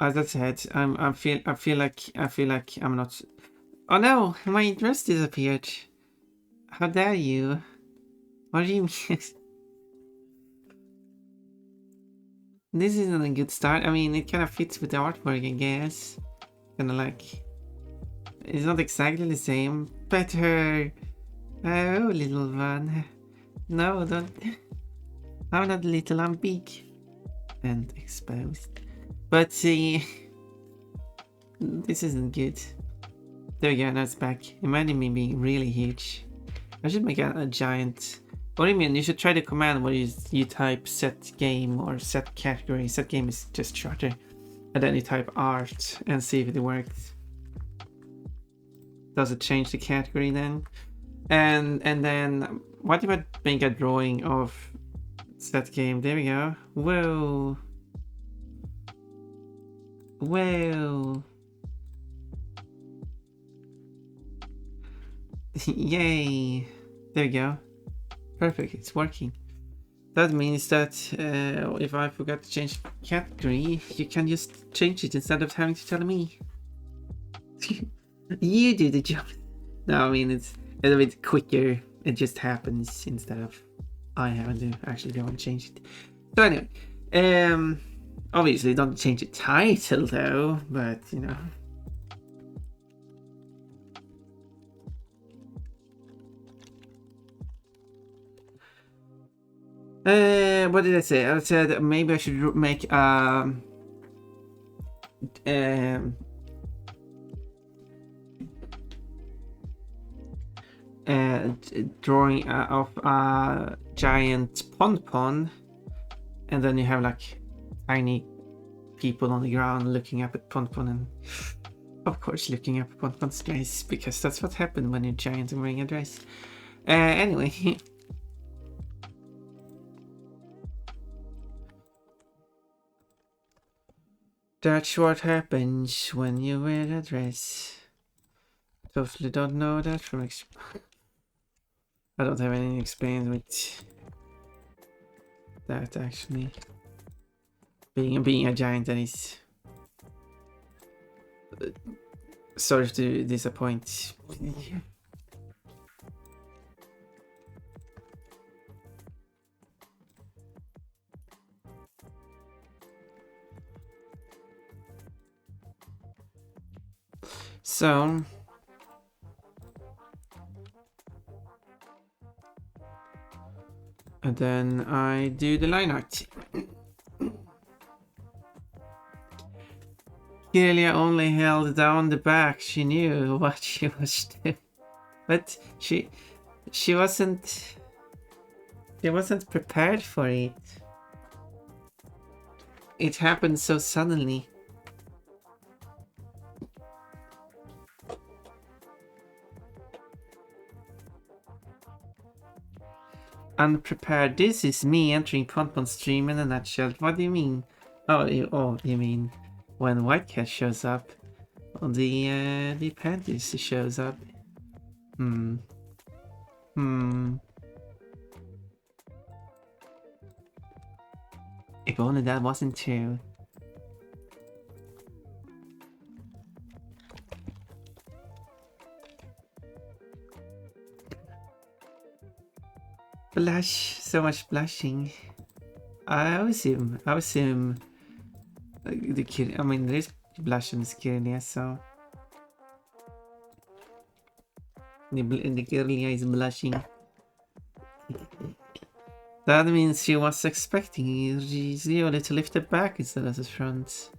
As I said, I feel like I'm not. Oh no, my dress disappeared. How dare you? What do you mean? This isn't a good start. I mean, it kind of fits with the artwork, I guess. Kind of like it's not exactly the same. Better. Oh, little one. No, don't. I'm not little. I'm big and exposed. But see, this isn't good. There we go. Now it's back. Imagine me being really huge. I should make a giant. What do you mean? You should try the command where you type set game or set category. Set game is just shorter. And then you type art and see if it works. Does it change the category then? And then what if I make a drawing of set game? There we go. Whoa. Whoa. Yay. There we go. Perfect. It's working. That means that if I forgot to change category, you can just change it instead of having to tell me. You do the job. No, I mean it's a bit quicker. It just happens instead of I having to actually go and change it. So anyway, obviously don't change the title though, but you know. What did I say? I said maybe I should make drawing of a giant pon, and then you have like tiny people on the ground looking up at pon, and of course looking up at pon's dress, because that's what happened when you're giant and wearing a dress. Anyway. That's what happens when you wear a dress. Totally don't know that from I don't have any experience with that actually. Being a giant, that is. Sorry to disappoint. So and then I do the line art. Celia only held down the back. She knew what she was doing, but she wasn't prepared for it. It happened so suddenly. Unprepared. This is me entering Ponpon's stream in a nutshell. What do you mean? Oh, you mean when White Cat shows up? The panties shows up. If only that wasn't true. Blush, so much blushing. I assume the kid. I mean, there's blush in Skirlia, so the Skirlia is blushing. That means she was expecting Giorgio to lift it back instead of the front.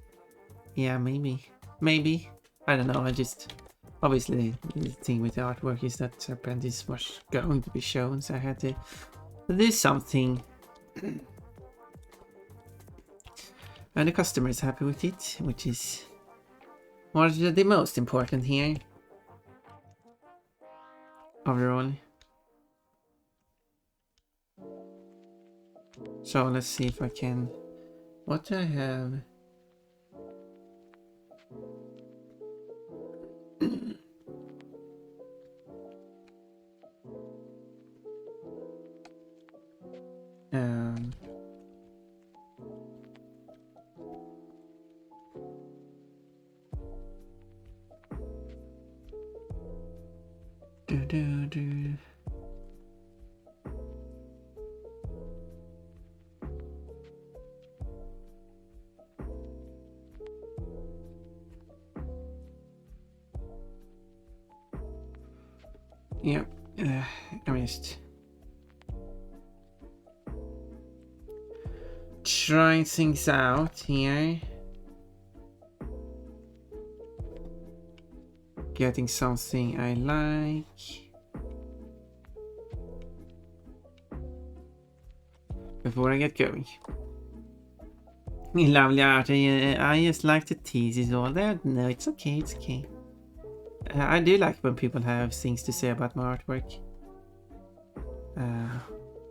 Yeah, maybe. I don't know. I just obviously the thing with the artwork is that Serpentis was going to be shown, so I had to do something. And the customer is happy with it, which is the most important here. Overall. So let's see if I can. What do I have? Do, do, do. Yep, I'm just trying things out here. Getting something I like before I get going. Lovely art. I just like to tease you all that. No, it's okay, it's okay. I do like when people have things to say about my artwork.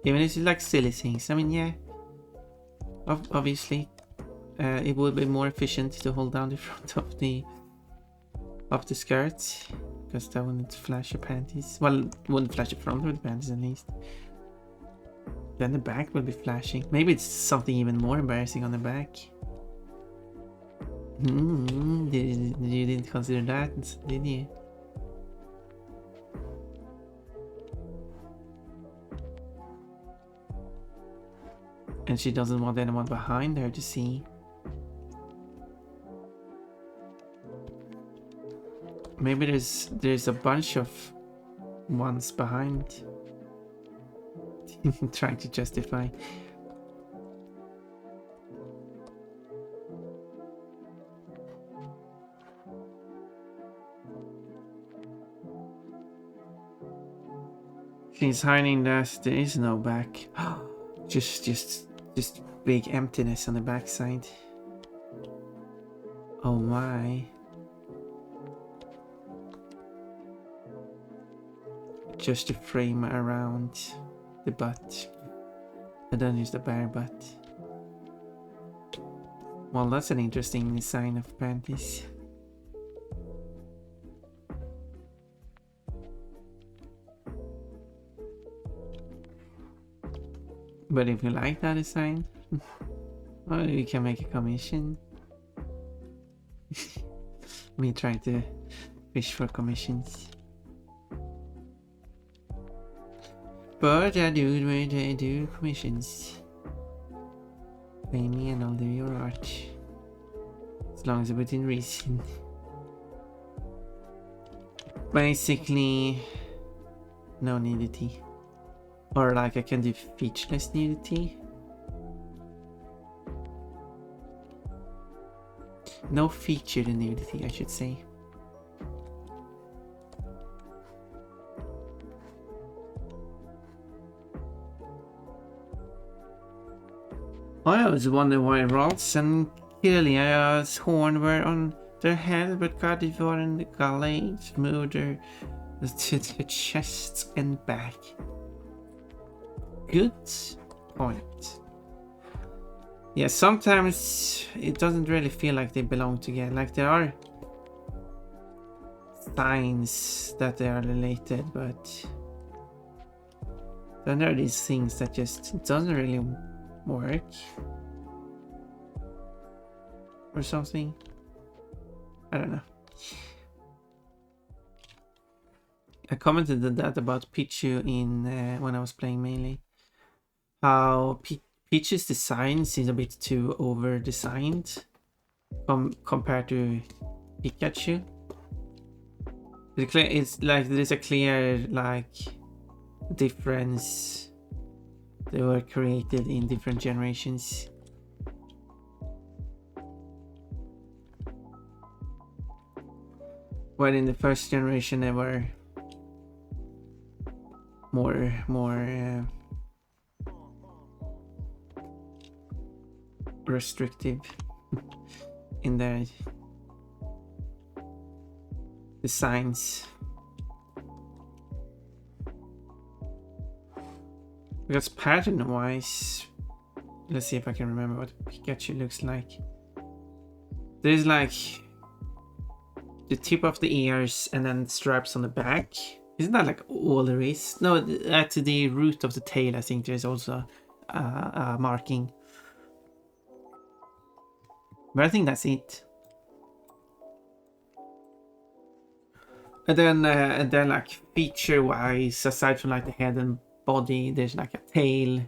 Even if it's like silly things. I mean, yeah. Obviously, it would be more efficient to hold down the front of the skirt, because that wouldn't flash your panties. Well, it wouldn't flash the front of the panties at least. Then the back will be flashing. Maybe it's something even more embarrassing on the back. You didn't consider that, did you? And she doesn't want anyone behind her to see. Maybe there's a bunch of ones behind. Trying to justify. She's hiding that there is no back. just big emptiness on the backside. Oh my. Just a frame around the butt. I don't use the bare butt. Well, that's an interesting design of panties. But if you like that design, well, you can make a commission. Me trying to fish for commissions. But I do commissions. Pay me and I'll do your art. As long as it's within reason. Basically, no nudity. Or like I can do featureless nudity. No featured nudity, I should say. I was wondering why Rods and Kilia's horn were on their head, but Cardiff and the Gallades moved their to their chests and back. Good point. Yeah, sometimes it doesn't really feel like they belong together. Like there are signs that they are related, but then there are these things that just doesn't really work or something. I don't know. I commented on that about Pichu in when I was playing mainly. How Peach's design seems a bit too over designed compared to Pikachu. It's like there's a clear like difference. They were created in different generations. While in the first generation they were more restrictive in their designs. Because pattern wise, let's see if I can remember what Pikachu looks like. There's like the tip of the ears and then stripes on the back. Isn't that like all there is? No, at the root of the tail I think there's also a marking. But I think that's it. And then like feature wise, aside from like the head and body, there's like a tail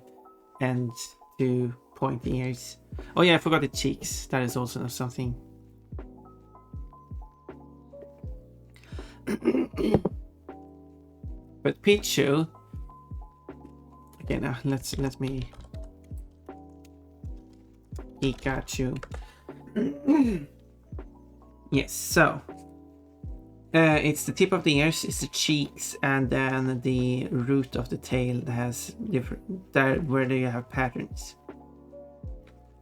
and 2 pointy ears. Oh yeah, I forgot the cheeks. That is also something. But Pichu. Okay, now let me Pikachu. Yes, so it's the tip of the ears, it's the cheeks, and then the root of the tail that has different there where they have patterns.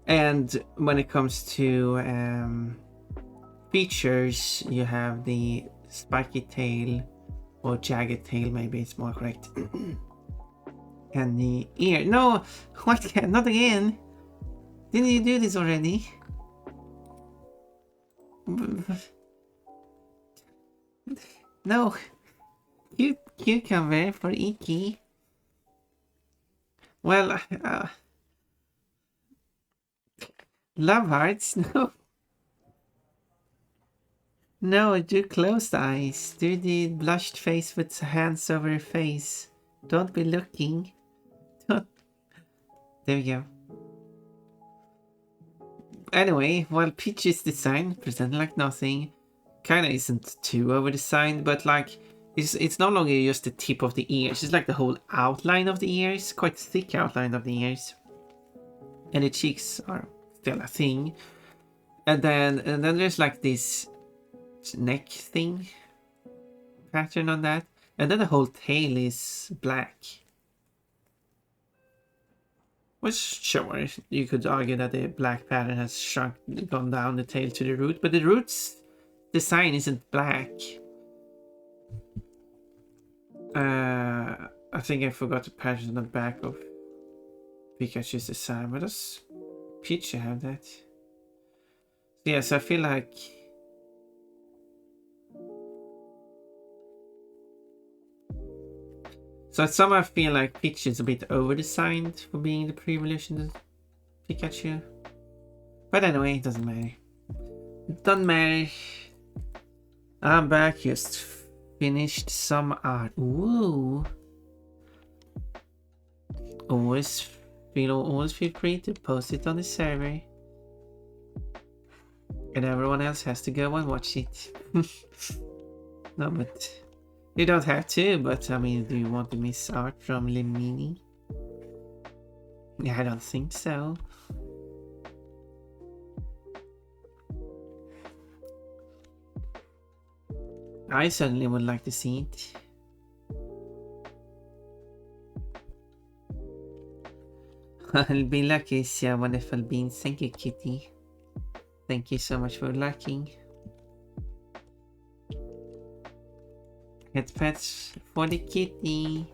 And when it comes to features, you have the spiky tail, or jagged tail, maybe it's more correct. And the ear. No, what? Not again. Didn't you do this already? No. Cucumber for Iki. Well, love hearts. No. No, do closed eyes. Do the blushed face with hands over your face. Don't be looking. There we go. Anyway, while Peach's design, presented like nothing, kinda isn't too over designed, but like it's no longer just the tip of the ears, it's like the whole outline of the ears, quite thick outline of the ears. And the cheeks are still a thing. And then there's like this neck thing pattern on that. And then the whole tail is black. Which, sure, you could argue that the black pattern has shrunk, gone down the tail to the root, but the root's design isn't black. I think I forgot to pattern on the back of Pikachu's design, but does Pikachu have that? Yes, I feel like so somehow I feel like Peach is a bit over-designed for being the pre-evolution Pikachu. But anyway, it doesn't matter. It doesn't matter. I'm back, just finished some art. Ooh. Always feel free to post it on the server. And everyone else has to go and watch it. No, but you don't have to, but I mean, do you want to miss art from Limini? Yeah, I don't think so. I certainly would like to see it. I'll be lucky, yeah, wonderful beans. Thank you, Kitty. Thank you so much for liking. Head pets for the kitty.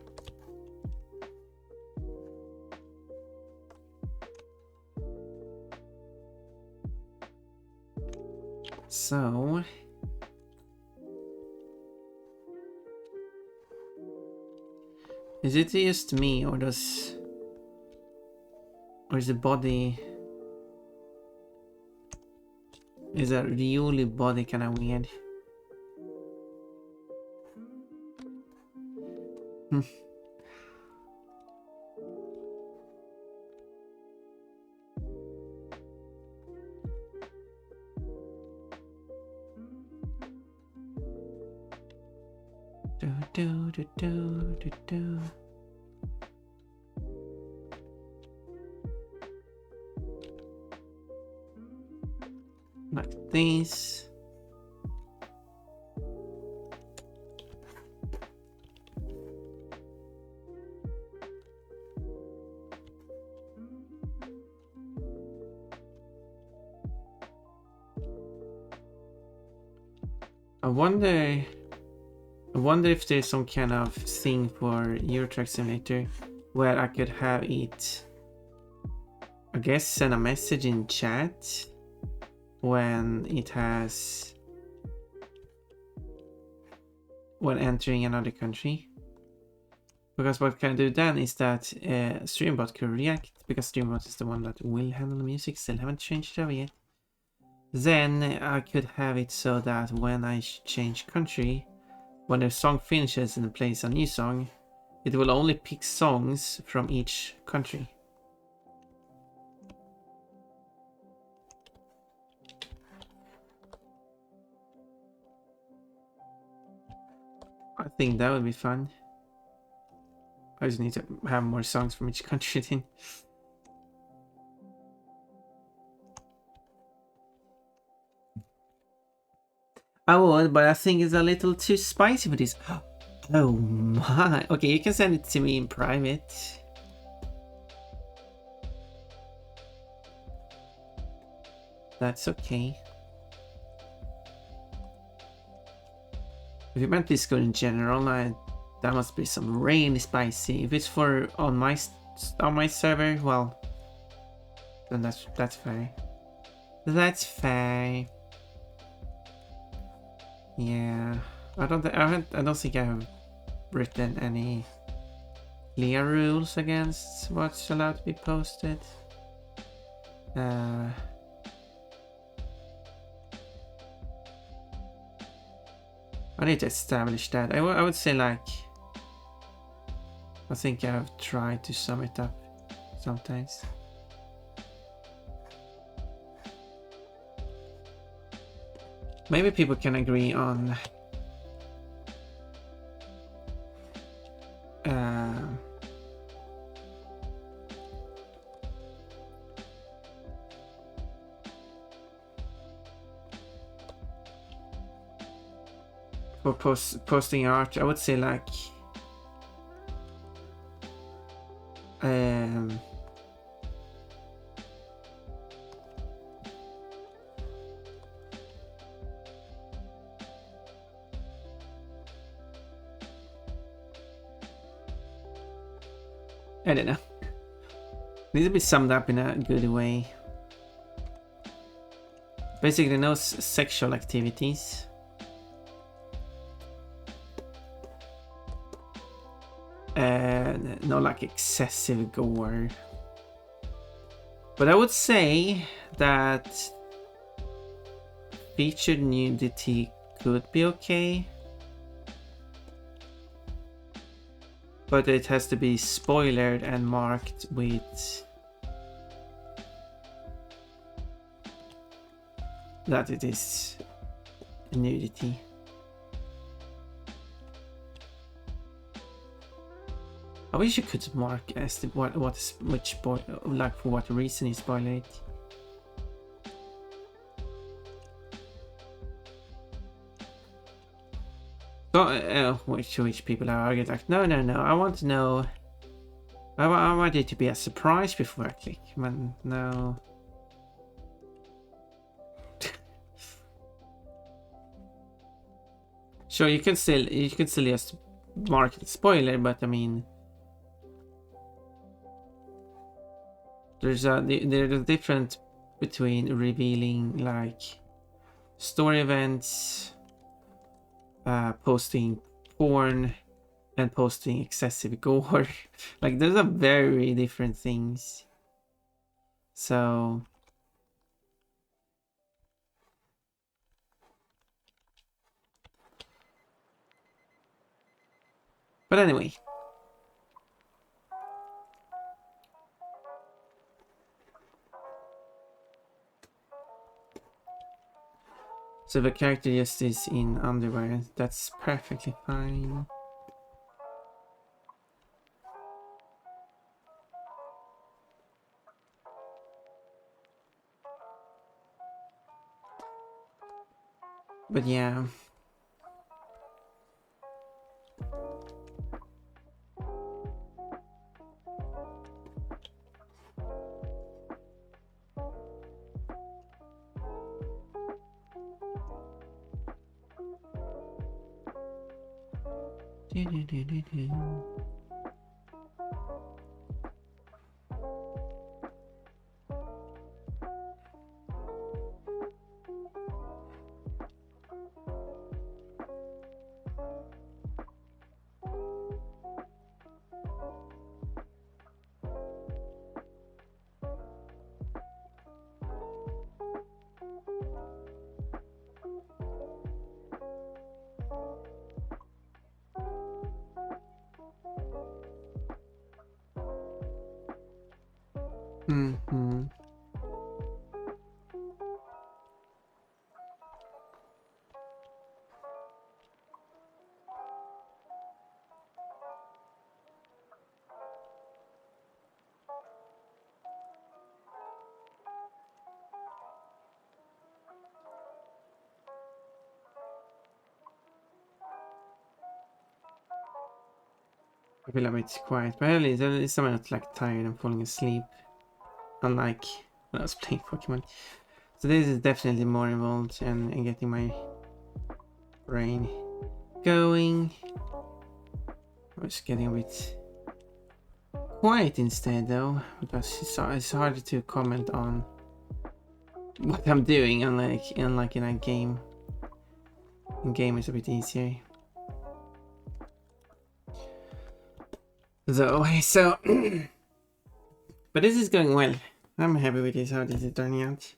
So is it just me, or is the body, is a Riolu body kind of weird? Do. Like this. I wonder if there's some kind of thing for Euro Truck Simulator where I could have it, I guess, send a message in chat when entering another country. Because what can I do then is that Streambot could react, because Streambot is the one that will handle the music, still haven't changed it over yet. Then I could have it so that when I change country, When a song finishes and plays a new song, it will only pick songs from each country. I think that would be fun. I just need to have more songs from each country then. I would, but I think it's a little too spicy for this. Oh my. Okay, you can send it to me in private. That's okay. If you meant Discord in general, that must be some really spicy. If it's for on my server, well, then that's fair. That's fair. Yeah, I don't think I have written any clear rules against what's allowed to be posted. I need to establish that. I would say, like, I think I've tried to sum it up sometimes. Maybe people can agree on for posting art. I would say, like, I don't know. Needs to be summed up in a good way. Basically, no sexual activities. No, like, excessive gore. But I would say that featured nudity could be okay. But it has to be spoilered and marked with that it is nudity. I wish you could mark as to which like for what reason you spoil it. So, which people are arguing like, no, I want to know. I want it to be a surprise before I click. Man, no. Sure, you can still just mark it spoiler, but I mean, there's a difference between revealing, like, story events, posting porn, and posting excessive gore. Like, those are very different things. So but anyway. So the character just is in underwear. That's perfectly fine. But yeah. Mm-hmm. I feel a bit quiet, but at least I'm not like tired and falling asleep. Unlike when I was playing Pokemon. So this is definitely more involved in getting my brain going. I was getting a bit quiet instead though, because it's harder to comment on what I'm doing, unlike in a game. In game is a bit easier. So but this is going well. I'm happy with this, how this is turning out.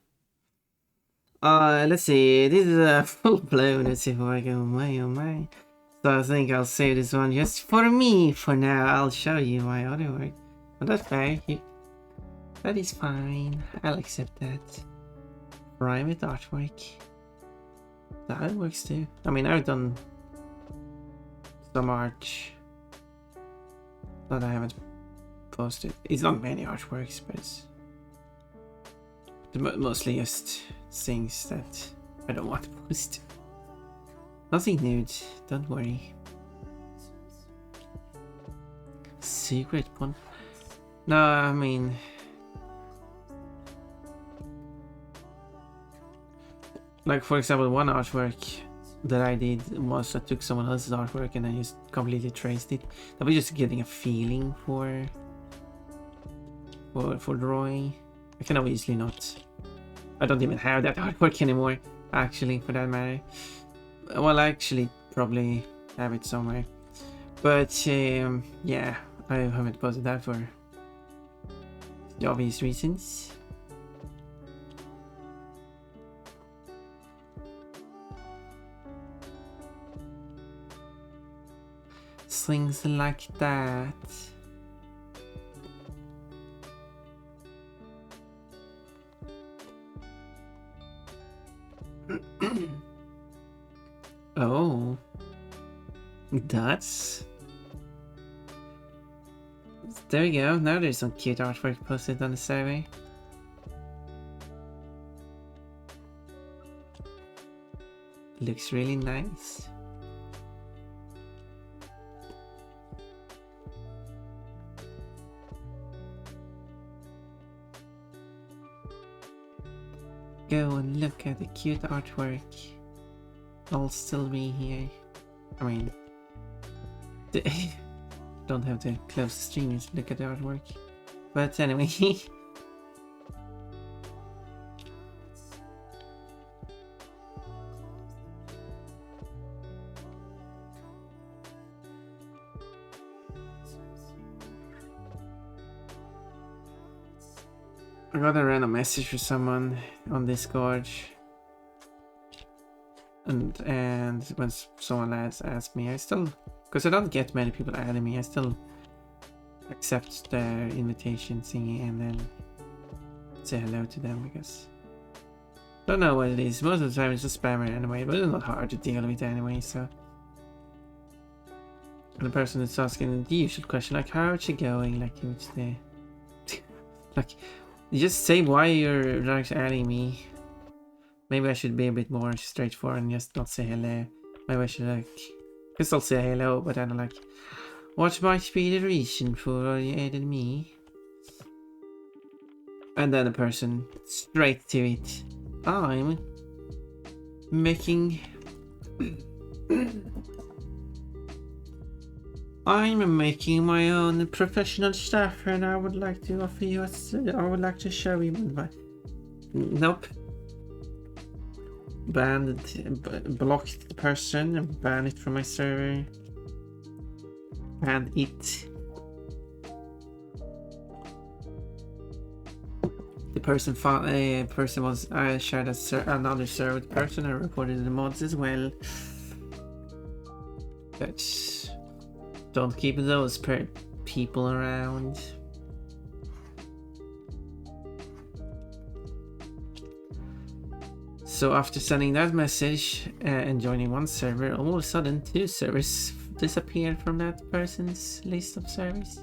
Let's see, this is a full blown, let's see if I go, my oh my. So I think I'll save this one just for me for now. I'll show you my other work. But that's fair, that is fine, I'll accept that. Private artwork. That works too. I mean, I've done some art that I haven't posted. It's not many artworks, but it's mostly just things that I don't want to post. Nothing nude, don't worry. Secret one? No, I mean... Like, for example, one artwork that I did was I took someone else's artwork and I just completely traced it. That was just getting a feeling for drawing. I can obviously not... I don't even have that artwork anymore, actually, for that matter. Well, I actually probably have it somewhere. But, yeah, I haven't posted that for the obvious reasons. Things like that. Oh, that's... There we go, now there's some cute artwork posted on the survey. Looks really nice. Go and look at the cute artwork. I'll still be here. I mean, don't have to close the stream to look at the artwork. But anyway. I got a random message from someone on Discord. And when someone asks me, I still, because I don't get many people adding me, I still accept their invitation thingy and then say hello to them, because I don't know what it is. Most of the time it's just spammer anyway, but it's not hard to deal with anyway, so. And the person that's asking the usual question, like, how's it going? Like, what's the... like, you just say why you're like adding me. Maybe I should be a bit more straightforward and just not say hello. Maybe I should like... Just I'll say hello, but then like... What might be the reason for why you added me? And then the person, straight to it. I'm making... I'm making my own professional stuff and I would like to offer you I would like to show you my... Nope. Blocked the person and banned it from my server. Banned it. The person found a person was shared another server with person and reported the mods as well. But don't keep those people around. So after sending that message and joining one server, all of a sudden 2 servers disappeared from that person's list of servers.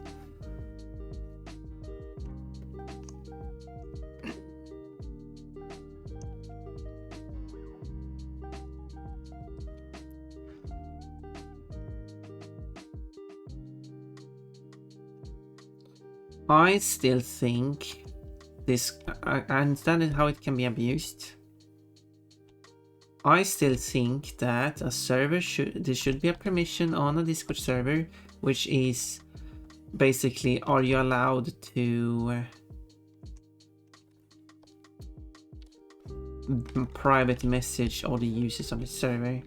I still think this, I understand how it can be abused. I still think that a server there should be a permission on a Discord server, which is basically, are you allowed to private message all the users on the server?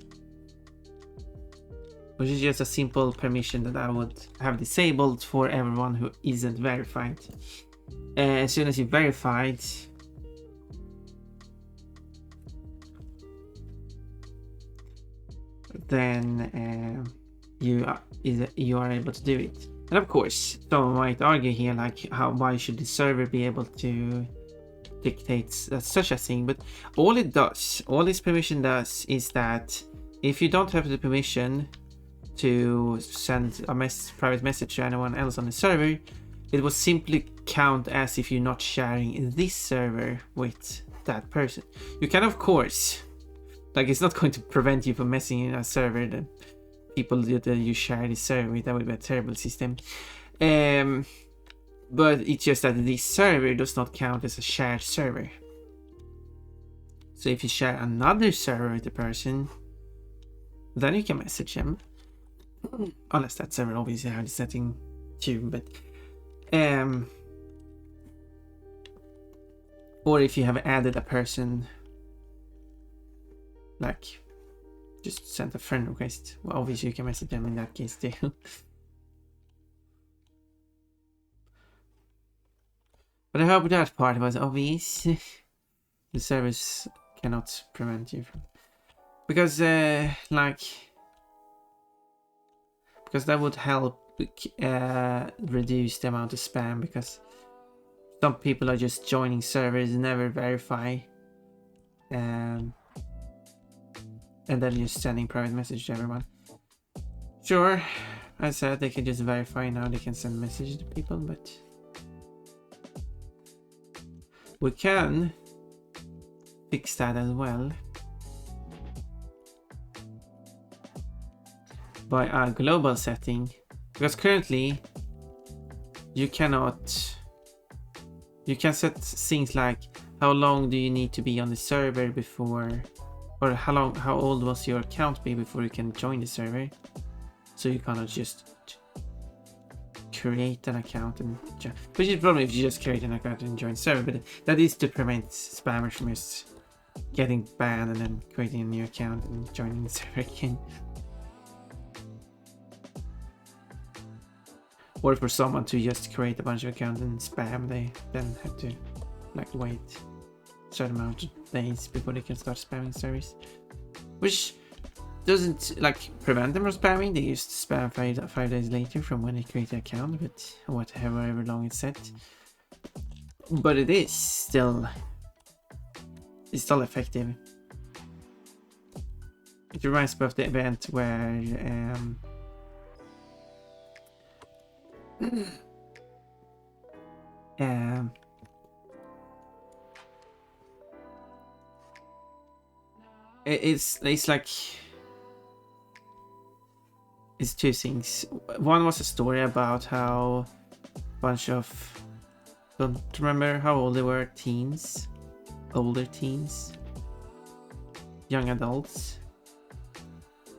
Which is just a simple permission that I would have disabled for everyone who isn't verified. As soon as you're verified, then you are able to do it. And of course, someone might argue here, like, why should the server be able to dictate such a thing? But all this permission does is that if you don't have the permission to send a private message to anyone else on the server, it will simply count as if you're not sharing this server with that person. You can, of course, like, it's not going to prevent you from messing in a server that people that you share this server with. That would be a terrible system. But it's just that this server does not count as a shared server. So if you share another server with the person, then you can message them. Unless that server obviously has the setting too, but or if you have added a person, like just sent a friend request, well, obviously you can message them in that case too. But I hope that part was obvious. The servers cannot prevent you from, because because that would help reduce the amount of spam, because some people are just joining servers, never verify, and then just sending private message to everyone. Sure, I said they can just verify now, they can send messages to people, but we can fix that as well by a global setting, because currently you can set things like how long do you need to be on the server before, or how old must your account be before you can join the server. So you cannot just create an account and join, which is probably if you just create an account and join the server, but that is to prevent spammers from just getting banned and then creating a new account and joining the server again. Or for someone to just create a bunch of accounts and spam, they then have to like wait a certain amount of days before they can start spamming servers, which doesn't like prevent them from spamming. They just spam 5 days later from when they create the account, but however long it's set. But it is still effective. It reminds me of the event where it's like, it's two things. One was a story about how a bunch of, don't remember how old they were, older teens, young adults,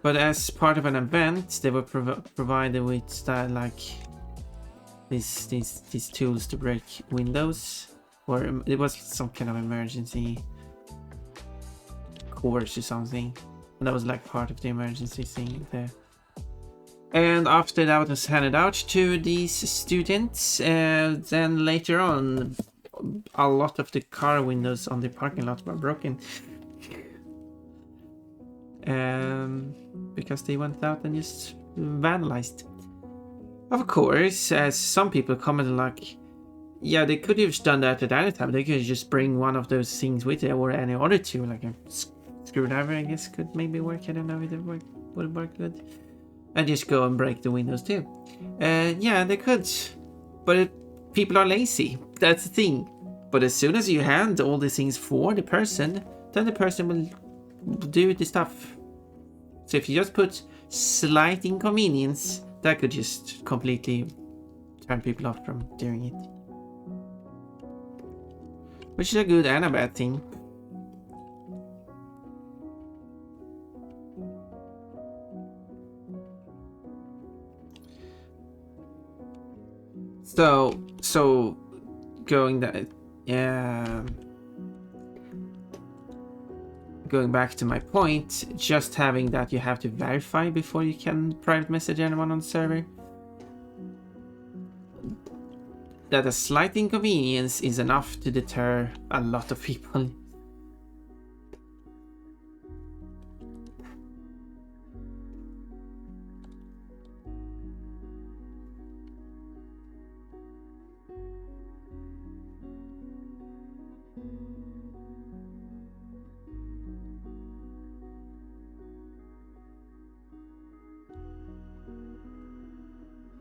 but as part of an event they were provided with that, like these tools to break windows, or it was some kind of emergency course or something, and that was like part of the emergency thing there. And after that was handed out to these students, then later on a lot of the car windows on the parking lot were broken, because they went out and just vandalized. Of course, as some people commented, like, Yeah, they could have done that at any time. They could just bring one of those things with it, or any other two, like a screwdriver, I guess, could maybe work. I don't know if it would work good. And just go and break the windows too. Yeah, they could. But people are lazy. That's the thing. But as soon as you hand all these things for the person, then the person will do the stuff. So if you just put slight inconvenience, that could just completely turn people off from doing it. Which is a good and a bad thing. So going that, yeah. Going back to my point, just having that you have to verify before you can private message anyone on the server. That a slight inconvenience is enough to deter a lot of people.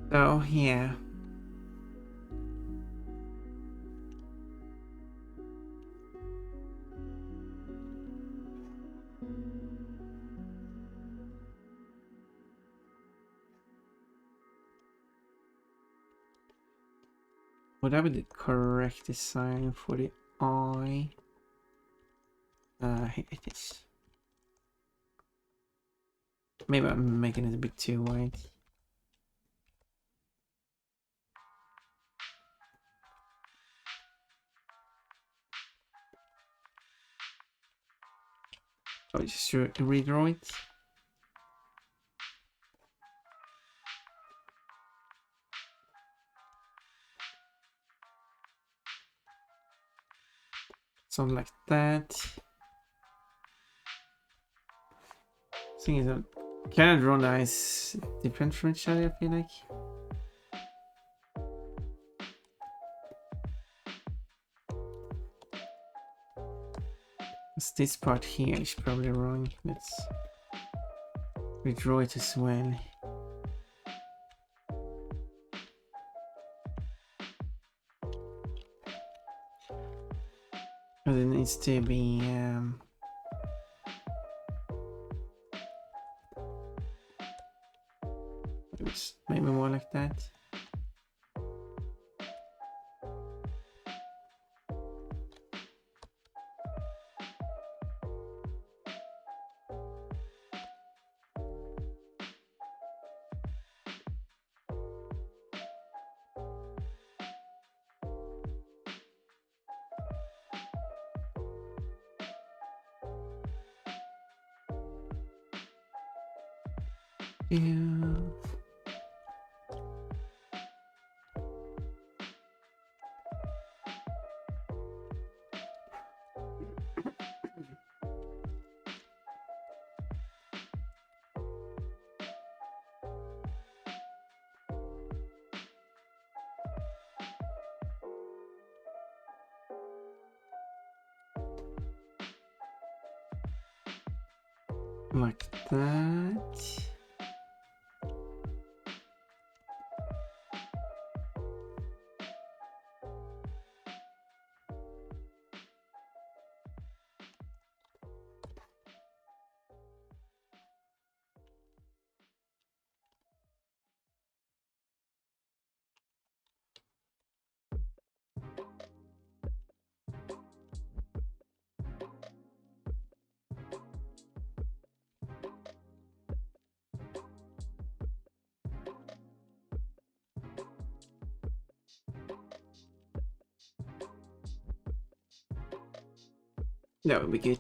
So, yeah. Would that be the correct design for the eye? Here it is. Maybe I'm making it a bit too wide. Oh, just redraw it. Something like that. Thing is, kind of draw nice, different from each other, I feel like. This part here is probably wrong. Let's redraw it as well. But it needs to be maybe more like that. Yeah. Like that. That would be good.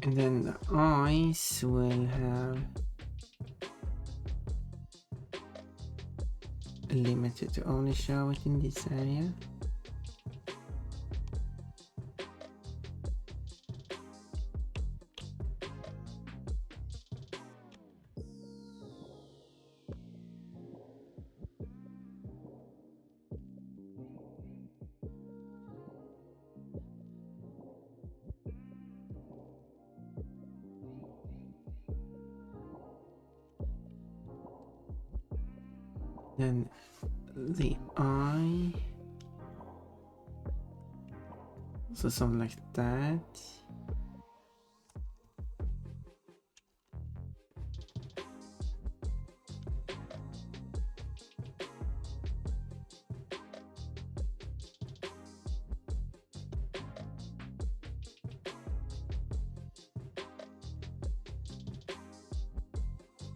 And then the eyes will have limited to only show it in this area. Then the eye. So something like that.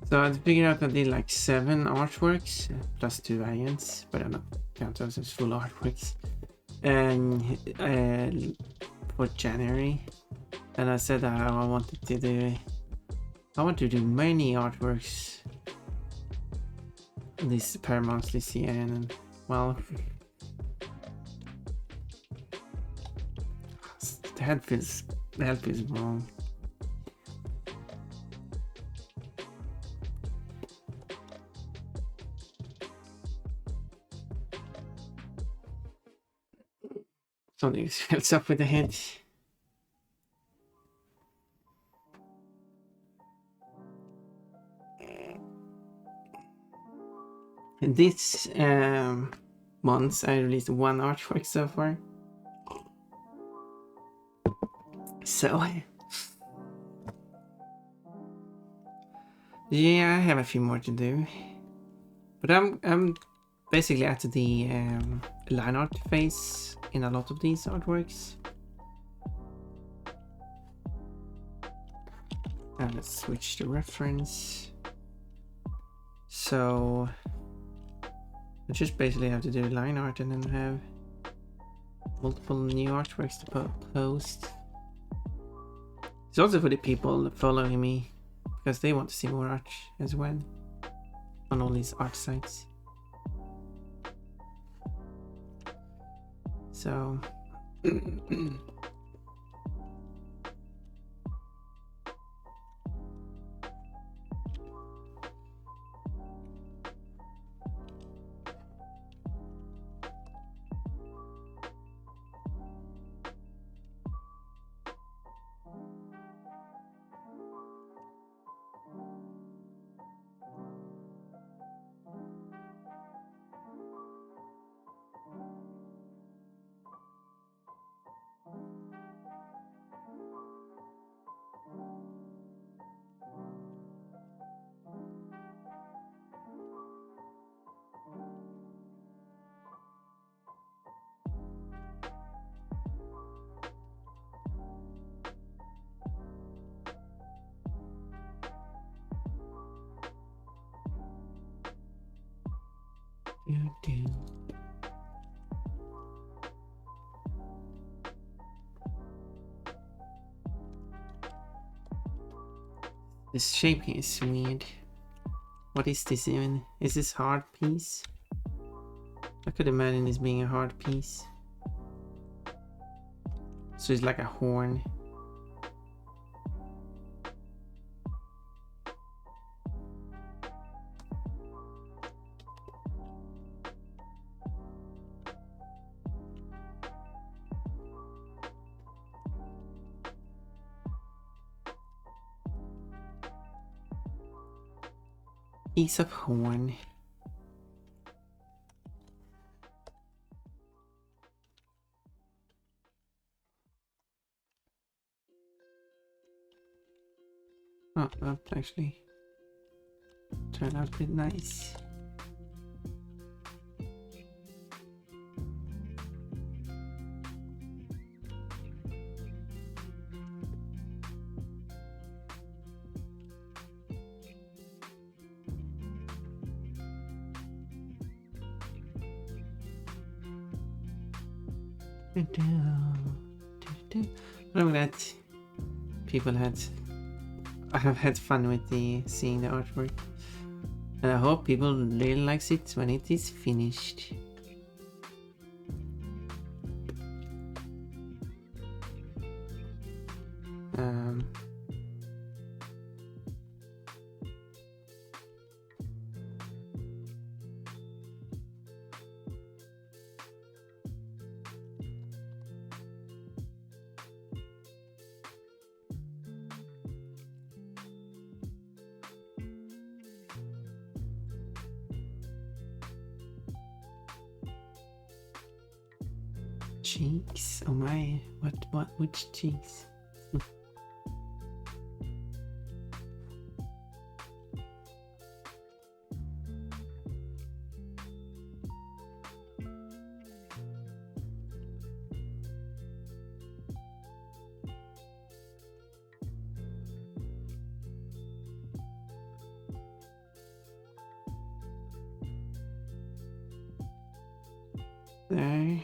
So I figured out that I did like 7 artworks plus 2 variants, but I'm not count those as full artworks. And for January, and I said that I wanted to do many artworks this per month this year, and well, the head feels wrong. Something else up with the head. And this month I released 1 artwork so far. So yeah, I have a few more to do. But I'm basically at the line art phase in a lot of these artworks. And let's switch to reference. So I just basically have to do line art and then have multiple new artworks to post. It's also for the people following me, because they want to see more art as well on all these art sites. So this shaping is weird. What is this even? Is this hard piece? I could imagine this being a hard piece. So it's like a horn. Piece of horn. Oh, that actually turned out pretty nice. I'm glad people I have had fun with seeing the artwork. And I hope people really likes it when it is finished. Cheeks? Oh my, which cheeks? There.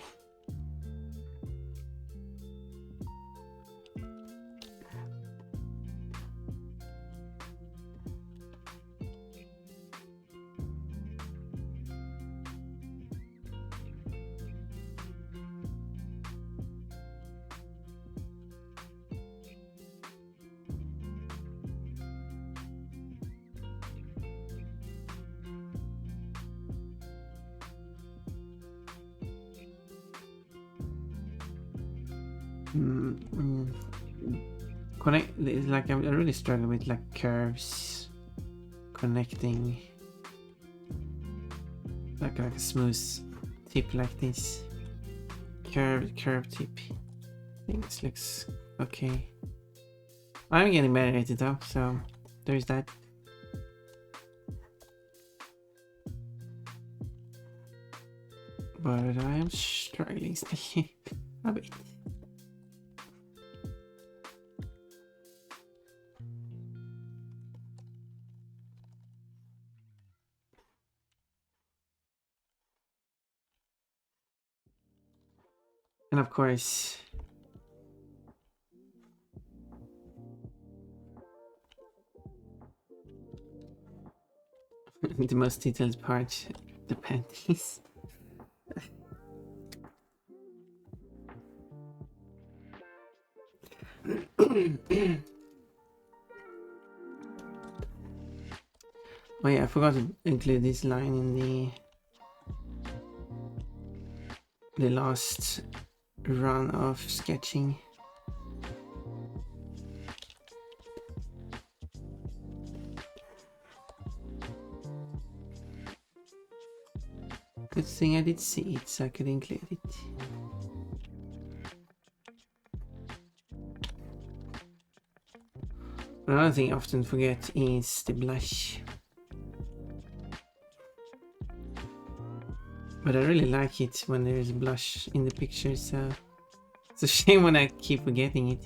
Connect. It's like I really struggle with like curves connecting, like a smooth tip like this. Curve tip. I think this looks okay. I'm getting better at it though, so there's that. But I am struggling still a bit. And of course, the most detailed part, the panties. Oh yeah, I forgot to include this line in the last run of sketching. Good thing I did see it, so I could include it. Another thing I often forget is the blush. But I really like it when there's blush in the picture, so it's a shame when I keep forgetting it,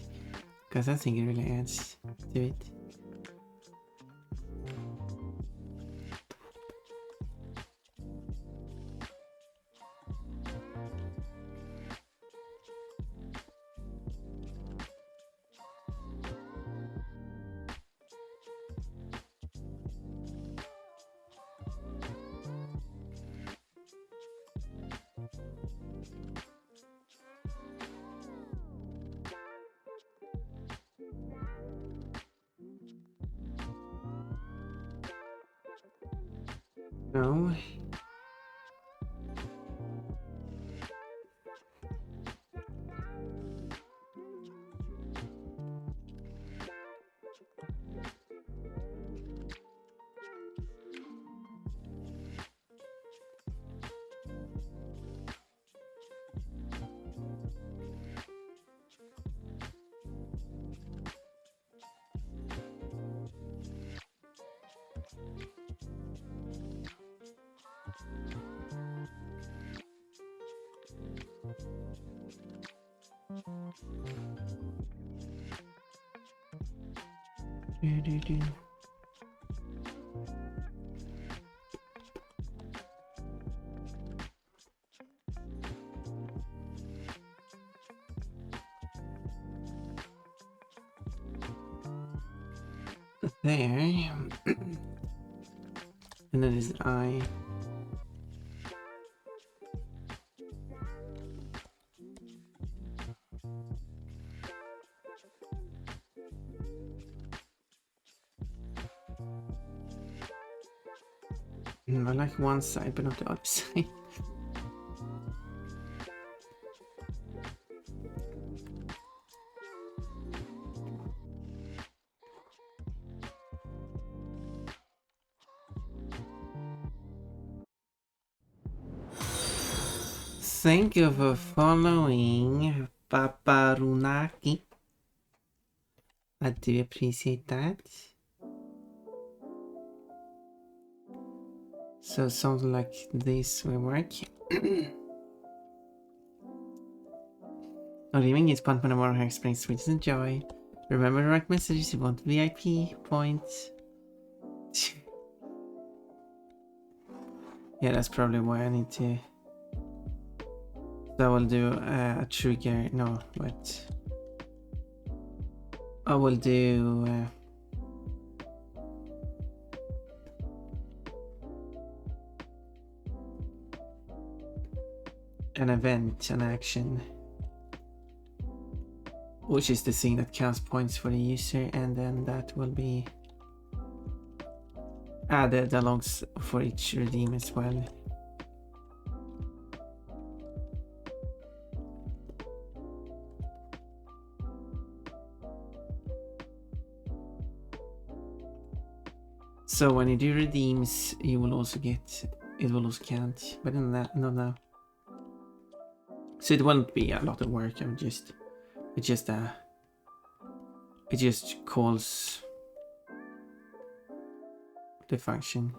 because I think it really adds to it. No. There. And then his eye. I like one side, but not the other side. Thank you for following, Paparunaki. I do appreciate that. So something like this will work. Leaving is pumping a more explains sweetness and joy. Remember to write messages if you want VIP points. Yeah, that's probably why I need to. So I will do a trigger. No, wait. I will do. An event, an action, which is the thing that counts points for the user, and then that will be added along for each redeem as well. So when you do redeems, you will also get, it will also count, but in that, not now. So it won't be a lot of work. It just calls the function.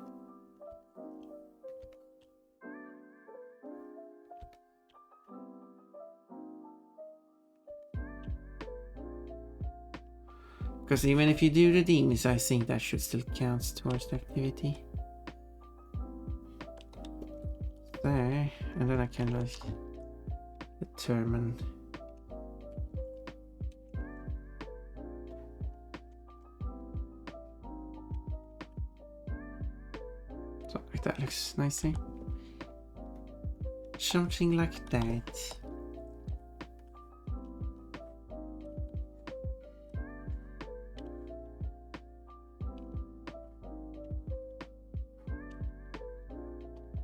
Because even if you do redeems, I think that should still count towards the activity. There, and then I can like determine. So like that looks nicely. Something like that.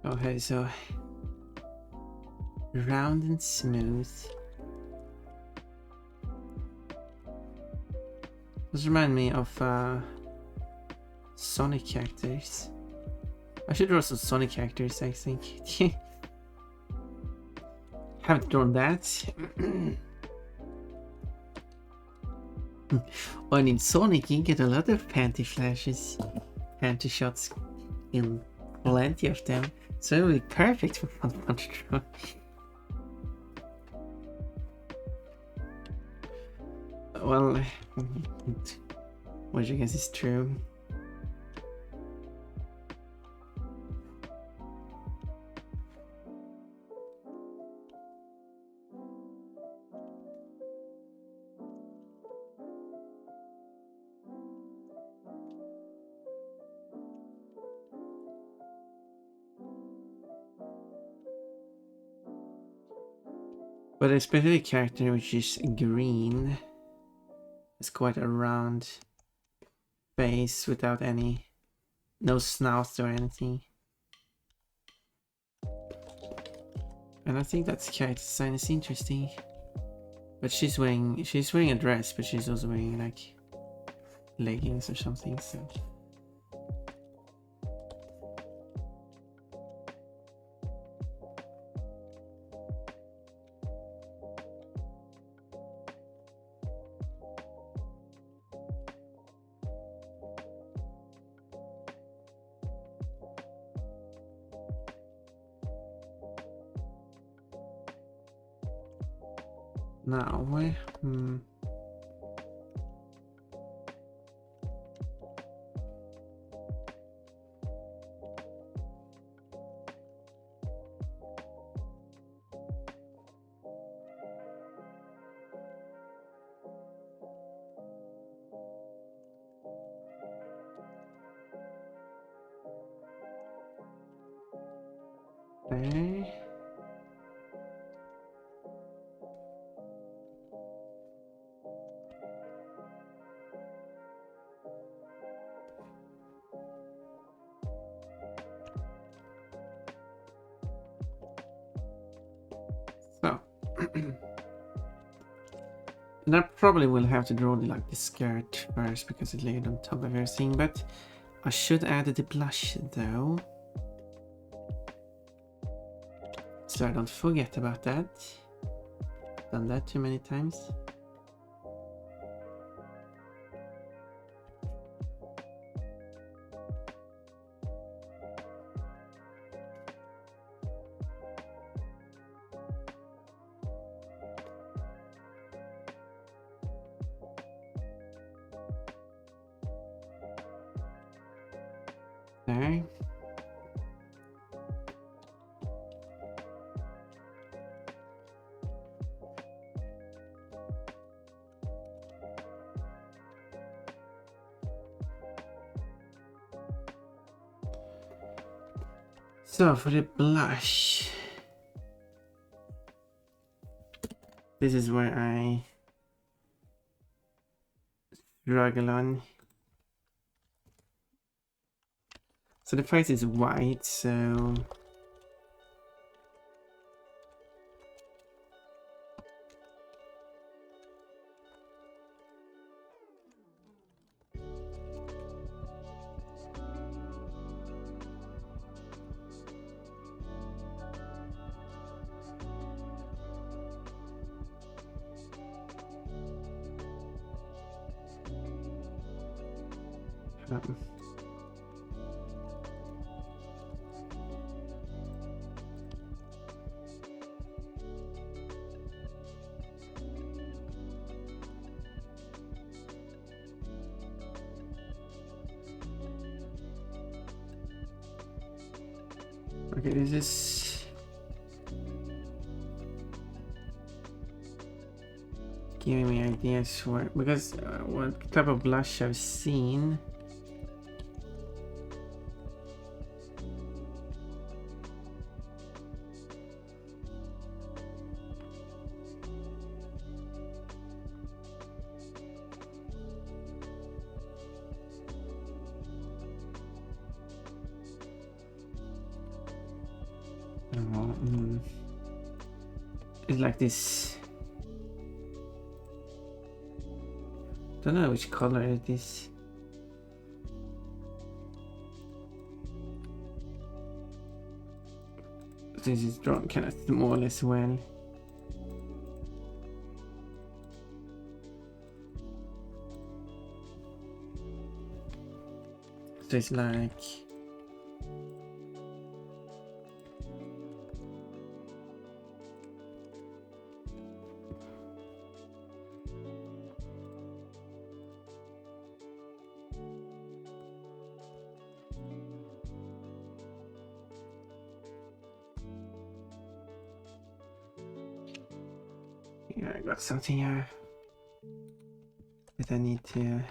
Okay, so round and smooth. This remind me of Sonic characters. I should draw some Sonic characters, I think. Haven't drawn that. When in Sonic you get a lot of panty flashes, panty shots, in plenty of them. So it will be perfect for one to draw. Well, which I guess is true. But a specific character which is green has quite a round face without no snout or anything. And I think that character design is interesting. But she's wearing a dress, but she's also wearing like leggings or something, so. Now, There. So. And I probably will have to draw the skirt first because it laid on top of everything, but I should add the blush though. So I don't forget about that. Done that too many times. There. So for the blush, this is where I struggle on. So the face is white, so um, okay, this is giving me ideas for because what type of blush I've seen. It's like this. Don't know which color it is. This is drawn kind of small as well. So it's like yeah, I got something here that I need to.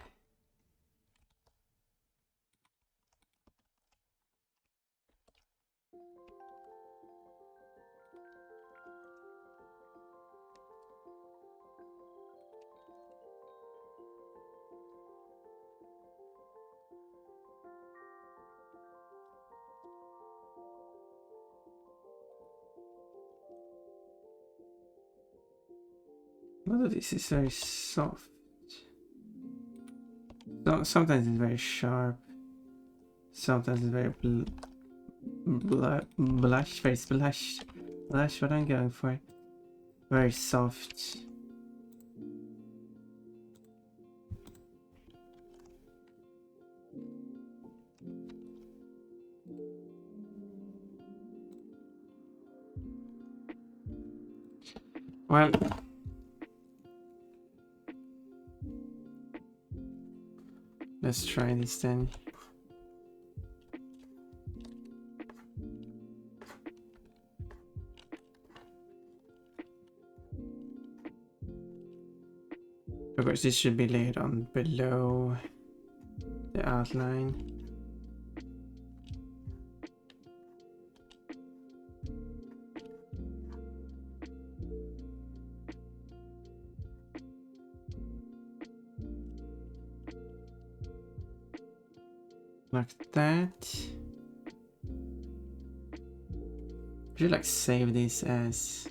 A lot of this is very soft. So, sometimes it's very sharp. Sometimes it's very blush, very blush. Blush, what I'm going for. Very soft. Well, let's try this then. Of course, this should be laid on below the outline. Like that. Should like save this as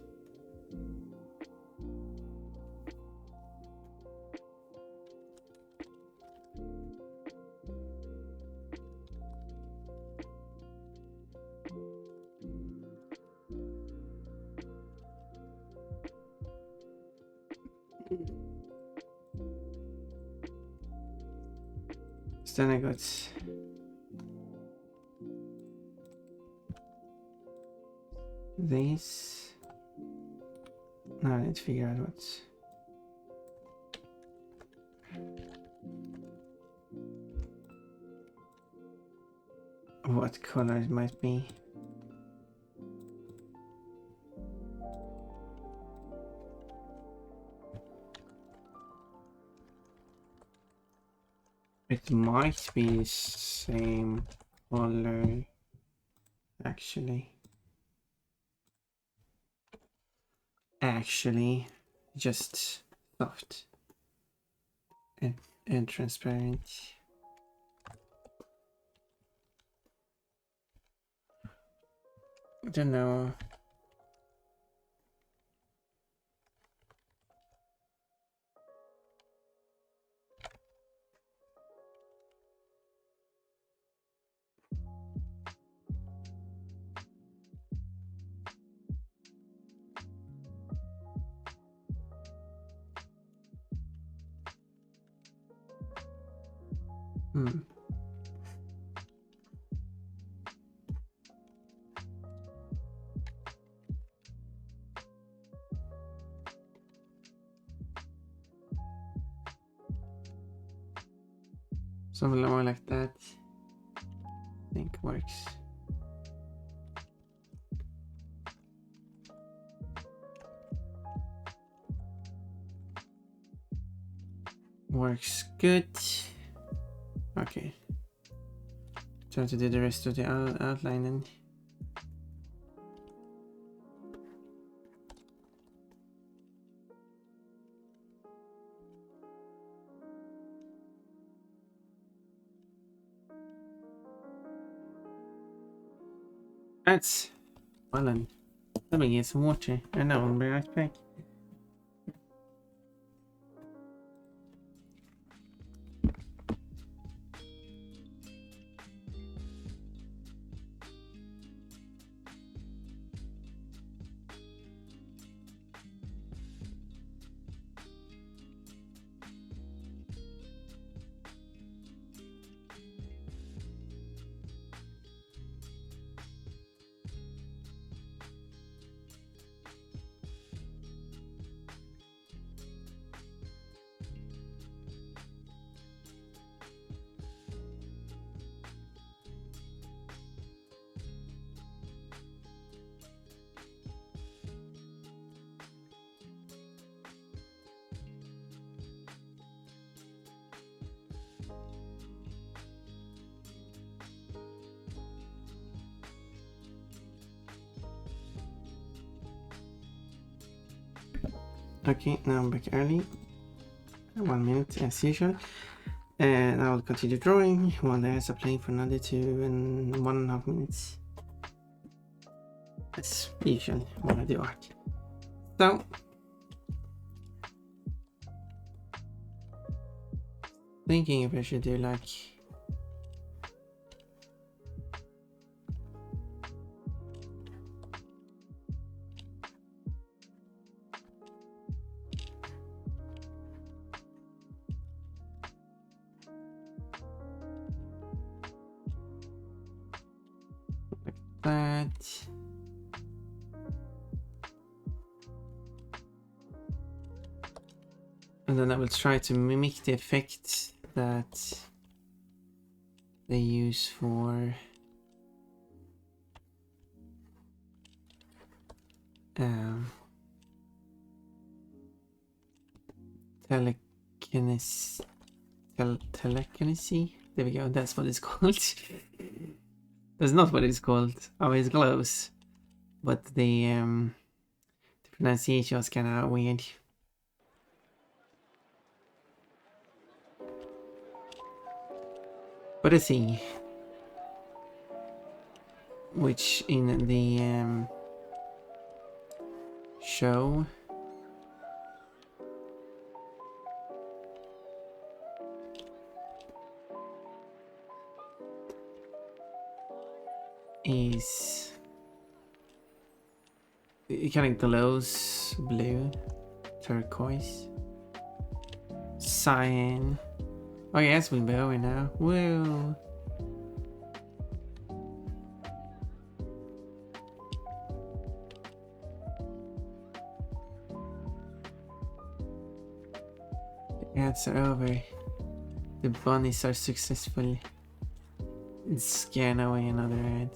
so then I got this. Now I need to figure out what color it might be. It might be the same color, actually. Just soft and transparent. I don't know. Something more like that, I think works. Works good. Okay. Try to do the rest of the outlining. That's well then. Let me get some water. I know I'll be right back. Okay, now I'm back early. 1 minute as usual. And I will continue drawing while there's a plane for another 2.5 minutes. As usual when I do art. So thinking if I should do like that. And then I will try to mimic the effect that they use for telekinesis. Telekinesis. There we go. That's what it's called. That's not what it's called. Oh, it's close, but the pronunciation was kind of weird. But let's see. which in the show is, it kind of glows blue, turquoise, cyan. Oh yes, we Bowie now. Woo! The ads are over. The bunnies are successful in scaring away another ad.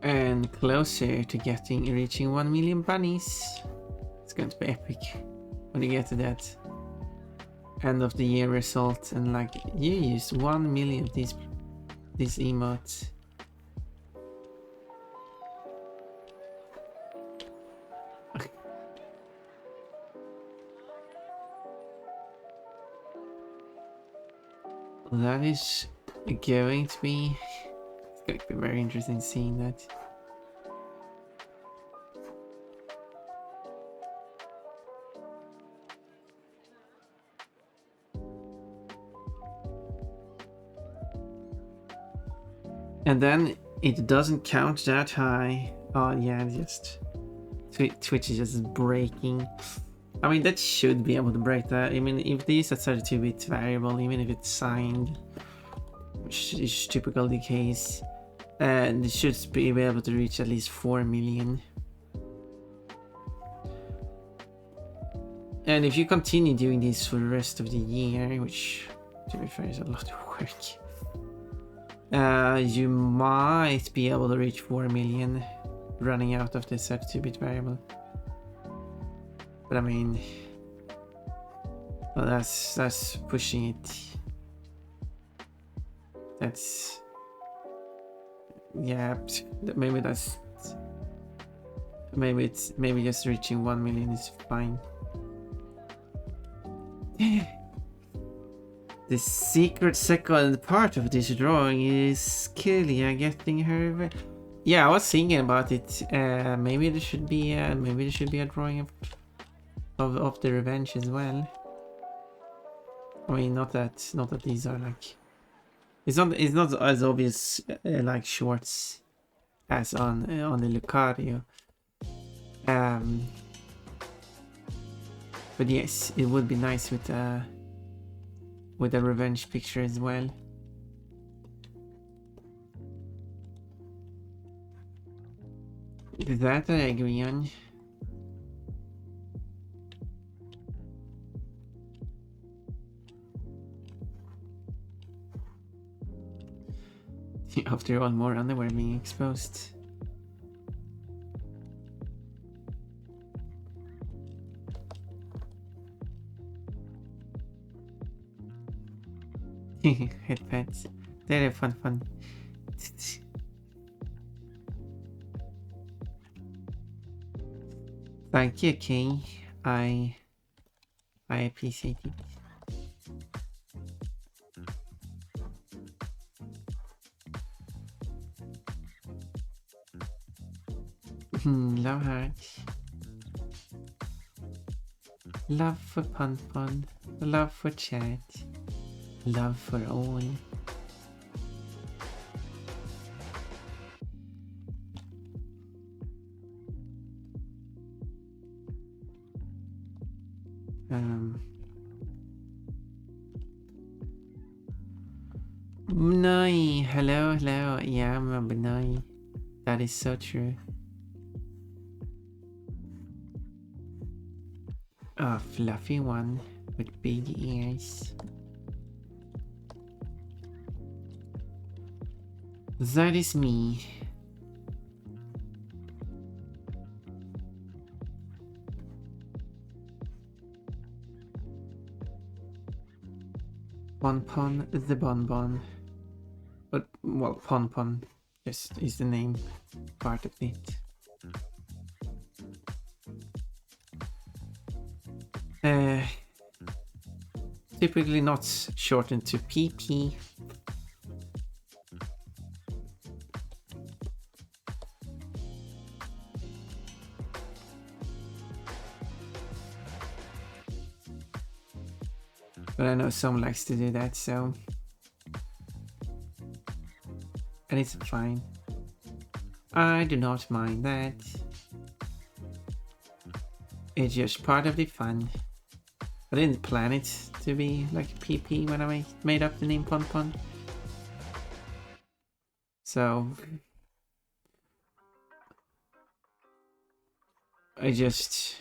And closer to reaching 1 million bunnies. It's going to be epic when you get to that end of the year result and like you used 1 million of these emotes. That is going to be, it's going to be very interesting seeing that. And then it doesn't count that high. Oh yeah, just Twitch is just breaking. I mean, that should be able to break that. I mean, if these are 32-bit variable, even if it's signed, which is typically the case, it should be able to reach at least 4 million. And if you continue doing this for the rest of the year, which to be fair is a lot of work, you might be able to reach 4 million running out of the 32-bit variable. But I mean, well, that's pushing it. That's, yeah, maybe that's, maybe just reaching 1 million is fine. The secret second part of this drawing is Killia getting her. Yeah, I was thinking about it. Maybe there should be a drawing of the revenge as well. I mean, not that these are like, it's not as obvious like shorts as on the Lucario. But yes, it would be nice with a revenge picture as well. That I agree on. After all, more underwear being exposed. Headpads. They're fun. Thank you, King. I appreciate it. Love hearts. Love for Pun, love for chat, love for all. Bunai, hello. Yeah, I'm a Bunai. That is so true. A fluffy one with big ears. That is me. Pon the Bonbon. But, well, Pon just is the name part of it. typically not shortened to PP. But I know someone likes to do that, so... And it's fine. I do not mind that. It's just part of the fun. I didn't plan it to be like PP when I made up the name Pon Pon. So... It just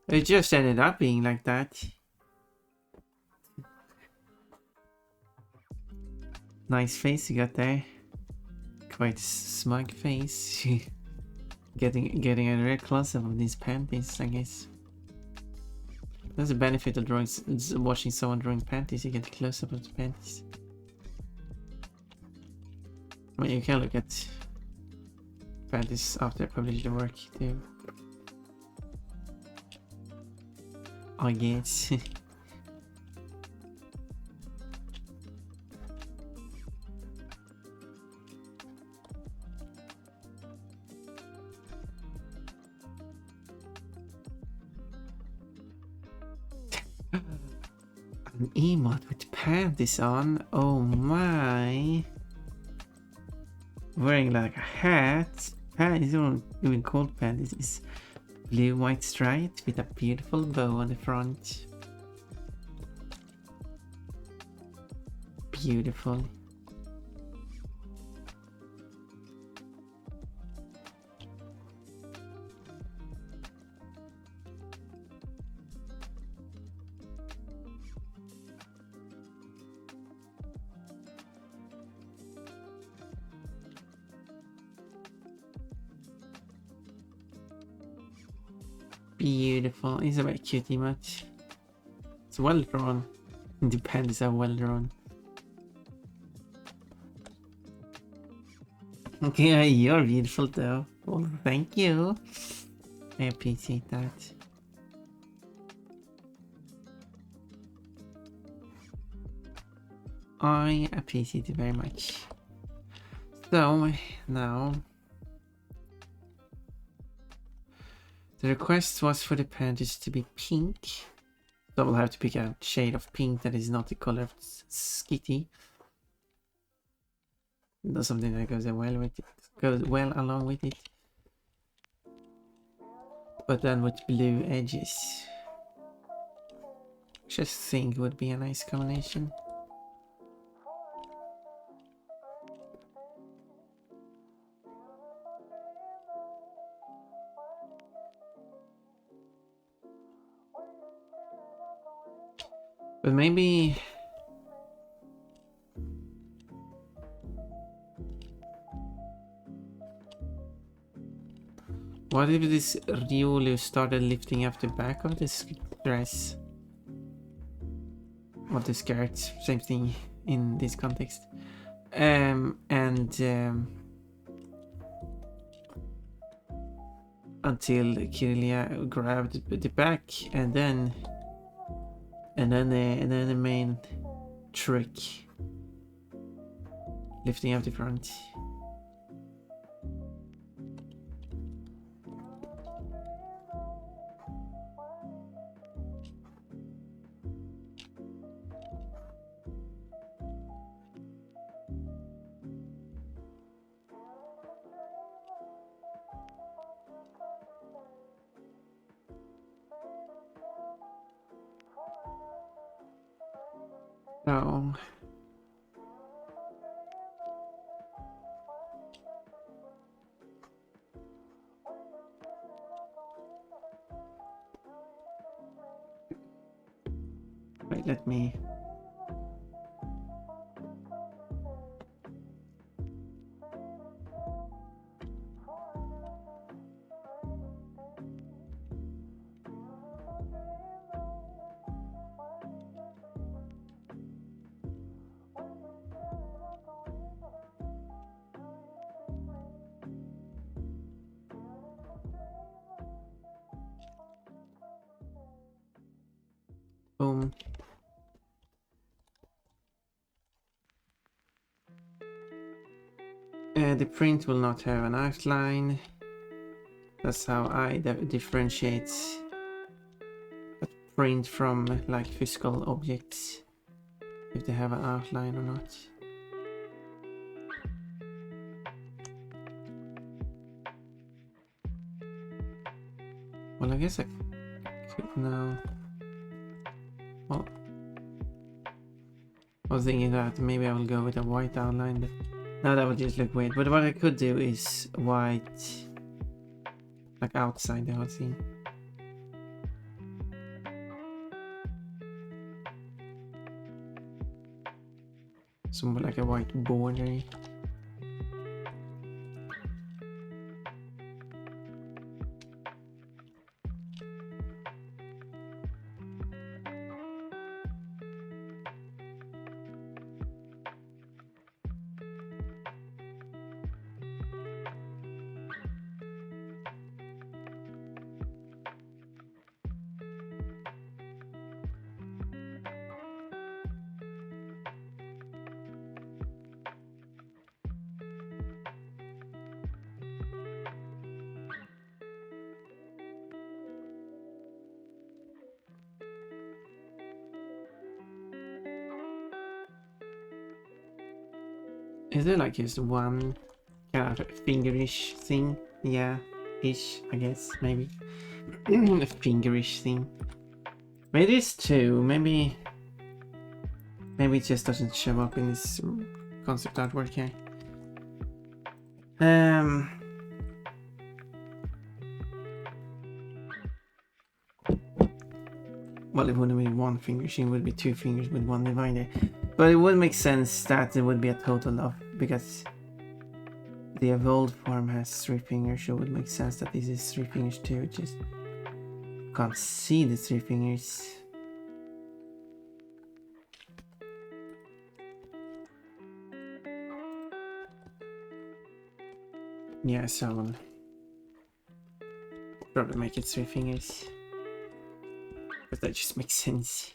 ended up being like that. Nice face you got there. Quite smug face. getting a real close up of these panties, I guess. That's the benefit of drawing, watching someone drawing panties. You get a close up of the panties. I mean, you can look at panties after I publish the work too, I guess. An emote with panties on. Oh my! Wearing like a hat. Panties aren't even called panties. It's blue white striped with a beautiful bow on the front. Beautiful. Beautiful. It's a very cute emote. It's well drawn. The panties are well drawn. Okay, you're beautiful though. Well, thank you. I appreciate that. I appreciate it very much. So, now... The request was for the panties to be pink. So we'll have to pick a shade of pink that is not the color of Skitty. That's something that goes well with it. Goes well along with it. But then with blue edges. Just think would be a nice combination. But maybe... What if this Ryulu started lifting up the back of this dress? Or the skirt, same thing in this context. Until Kirlia grabbed the back, and then the main trick, lifting up the front. So wait, let me boom. The print will not have an outline. That's how I differentiate a print from like physical objects, if they have an outline or not. Well, I guess I could now. Well, I was thinking that maybe I will go with a white outline, but now that would just look weird. But what I could do is white, like outside the whole thing. Somewhat like a white border. Is there like just one kind of fingerish thing? Yeah, ish, I guess, maybe. A fingerish thing. Maybe it's two, maybe it just doesn't show up in this concept artwork here. Well, it wouldn't be one finger, it would be two fingers with one divider. But it would make sense that it would be a total of, because the evolved form has 3 fingers, so it would make sense that this is 3 fingers too. Just can't see the 3 fingers. Yeah, so I'll probably make it 3 fingers. But that just makes sense.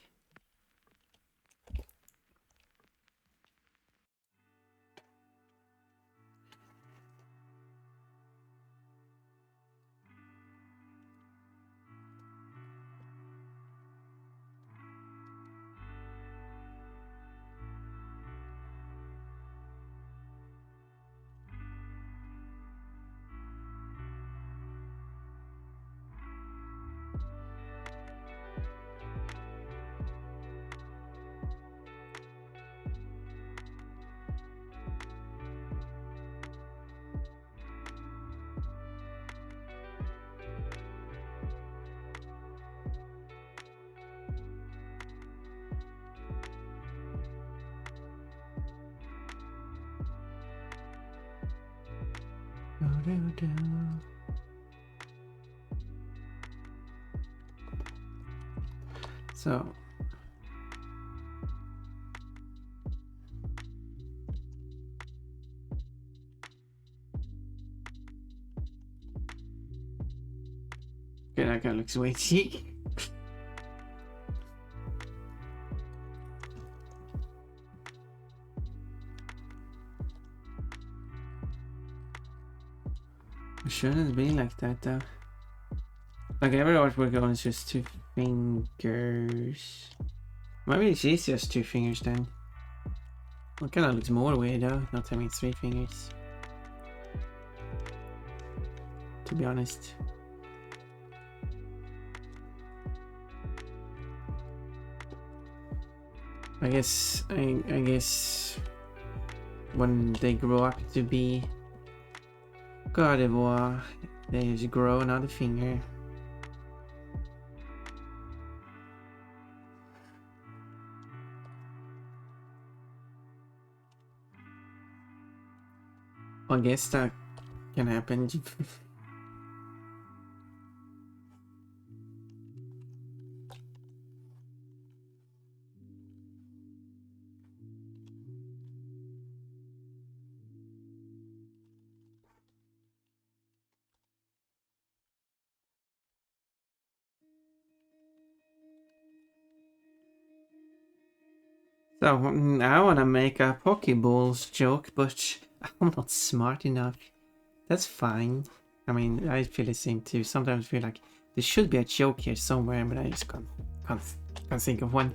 So okay, that guy looks way cheek. Shouldn't be like that though. Like every artwork on is just 2 fingers. Maybe it's just 2 fingers then. Well, kind of looks more weird though, not having 3 fingers. To be honest. I guess when they grow up to be carnivore, they just grow another finger. I guess that can happen. So I want to make a Pokeballs joke, but I'm not smart enough. That's fine. I mean, I feel the same too. Sometimes I feel like there should be a joke here somewhere, but I just can't think of one.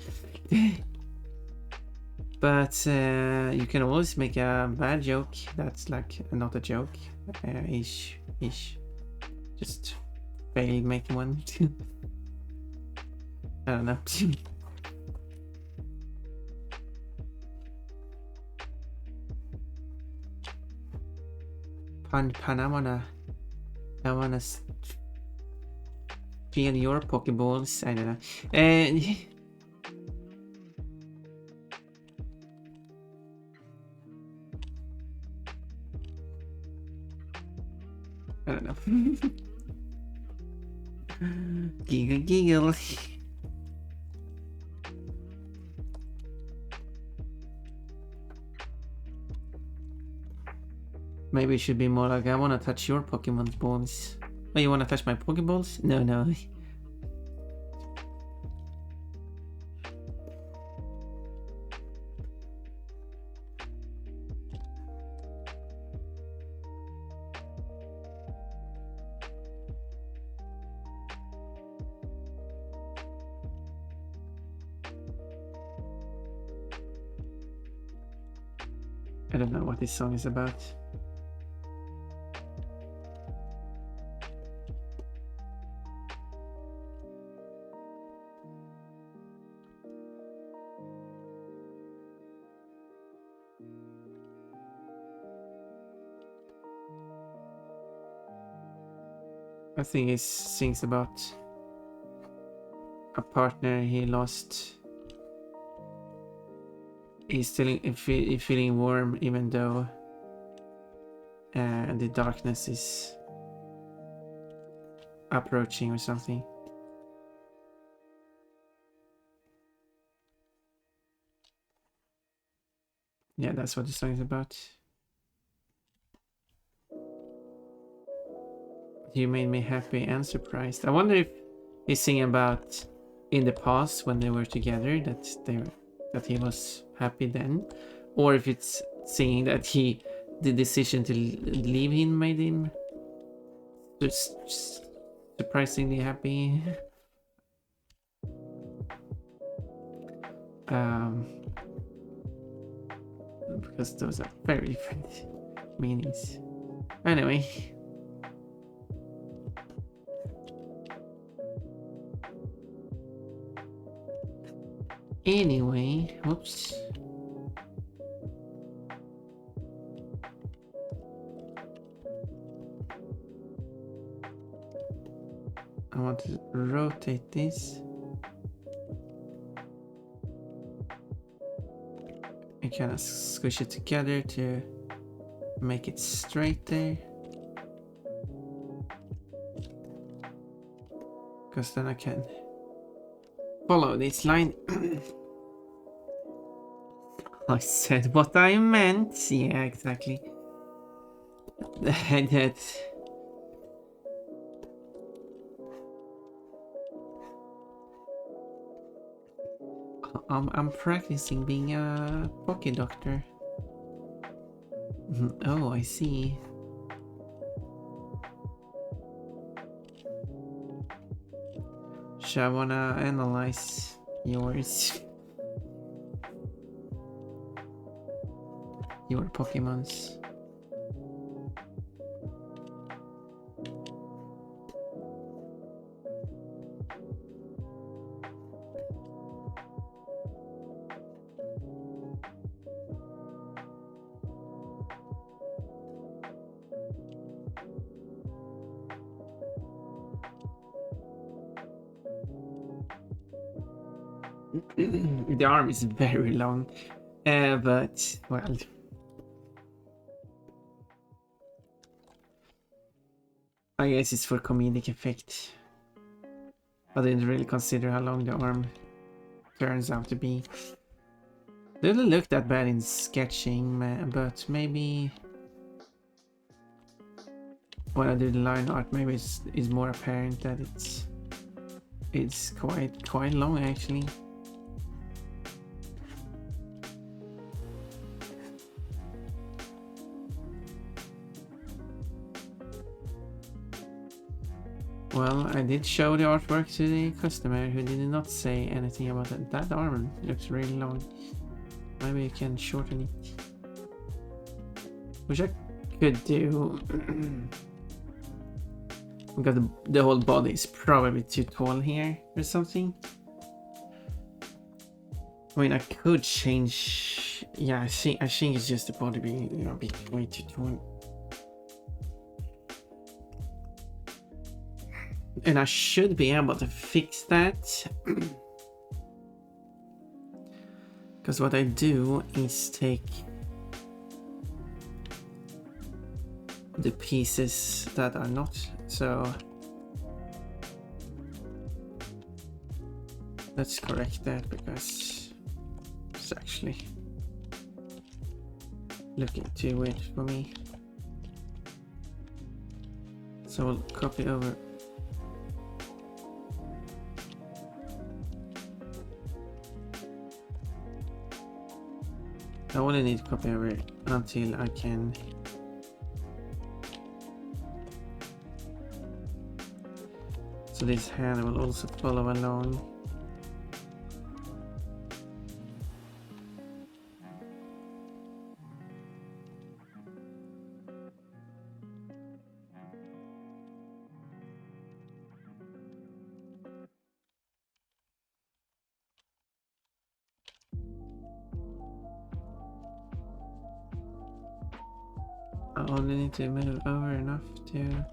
But you can always make a bad joke that's like not a joke. Ish. Just fail making one. I don't know. I wanna feel your Pokeballs. I don't know. I don't know. Giggle. Maybe it should be more like, I wanna touch your Pokemon balls. Oh, you wanna touch my Pokeballs? No. I don't know what this song is about. I think he sings about a partner he lost. He's still feeling warm even though the darkness is approaching or something. Yeah, that's what the song is about. You made me happy and surprised. I wonder if he's singing about in the past when they were together, that he was happy then, or if it's singing that the decision to leave him made him just surprisingly happy. Because those are very different meanings. Anyway. Whoops. I want to rotate this. And kind of squish it together to make it straighter. Because then I can follow this line. I said what I meant. Yeah, exactly. That. I'm practicing being a Poké Doctor. Oh, I see. I wanna analyze yours. Your Pokemons. The arm is very long, but well, I guess it's for comedic effect. I didn't really consider how long the arm turns out to be. Didn't look that bad in sketching, but maybe when I do the line art, maybe it's more apparent that it's quite long actually. Well, I did show the artwork to the customer who did not say anything about it. That arm looks really long. Maybe you can shorten it. Which I could do. Because the whole body is probably too tall here or something. I mean, I could change. Yeah, I think it's just the body being, you know, a bit way too tall. And I should be able to fix that. Because what I do is take the pieces that are not, so let's correct that because it's actually looking too weird for me. So we'll copy over. I only need to copy over until I can so this hand will also follow along. I only need to move over enough to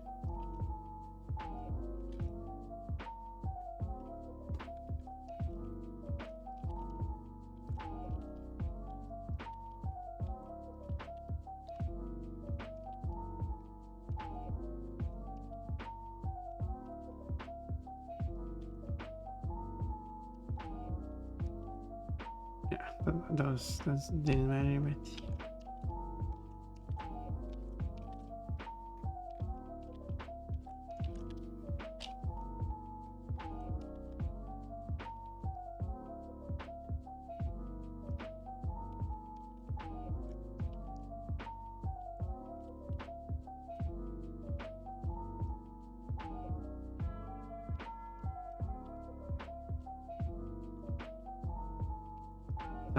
those didn't matter, but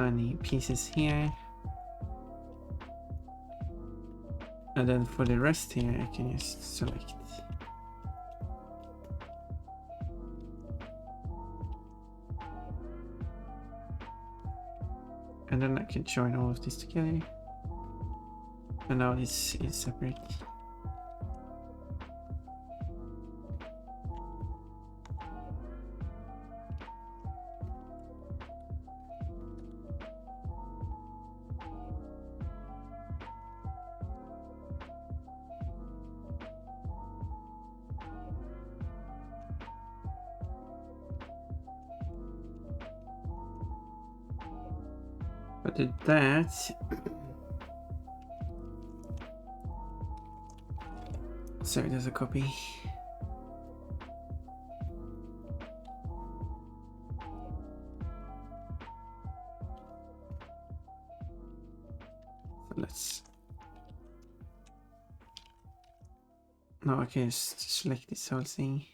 tiny pieces here. And then for the rest here, I can just select. And then I can join all of this together. And now this is separate. But did that. So there's a copy. So let's. No, okay, just select this whole thing.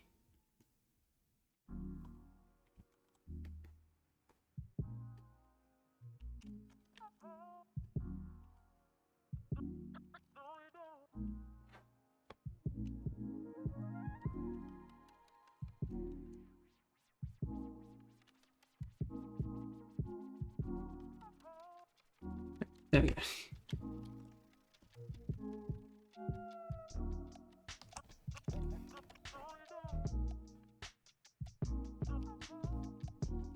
There we go.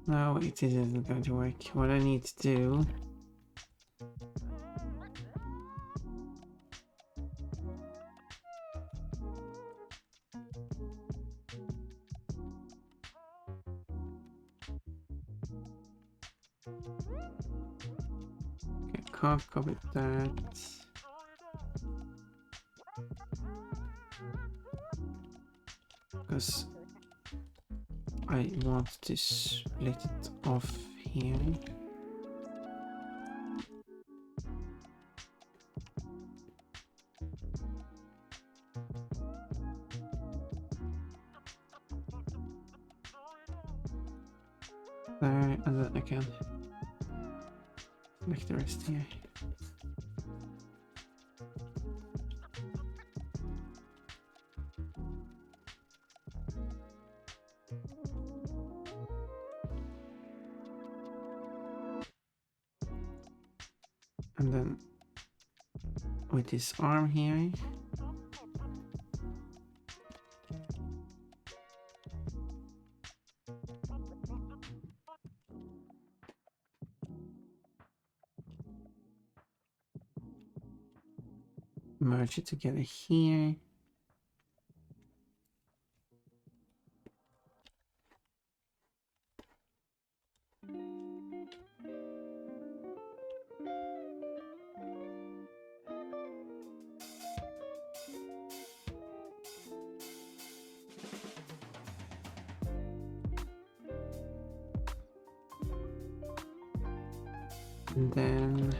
No, it isn't going to work. What I need to do. Okay, can't copy that. Because I want to split it off here. there, and then I can select the rest here. And then with this arm here, merge it together here. And then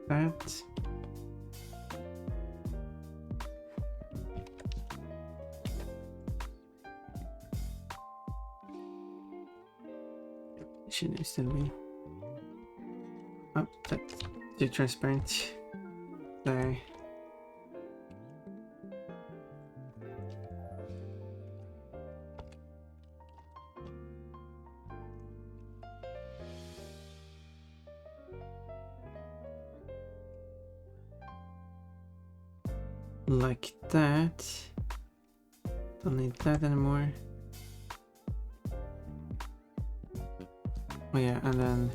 that. Should still be. Oh, that's too transparent. There. Like that. Don't need that anymore. Oh yeah, and then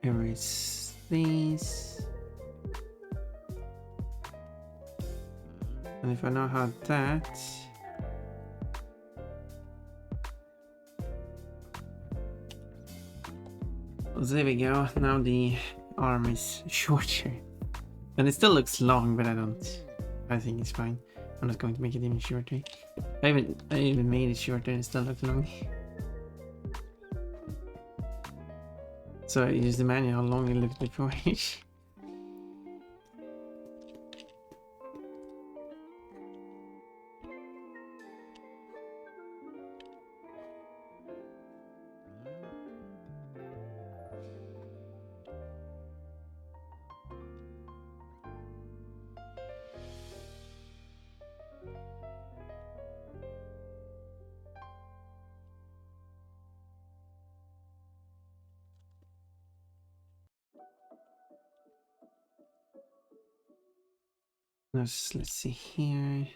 erase these. And if I now have that, there we go. Now the arm is shorter. And it still looks long, but I think it's fine. I'm not going to make it even shorter. I even made it shorter and it still looks long. So I used the manual how long it looked before. Let's see here.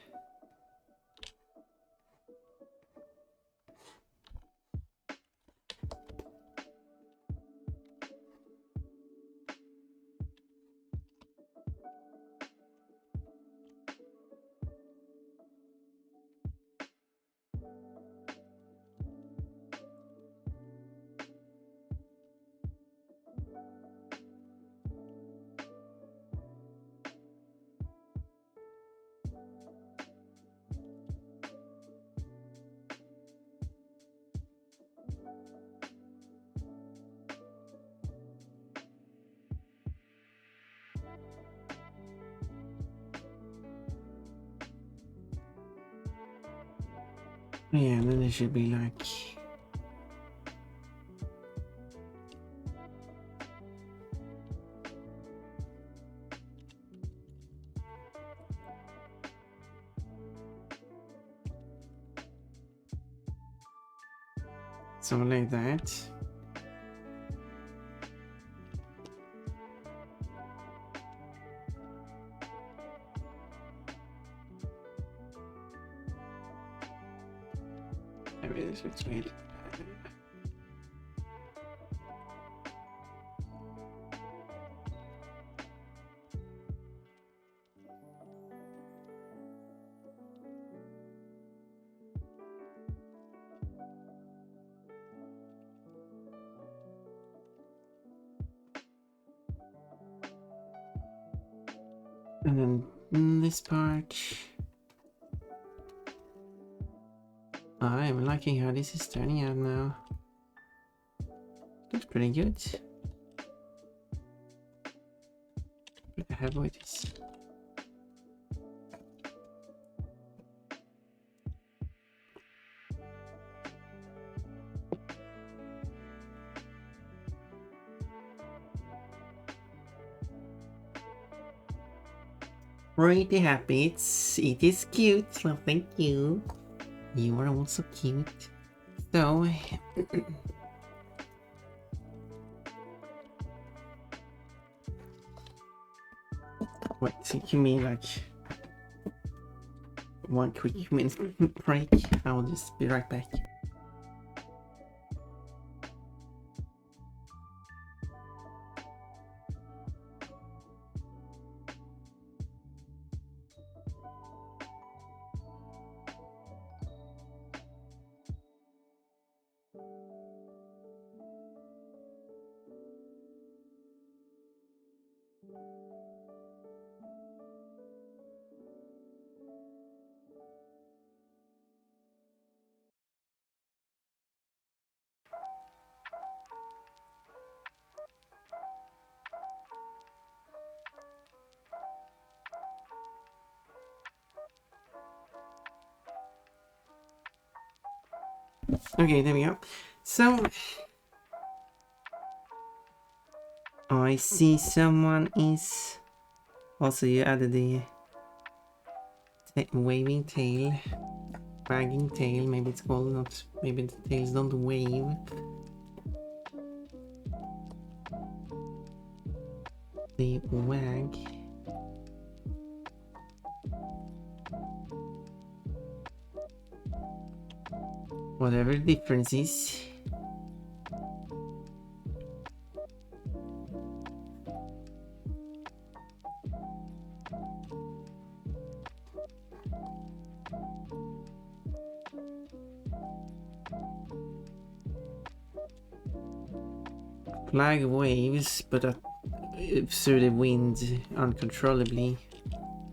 Yeah, and then it should be like something like that. Maybe this looks weird. And then this part. I'm liking how this is turning out now. Looks pretty good. Pretty happy with this. Pretty happy. It is cute. Well, thank you. You are also cute. So wait, so you mean like one quick minute break? I'll just be right back. Okay, there we go. So I see someone is also, you added the waving tail, wagging tail, maybe it's called, not maybe the tails don't wave. They wag. Whatever the difference is. Flag waves, but through the wind uncontrollably.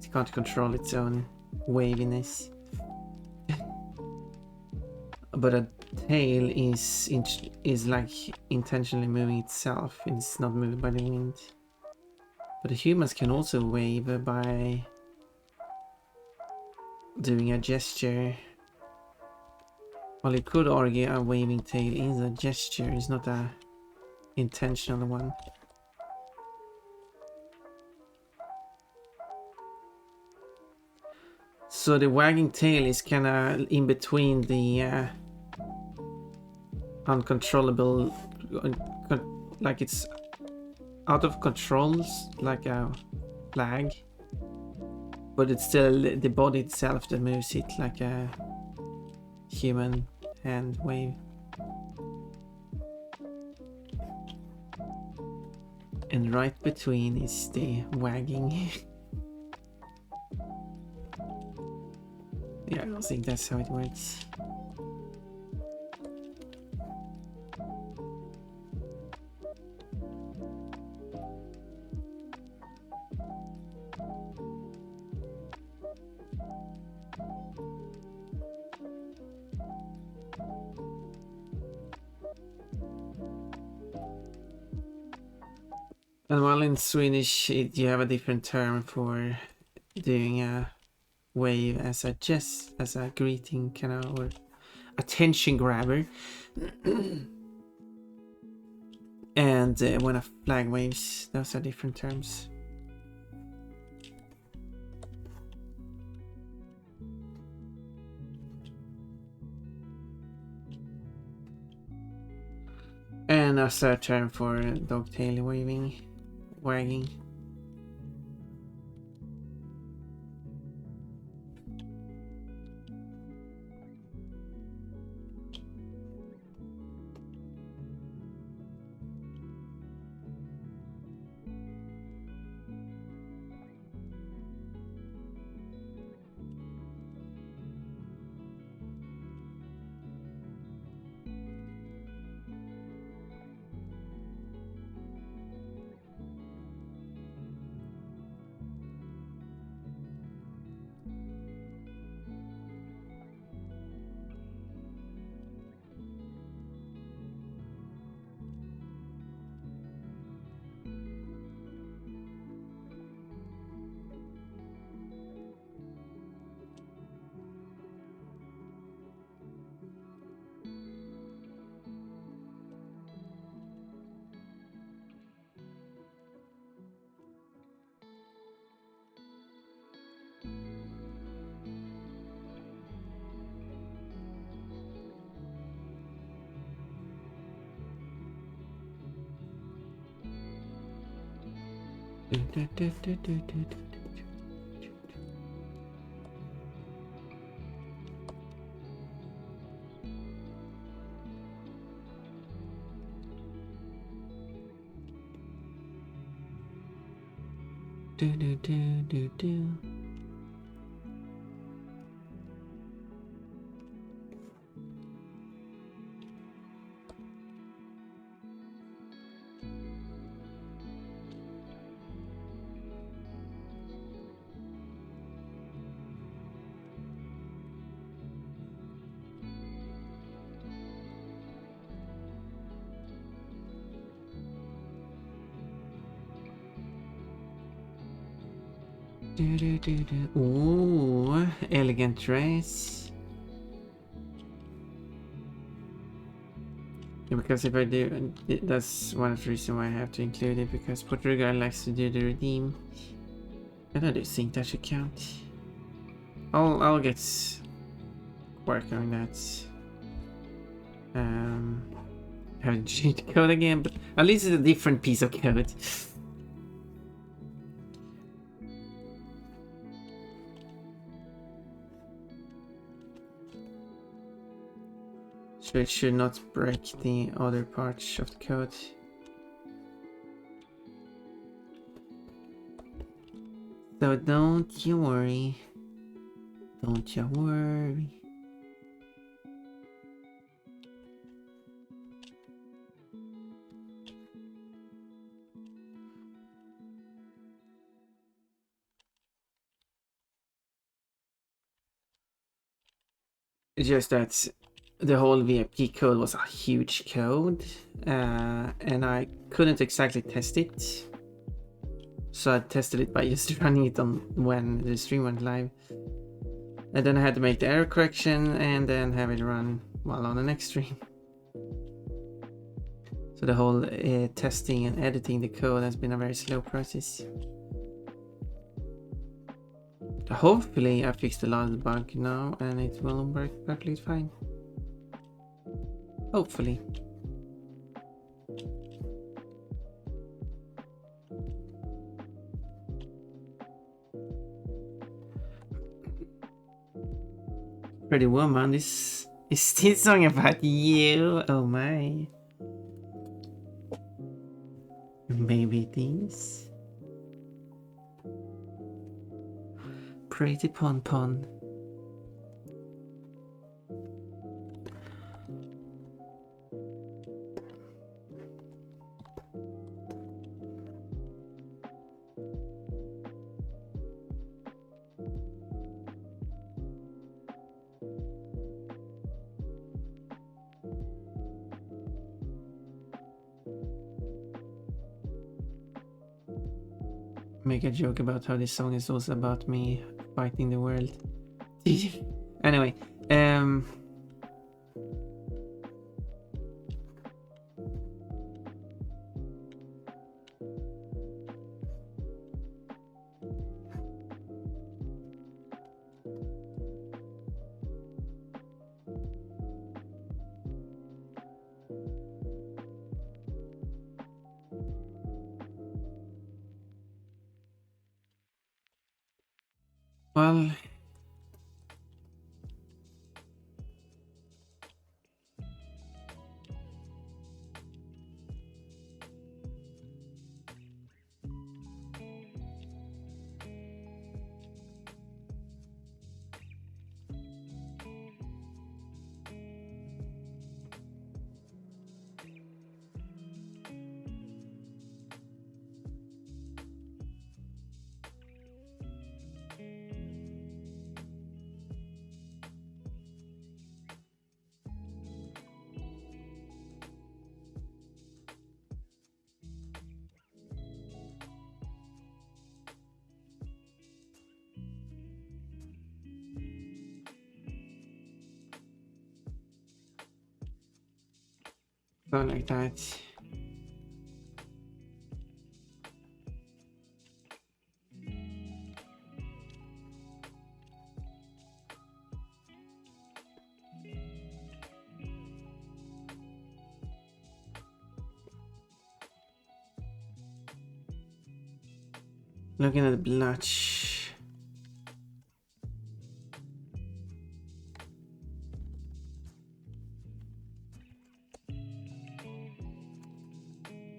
It can't control its own waviness. But a tail is like intentionally moving itself. It's not moved by the wind. But the humans can also wave by doing a gesture. Well, you could argue a waving tail is a gesture, it's not a intentional one. So the wagging tail is kind of in between the uncontrollable, like it's out of control, like a flag, but it's still the body itself that moves it, like a human hand wave. And right between is the wagging. Yeah, I don't think that's how it works. And while in Swedish, you have a different term for doing a wave as a greeting, kind of, or attention grabber. And when a flag waves, those are different terms. And a third term for dog tail wagging. Ooh, elegant dress. Yeah, because if I do, that's one of the reasons why I have to include it, because Portugal likes to do the redeem. And I do think that should count. I'll get work on that. Have a cheat code again, but at least it's a different piece of code. So it should not break the other parts of the code. So don't you worry. Don't you worry. It's just that the whole VIP code was a huge code, and I couldn't exactly test it. So I tested it by just running it on when the stream went live. And then I had to make the error correction and then have it run while on the next stream. So the whole testing and editing the code has been a very slow process. Hopefully I fixed a lot of the bug now and it will work perfectly fine. Hopefully. Pretty Woman, is this song about you? Oh my. Maybe it is. Pretty Pon Pon. Make a joke about how this song is also about me fighting the world. Anyway, well, not like that. Looking at the blotch.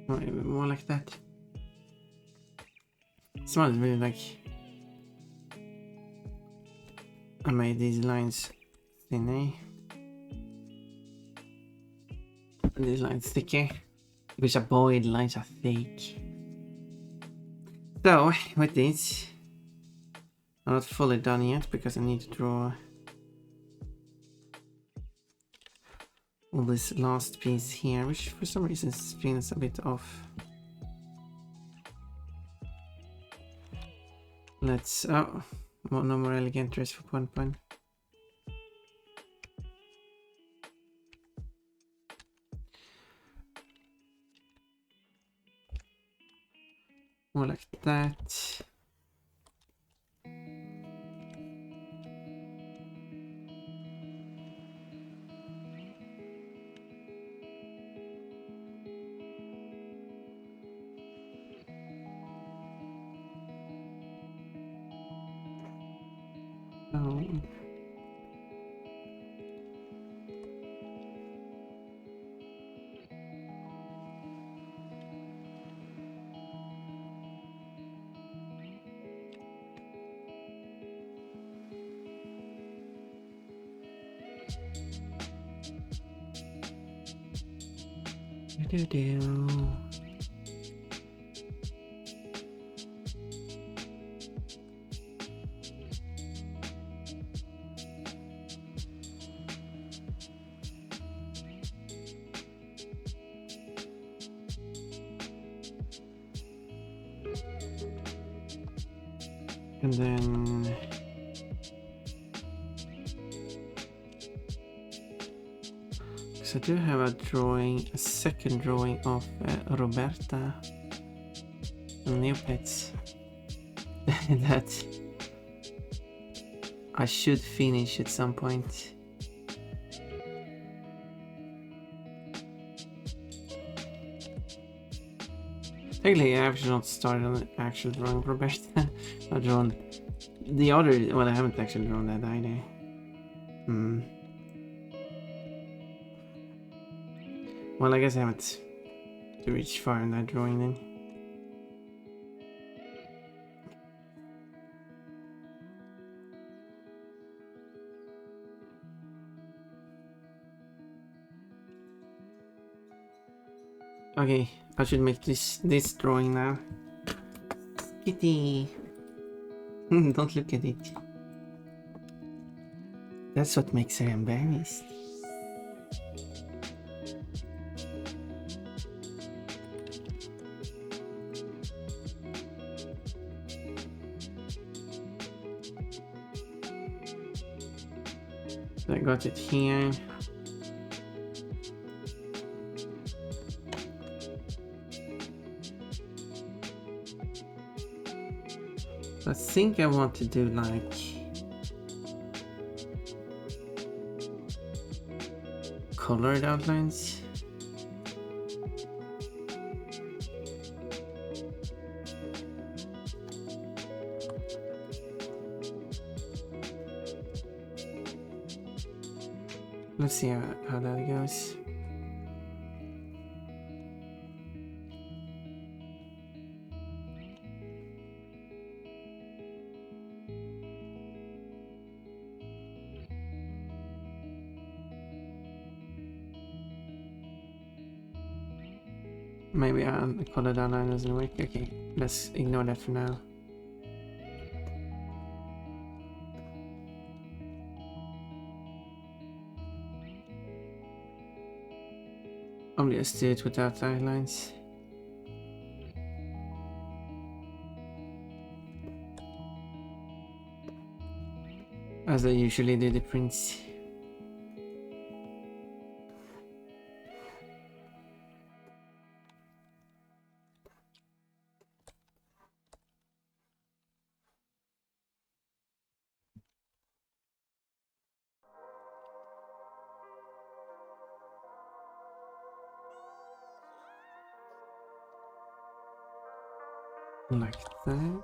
Maybe more like that. Smells really like I made these lines thinner. And these lines thicker. Because I boiled lines are thick. So with this, I'm not fully done yet because I need to draw all this last piece here, which for some reason feels a bit off. Let's no more elegant dress for Pon. More like that. Oh. Do-do-do. And then because I do have a second drawing of Roberta and Neopets that I should finish at some point. Technically, I actually not started on the actual drawing of Roberta. I've drawn the other. Well, I haven't actually drawn that either. Well, I guess I haven't reached far in that drawing then. Okay, I should make this drawing now. Kitty! Don't look at it. That's what makes her embarrassed. So I got it here. I think I want to do like colored outlines. Let's see how that goes. Maybe a colored outline doesn't work. Okay, let's ignore that for now. I'll just do it without outlines. As I usually do the prints. Like that.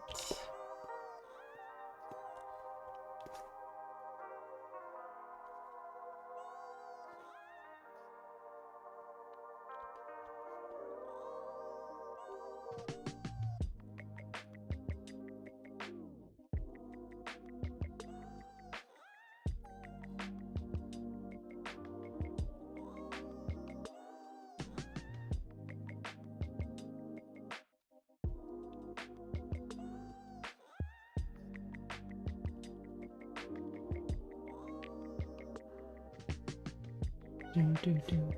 Do.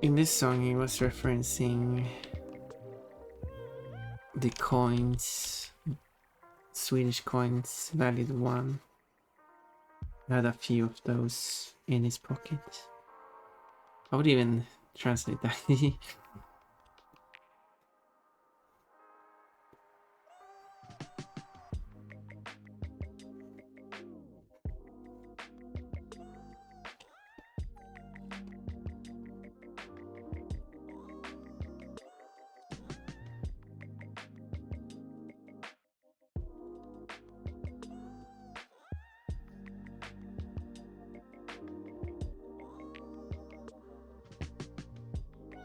In this song, he was referencing the coins, Swedish coins, valued 1. He had a few of those in his pocket. I would even translate that.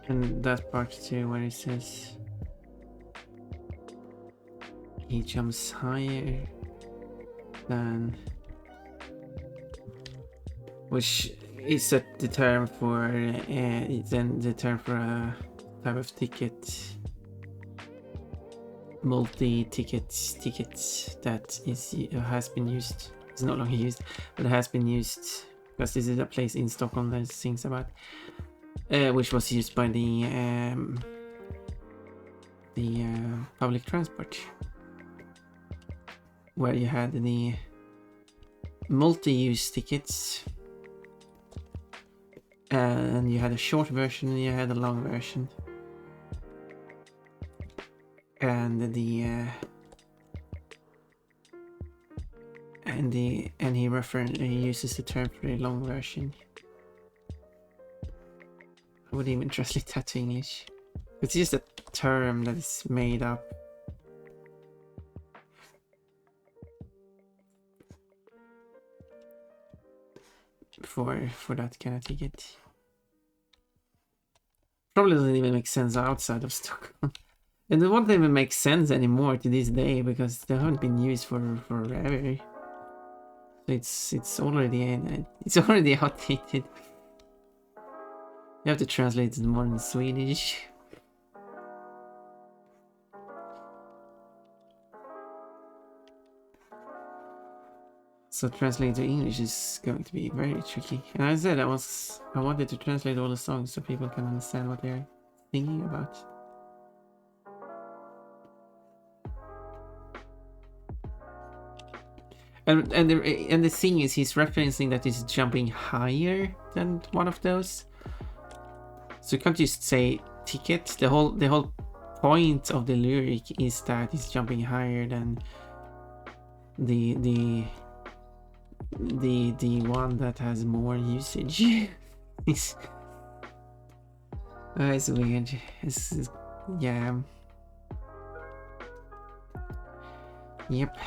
And that part too, where it says he jumps higher than, which is the term for then the term for a type of ticket, multi-tickets that has been used. It's no longer used, but it has been used because this is a place in Stockholm that sings about. Which was used by the public transport, where you had the multi-use tickets, and you had a short version and you had a long version, and he uses the term for the long version. I would even translate that to English. It's just a term that is made up for that kind of ticket. Probably doesn't even make sense outside of Stockholm. And it won't even make sense anymore to this day because they haven't been used for forever. So it's already outdated. You have to translate it more in Swedish. So translating to English is going to be very tricky. And as I said, I wanted to translate all the songs so people can understand what they're thinking about. And the thing is, he's referencing that he's jumping higher than one of those. So you can't just say ticket. The whole point of the lyric is that he's jumping higher than the one that has more usage. It's weird. Yeah. Yep.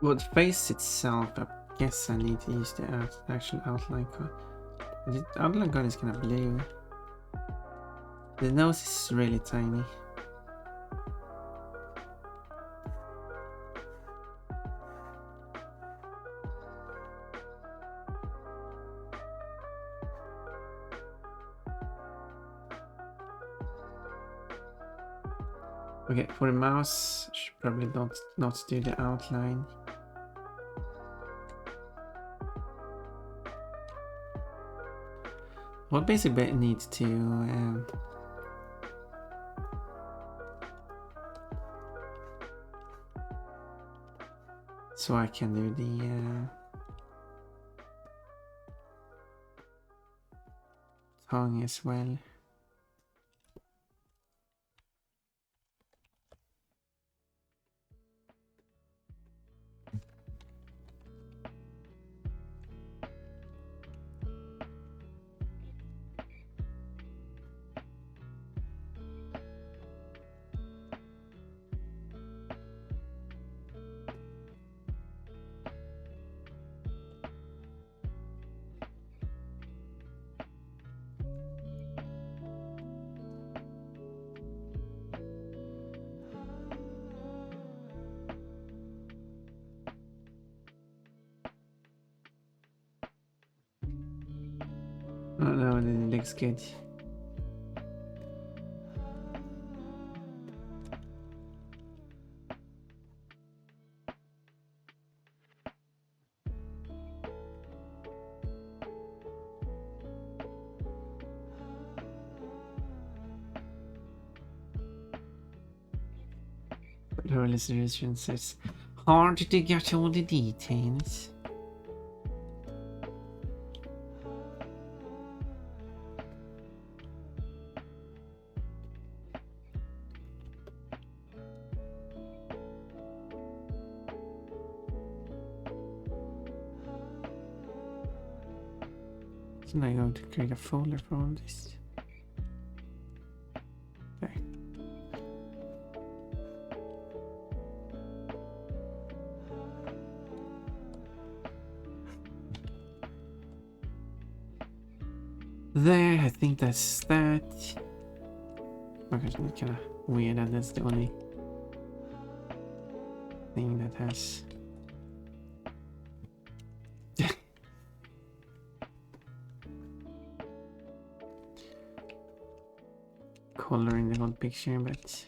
Well, the face itself, I guess I need to use the actual outline card. The outline card is kind of blue. The nose is really tiny. Okay, for the mouse, I should probably not do the outline. Well, basically it needs to so I can do the tongue as well. Oh no, it looks good. But her illustration says hard to get all the details. So now I'm going to create a folder for all this. Okay. There, I think that's that. Okay, it's kind of weird that that's the only thing that has color in the whole picture, but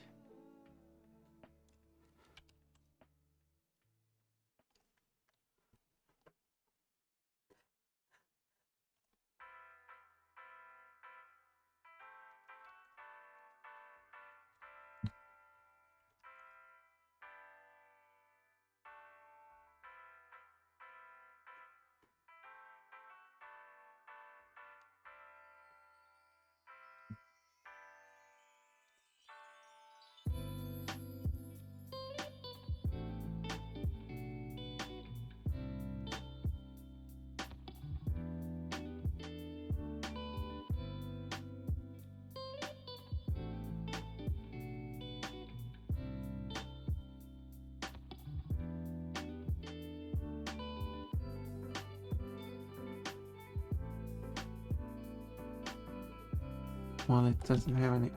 well, it doesn't have any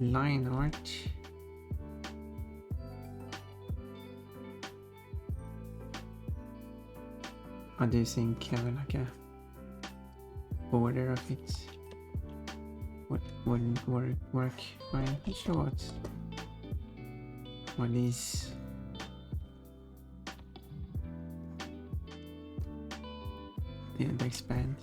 line art. I do think having like a border of it wouldn't work fine. Sure, what these didn't expand.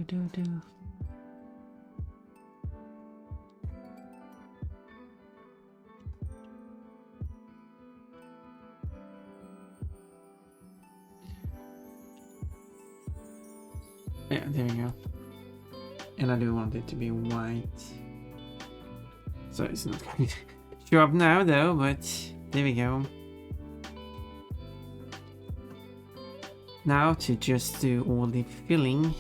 Do. Yeah, there we go. And I do want it to be white. So it's not going to show up now though, but there we go. Now to just do all the filling.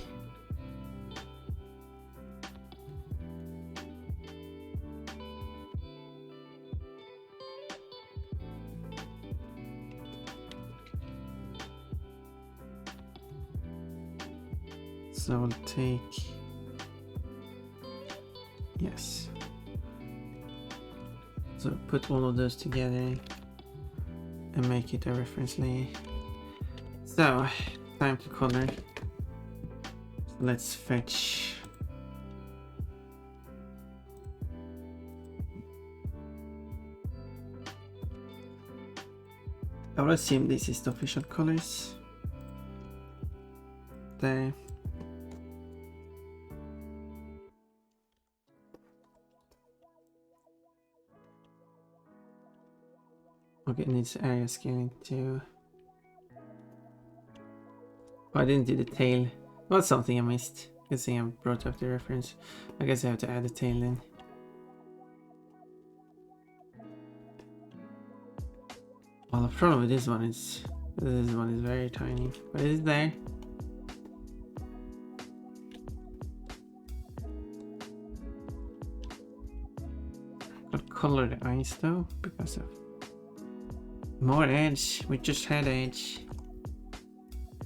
So I'll take, yes. So put all of those together and make it a reference layer. So, time to color. Let's fetch. I will assume this is the official colors. There. Okay, it needs area scaling too. Oh, I didn't do the tail. Well, something I missed. Good thing I brought up the reference. I guess I have to add the tail in. Well, the problem with this one is very tiny, but it is there. I'll color the eyes though, because of more edge. We just had edge.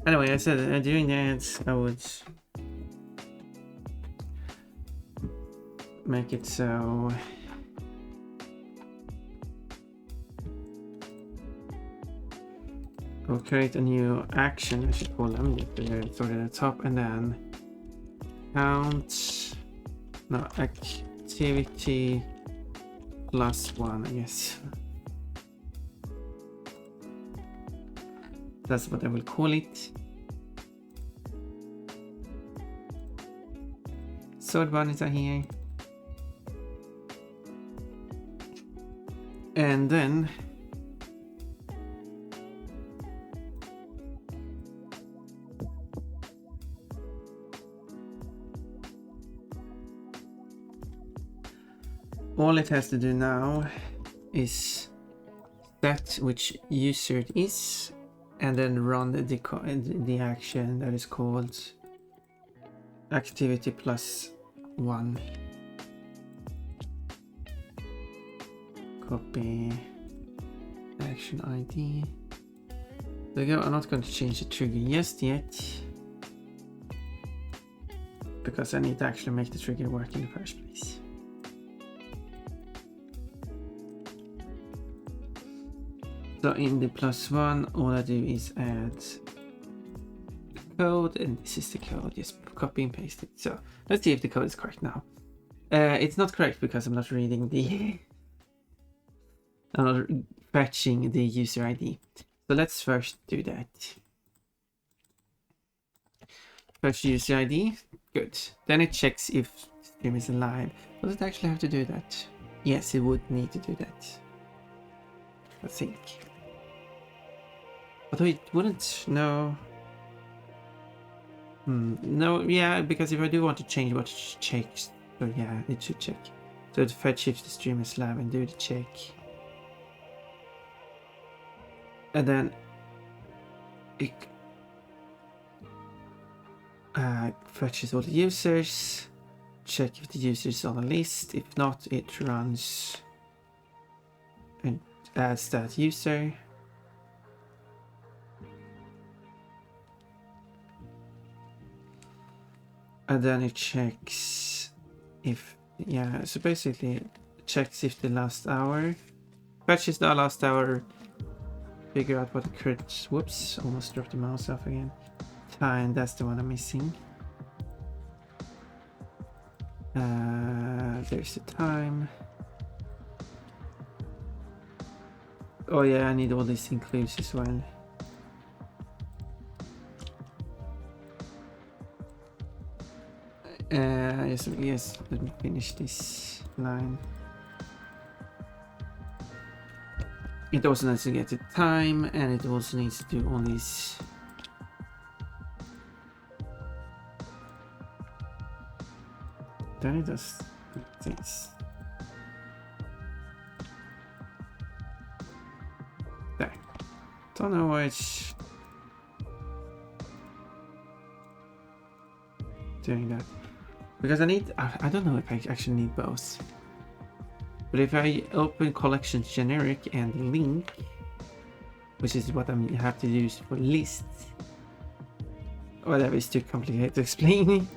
Anyway, I said during the ads I would make it so I'll create a new action, I should call them, sort at the top, and then count, no, activity +1, I guess. That's what I will call it. Sword bunnies are here. And then all it has to do now is set which user it is, and then run the action that is called activity +1. Copy action ID. There we go. I'm not going to change the trigger just yet, because I need to actually make the trigger work in the first place. So in the +1, all I do is add the code, and this is the code. Just copy and paste it. So let's see if the code is correct now. It's not correct because I'm not reading the I'm not fetching the user ID. So let's first do that. Fetch user ID. Good. Then it checks if the stream is alive. Does it actually have to do that? Yes, it would need to do that, I think. Although it wouldn't. No. No, yeah, because if I do want to change what it checks, so yeah, it should check. So it fetch if the stream is live and do the check. And then it fetches all the users, check if the user is on a list. If not, it runs and adds that user. And then it checks if, yeah, so basically it checks if the last hour, fetches the last hour, figure out what the current, whoops, almost dropped the mouse off again. Time, that's the one I'm missing. There's the time. Oh yeah, I need all these includes as well. Yes, let me finish this line. It also needs to get the time, and it also needs to do all these Then it does things. There. Don't know why it's doing that. Because I don't know if I actually need both. But if I open collections generic and link, which is what I have to use for lists, whatever, is too complicated to explain.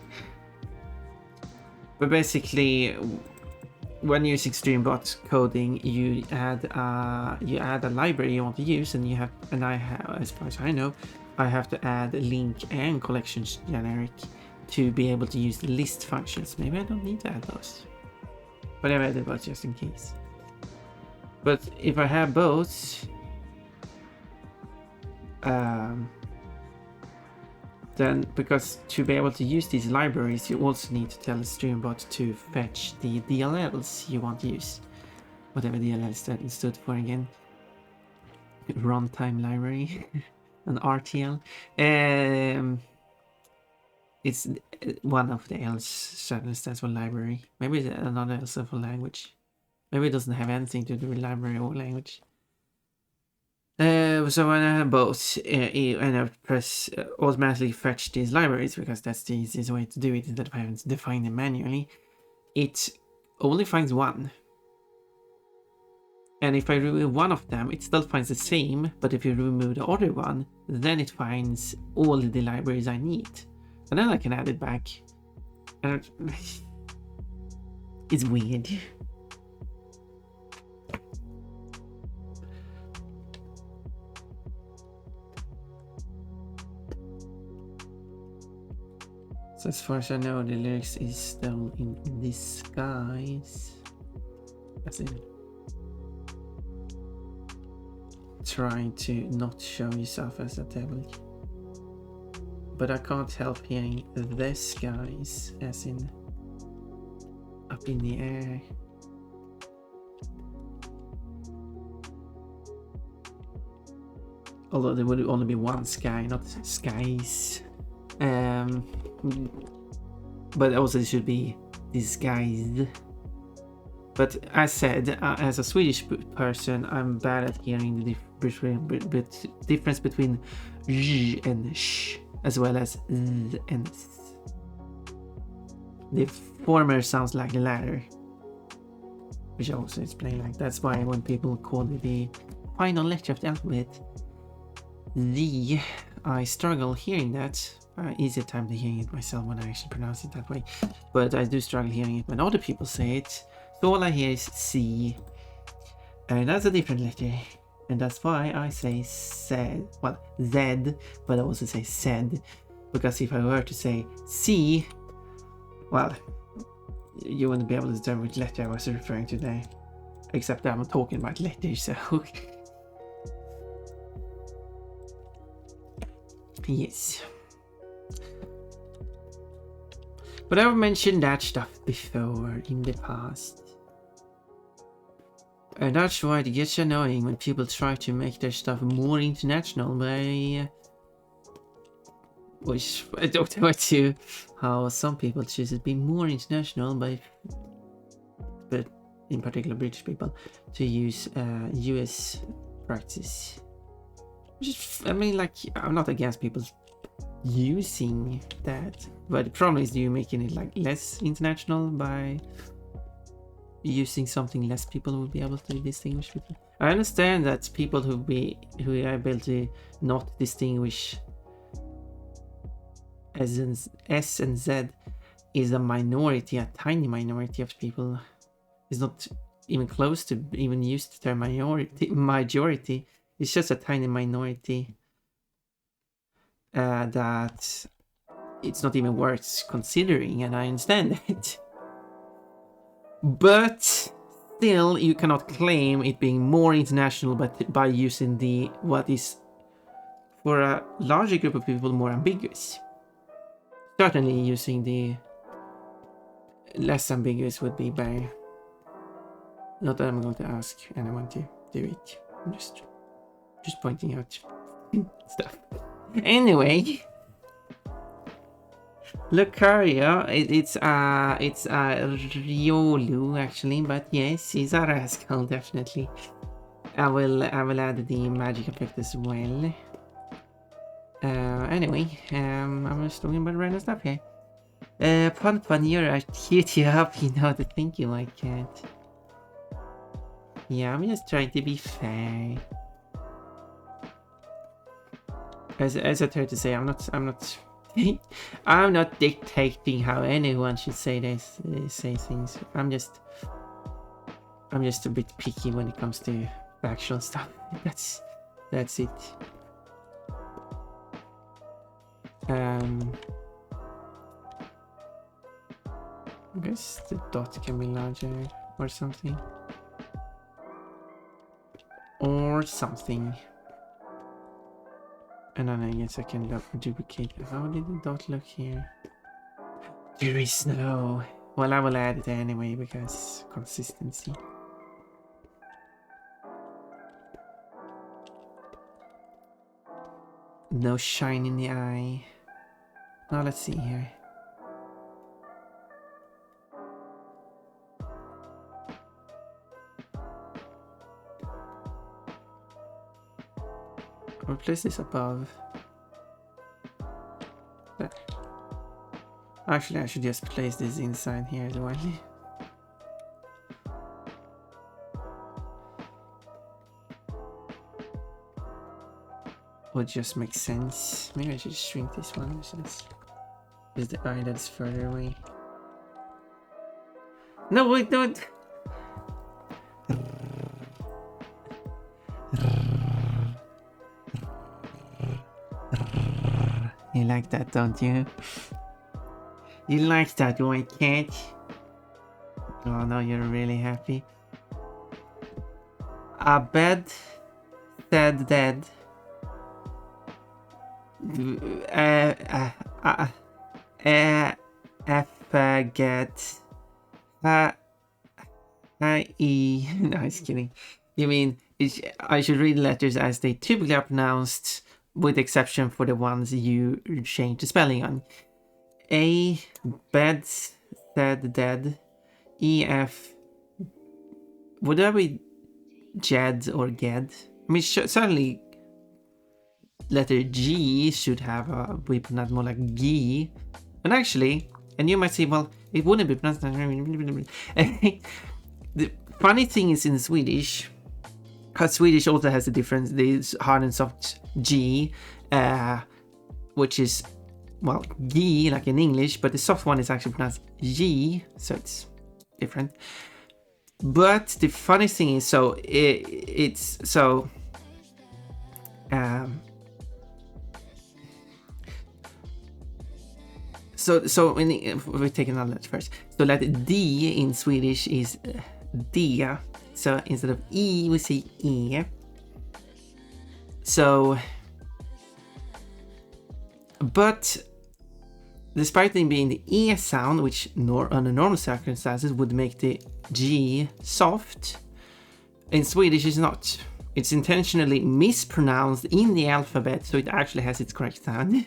But basically, when using Streambot coding, you add a library you want to use, and I have, as far as I know, I have to add link and collections generic to be able to use the list functions. Maybe I don't need to add those, but I've added both just in case. But if I have both, then, because to be able to use these libraries, you also need to tell the Streambot to fetch the DLLs you want to use. Whatever DLL stood for again. Runtime library. An RTL. It's one of the L's certainly stands for library. Maybe it's another L stands for language. Maybe it doesn't have anything to do with library or language. So when I have both, and I press automatically fetch these libraries, because that's the easiest way to do it instead of having to define them manually, it only finds one. And if I remove one of them, it still finds the same, but if you remove the other one, then it finds all the libraries I need. And then I can add it back. And it's weird. So as far as I know, the lyrics is still in disguise. As in trying to not show yourself as a devil. But I can't help hearing this, guys, as in up in the air. Although there would only be one sky, not skies. But also it should be disguised. But as said, as a Swedish person, I'm bad at hearing the difference between j and sh, as well as z and s. The former sounds like the latter, which I also explain like that's why when people call it the final letter of the alphabet, the, I struggle hearing that. Easier time to hearing it myself when I actually pronounce it that way, but I do struggle hearing it when other people say it. So all I hear is C, and that's a different letter, and that's why I say Z, well, Z, but I also say Z, because if I were to say C, well, you wouldn't be able to determine which letter I was referring to there, except that I'm talking about letters, so yes. But I've mentioned that stuff before in the past. And that's why it gets annoying when people try to make their stuff more international by... which I don't know to how some people choose to be more international by... but in particular British people, to use US practice. Which is, I mean, like, I'm not against people using that, but the problem is you making it like less international by using something less people will be able to distinguish between. I understand that people who are able to not distinguish S and Z is a minority, a tiny minority of people. It's not even close to even used the term majority. It's just a tiny minority. That it's not even worth considering, and I understand it. But still, you cannot claim it being more international by using the what is, for a larger group of people, more ambiguous. Certainly using the less ambiguous would be better. Not that I'm going to ask anyone to do it. I'm just pointing out stuff. Anyway, Lucario, it's Riolu actually, but yes, he's a rascal definitely. I will add the magic effect as well. Anyway, I'm just talking about random stuff here. Pun, you're a cutie up, you know the thank you, I can't. Yeah, I'm just trying to be fair. As I tried to say, I'm not I'm not dictating how anyone should say this, say things. I'm just a bit picky when it comes to factual stuff. That's it. I guess the dot can be larger or something. And then I guess I can duplicate. How did the dot look here? There is no. Well, I will add it anyway because consistency. No shine in the eye. Now let's see here. I'll place this above. There. Actually, I should just place this inside here as well. Would just make sense. Maybe I should shrink this one since is the eye that's further away. No, wait, don't. You like that, don't you? You like that, white cat? Oh no, you're really happy. A bed said dead. Forget. No, just kidding. You mean I should read letters as they typically are pronounced, with exception for the ones you change the spelling on. A bed said dead. EF. Would that be Jed or Ged? I mean, certainly letter G should have a be pronounced more like G. And actually, and you might say, well, it wouldn't be pronounced. The funny thing is in Swedish, because Swedish also has a difference. There's hard and soft G, which is, well, G like in English, but the soft one is actually pronounced G, so it's different. But the funny thing is, so it's so we take another letter first. So letter D in Swedish is dia. So instead of E, we say E. So, but despite them being the E sound, which under normal circumstances would make the G soft, in Swedish it's not. It's intentionally mispronounced in the alphabet, so it actually has its correct sound.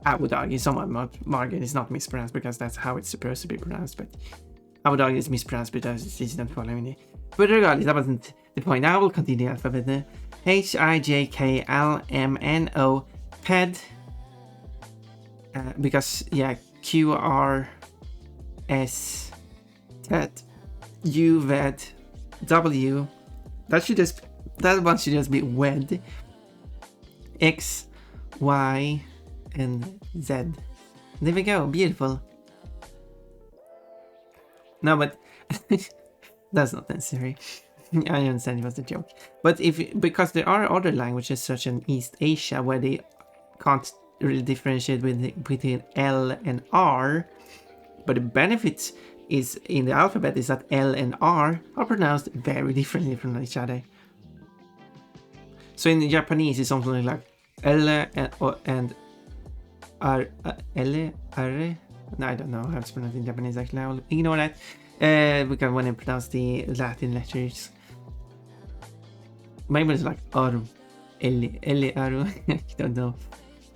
I would argue somewhat margin is not mispronounced because that's how it's supposed to be pronounced, but I would argue it's mispronounced because it's not following it. But regardless, that wasn't the point. I will continue the alphabet. HIJKLMNO PED. Because, yeah, QRS TED UVED W. That one should just be WED. X, Y, and Z. There we go, beautiful. No, but that's not necessary. I understand it was a joke. But because there are other languages such as East Asia where they can't really differentiate between L and R, but the benefit is in the alphabet is that L and R are pronounced very differently from each other. So in Japanese it's something like L and R. L, R. No, I don't know how to pronounce it in Japanese actually. I will ignore that. Because when I pronounce the Latin letters, maybe it's like Aru, L, Aru. I don't know.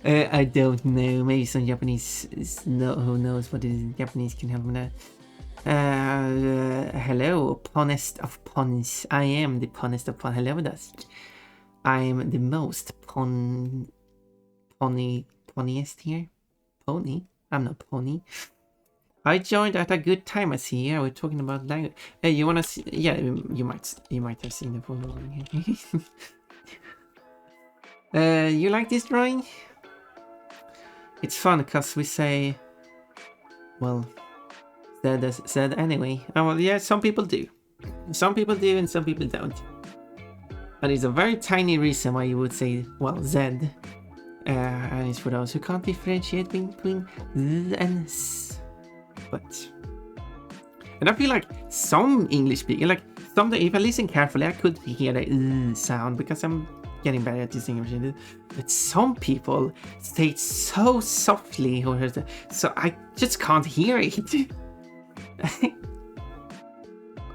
I don't know. Maybe some Japanese who knows what is Japanese can help me that. Hello, Ponest of Pons. I am the Ponest of Pons. Hello, Dusk. I am the most poniest here. Pony? I'm not pony. I joined at a good time. I see. Yeah, we're talking about language. Hey, you wanna see? Yeah, you might have seen the full drawing here. You like this drawing? It's fun because we say, well, said anyway. Oh, well, yeah, some people do. Some people do and some people don't. And it's a very tiny reason why you would say, well, Z. And it's for those who can't differentiate between Z and S. But... And I feel like some English speakers, like, if I listen carefully, I could hear the sound because I'm getting better at this English. But some people say it so softly, so I just can't hear it.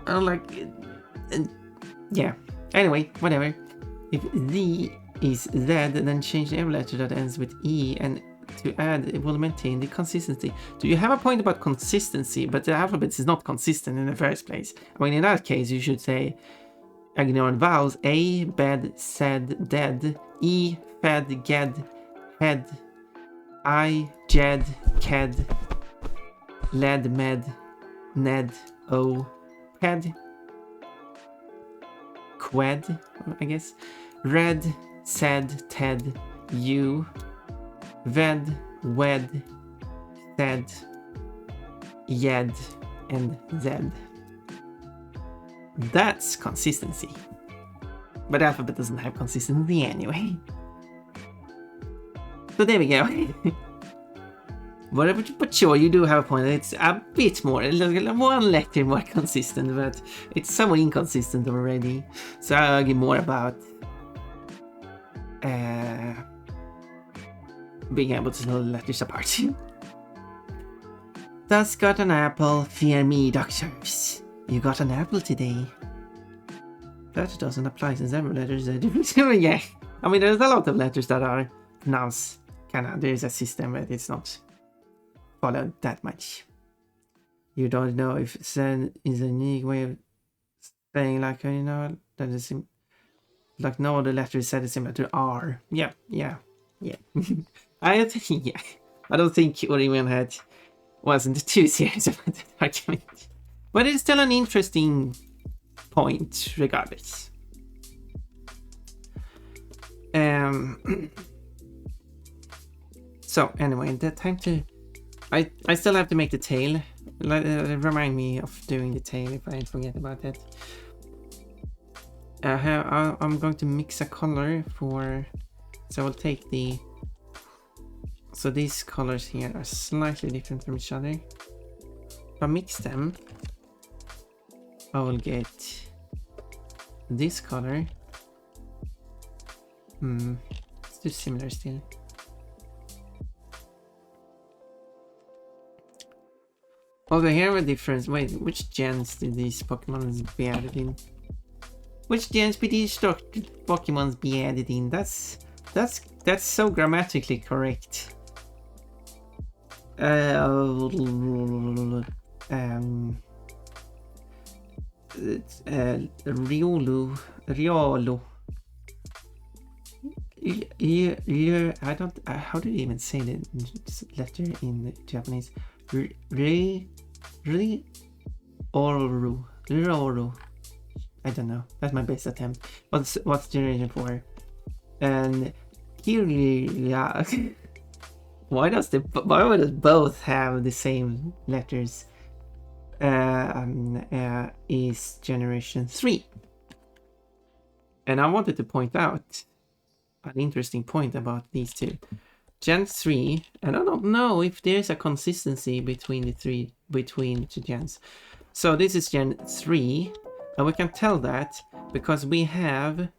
I'm like, yeah. Anyway, whatever. If Z is Z, then change every letter that ends with E, and to add, it will maintain the consistency. Do you have a point about consistency? But the alphabet is not consistent in the first place. I mean, in that case, you should say, ignored vowels, A, bed, said, dead, E, fed, ged, head, I, jed, ked, led, med, ned, o, head, qued, I guess, red, said, ted, you, ved, wed, said, yed, and zed. That's consistency. But the alphabet doesn't have consistency anyway. So there we go. But sure, you do have a point. It's a bit more, one letter more consistent, but it's somewhat inconsistent already. So I'll argue more about being able to tell the letters apart. Thus got an apple, fear me, doctors. You got an apple today. That doesn't apply since every letter is a different. Yeah, I mean, there's a lot of letters that are pronounced there's a system, but it's not followed that much. You don't know if Zen is a unique way of saying, like, you know, that is like no other letter is said similar to R. Yeah. I don't think Oriman wasn't too serious about that argument. But it's still an interesting point, regardless. So anyway, the time to... I still have to make the tail. Remind me of doing the tail if I forget about that. I'm going to mix a color for... So I'll take the... So these colors here are slightly different from each other. If I mix them, I will get this color. It's too similar still. Okay, here a difference. Wait, which gens did these Pokemon be added in? Which gens did these Pokemon be added in? That's so grammatically correct. Riolu. I don't. How do you even say the letter in Japanese? Rioru. I don't know. That's my best attempt. What's generation 4? And Kirya. Why would both have the same letters? Is generation 3. And I wanted to point out an interesting point about these two. Gen 3, and I don't know if there's a consistency between the two gens. So this is Gen 3, and we can tell that because we have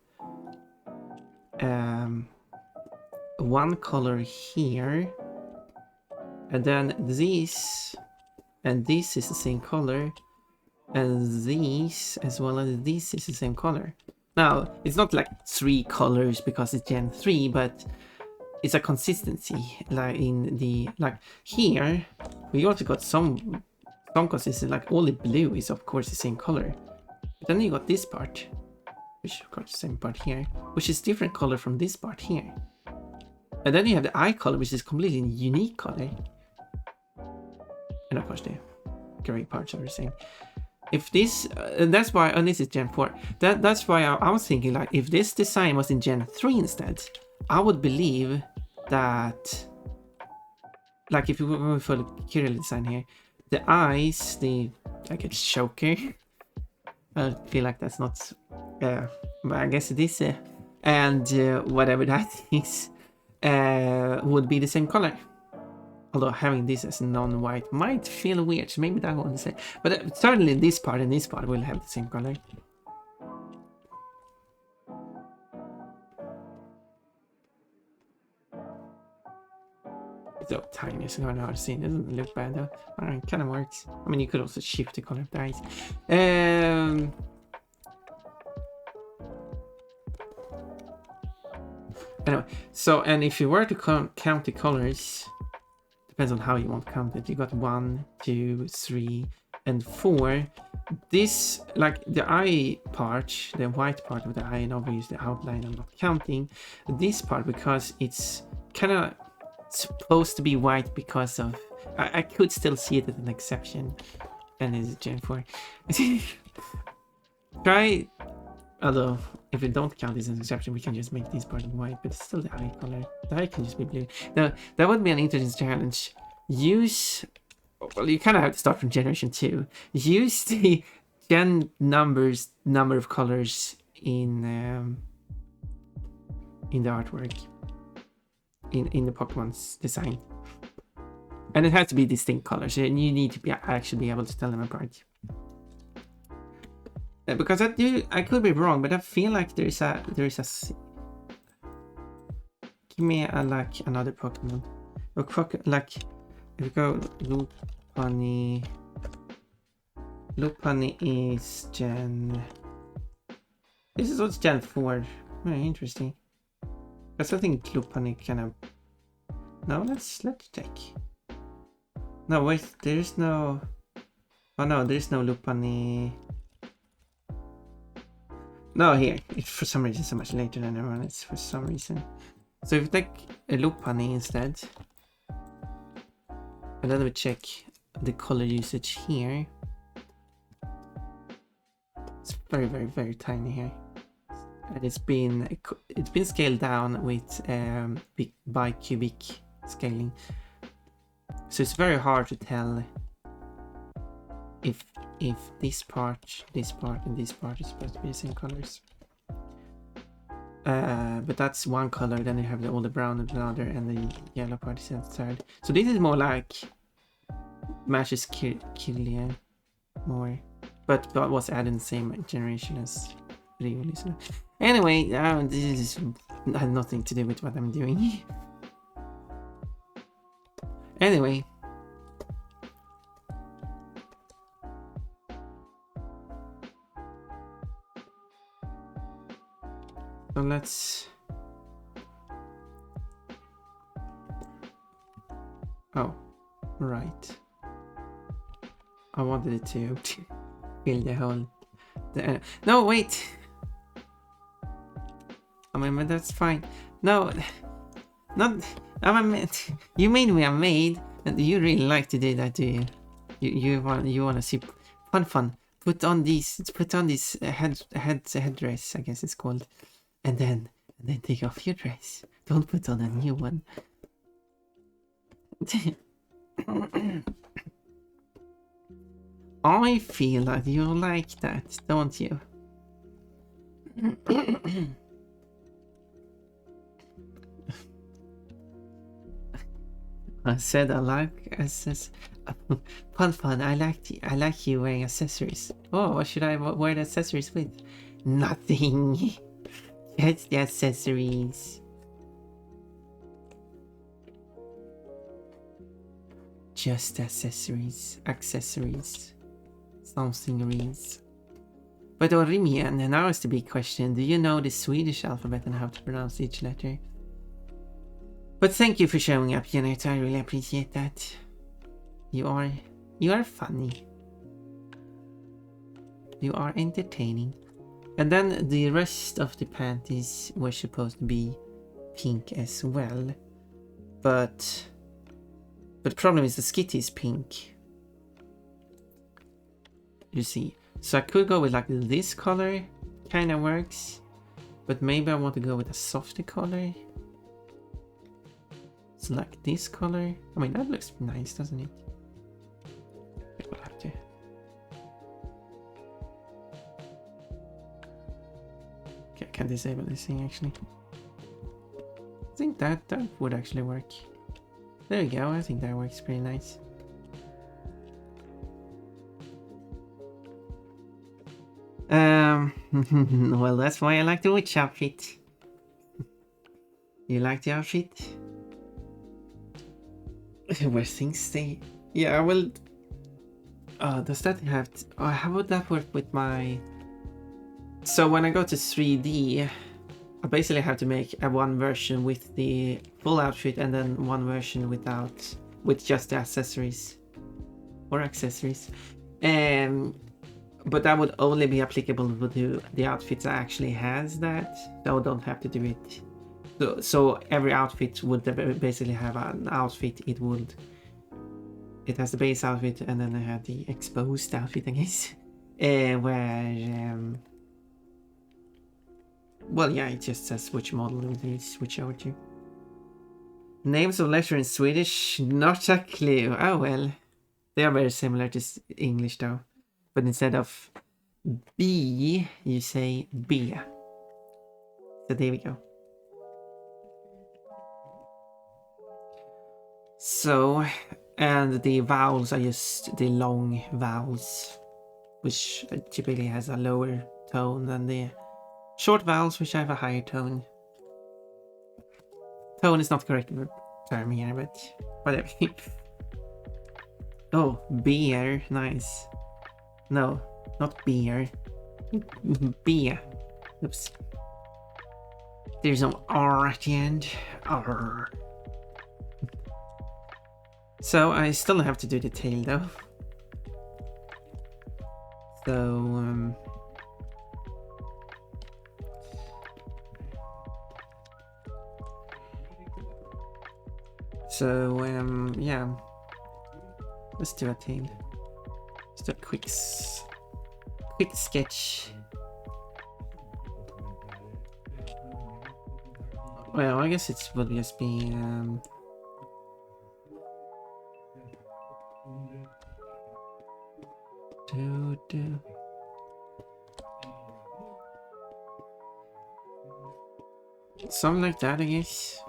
one color here, and then this and this is the same color, and these as well as this is the same color. Now, it's not like 3 colors because it's Gen 3, but it's a consistency, like in the, like here we also got some consistency, like all the blue is of course the same color, but then you got this part, which of course the same part here, which is different color from this part here, and then you have the eye color, which is completely unique color, and of course the gray parts are the same. If this, and that's why, and this is Gen 4, that's why I was thinking, like, if this design was in Gen 3 instead, I would believe that, like, if you were going for the Kirill design here, the eyes, the, like, a choker, I feel like that's not, but I guess it is, and whatever that is, would be the same color. Although having this as non-white might feel weird, so maybe that one is the same. But certainly this part and this part will have the same color. So tiny, so hard to see. It doesn't look bad though. Alright, kind of works. I mean, you could also shift the color of the eyes. Anyway, so, and if you were to count the colors, depends on how you want to count it. You got 1, 2, 3, and 4. This, like the eye part, the white part of the eye, and obviously the outline I'm not counting. This part, because it's kind of supposed to be white because of, I could still see it as an exception, and it's Gen 4. Try, although if we don't count this as an exception, we can just make this part white, but it's still the eye color. The eye can just be blue. Now, that would be an interesting challenge. Use, well, you kind of have to start from generation 2. Use the gen number of colors in the artwork, in the Pokemon's design, and it has to be distinct colors, and you need to actually be able to tell them apart. Because I could be wrong, but I feel like there is a give me like another Pokemon. Like if you go Lopunny. Lopunny is Gen. This is what's Gen 4. Very interesting. Because I think Lopunny kind of. No, let's check. No, wait, there's no. Oh no, there's no Lopunny. No, here. It's for some reason so much later than everyone else for some reason. So if we take a Lopunny instead, and then we check the color usage here. It's very, very, very tiny here, and it's been scaled down with by cubic scaling. So it's very hard to tell if this part, and this part is supposed to be the same colors. But that's one color, then you have all the brown and another, and the yellow part is the third. So this is more like matches Kirlia more, but was added in the same generation as Rioli. So anyway, this has nothing to do with what I'm doing. Anyway. So let's. Oh, right. I wanted it to fill the whole. No, wait. I mean, but that's fine. No, not. I mean, you made me a maid, and you really like to do that, do you? You want to see fun. Put on this headdress, I guess it's called. And then take off your dress. Don't put on a new one. I feel that you like that, don't you? I said I like fun. I like you wearing accessories. Oh, what should I wear the accessories with? Nothing. It's the accessories. Just accessories. Something-eries. But Orimian, and now is the big question. Do you know the Swedish alphabet and how to pronounce each letter? But thank you for showing up, Janet. I really appreciate that. You are funny. You are entertaining. And then the rest of the panties were supposed to be pink as well. But the problem is the skitty is pink. You see. So I could go with like this color. Kind of works. But maybe I want to go with a softer color. So like this color. I mean, that looks nice, doesn't it? We'll have to. Okay, I can disable this thing actually. I think that would actually work. There we go, I think that works pretty nice. Well, that's why I like the witch outfit. You like the outfit? Where things stay. Yeah, well... does that have... how would that work with my... So when I go to 3D, I basically have to make a one version with the full outfit and then one version without... with just the accessories. Or accessories. But that would only be applicable to the outfits that actually has that. So I don't have to do it. So every outfit would basically have an outfit. It has the base outfit and then I have the exposed outfit, I guess. Well, yeah, it just says which model it is, switch over to. Names of letters in Swedish, not a clue. Oh well. They are very similar to English though. But instead of B, you say B. So there we go. So, and the vowels are just the long vowels, which typically has a lower tone than the short vowels, which have a higher tone. Tone is not the correct term here, but whatever. Oh, beer, nice. No, not beer. Beer. Oops. There's no R at the end. R. So I still have to do the tail though. So yeah. Let's do a tail. Just a quick sketch. Well, I guess it will just be something like that, I guess.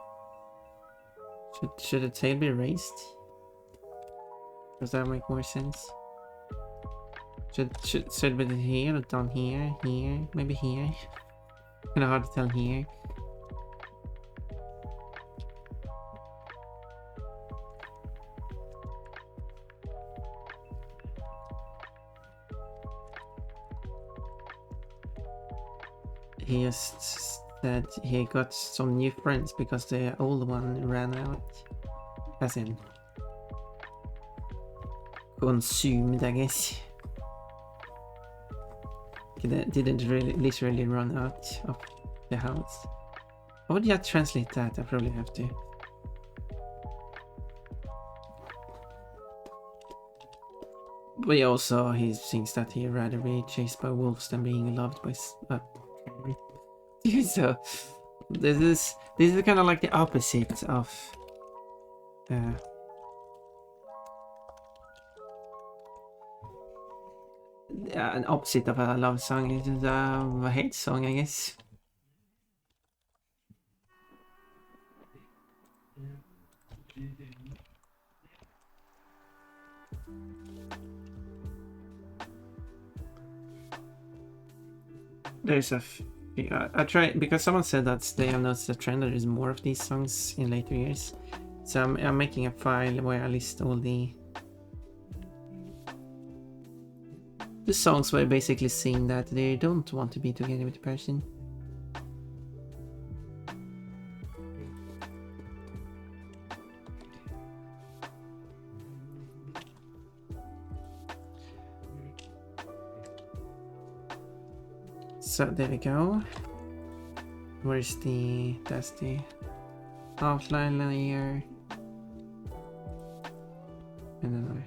Should the tail be raised? Does that make more sense? Should it be here or down here? Here? Maybe here? Kinda hard to tell here. He just said he got some new friends because the old one ran out. As in consumed, I guess. It didn't really literally run out of the house. How would you translate that? I probably have to. But he thinks that he'd rather be chased by wolves than being loved by so this is kind of like the opposite of an opposite of a love song. It is a hate song, I guess. There's I try because someone said that they have noticed the trend that there's more of these songs in later years. So I'm making a file where I list all the songs where basically saying that they don't want to be together with the person. So there we go. Where's that's the outline layer. And then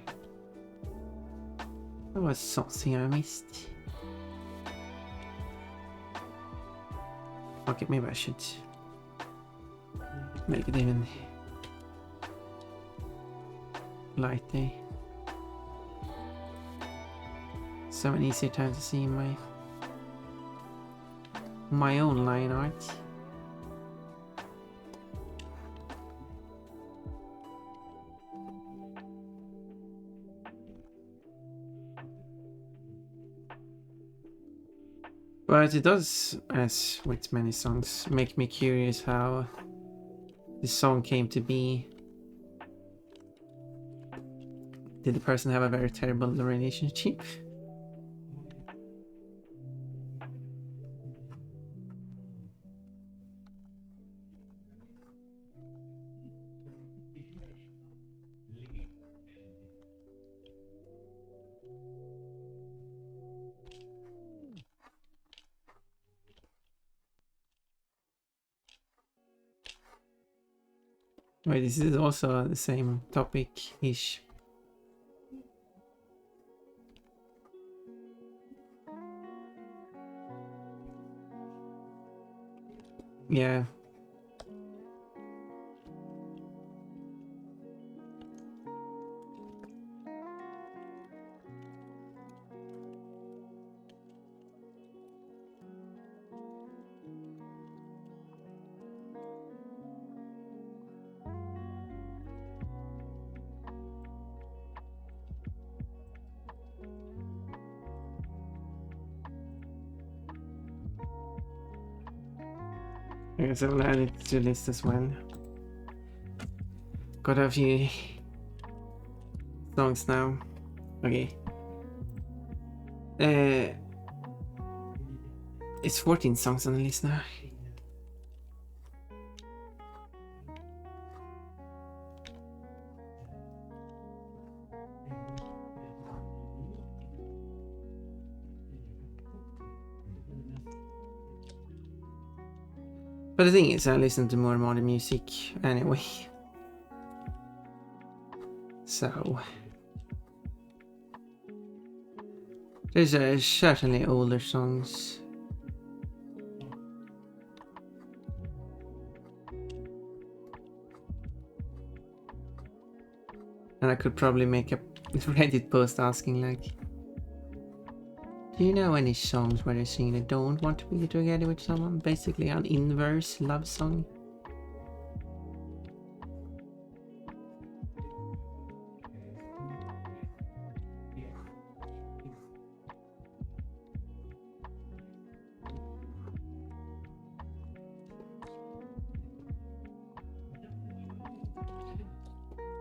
there was something I missed. Okay, maybe I should make it even lighter. So an easier time to see my own line art. But it does, as with many songs, make me curious how this song came to be. Did the person have a very terrible relationship? Wait, this is also the same topic-ish. Yeah. I guess I will add it to the list as well. Got a few songs now. Okay. It's 14 songs on the list now. But the thing is, I listen to more modern music anyway. So there's certainly older songs. And I could probably make a Reddit post asking like, do you know any songs where they sing they don't want to be together with someone? Basically an inverse love song.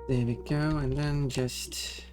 There we go, and then just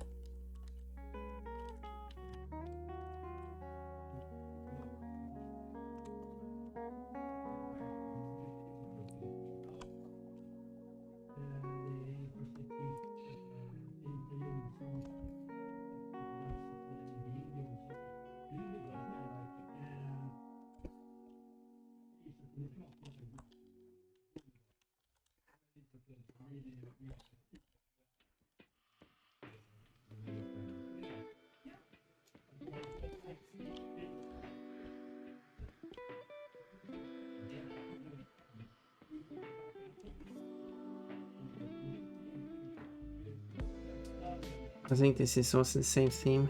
I think this is also the same theme.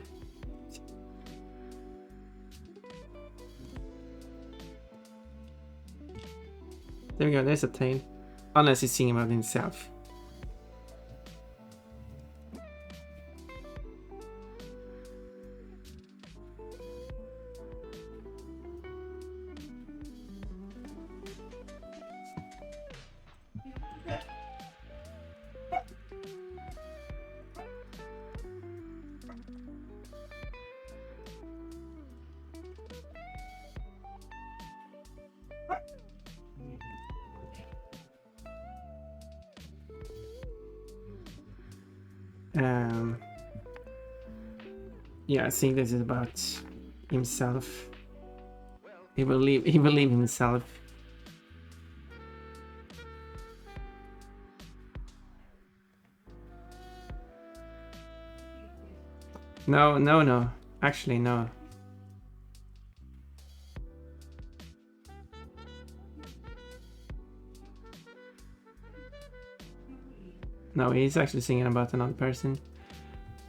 There we go, there's a tail. Unless he's singing about himself. Yeah, I think this is about himself. He believe himself. No. Actually, no. No, he's actually singing about another person.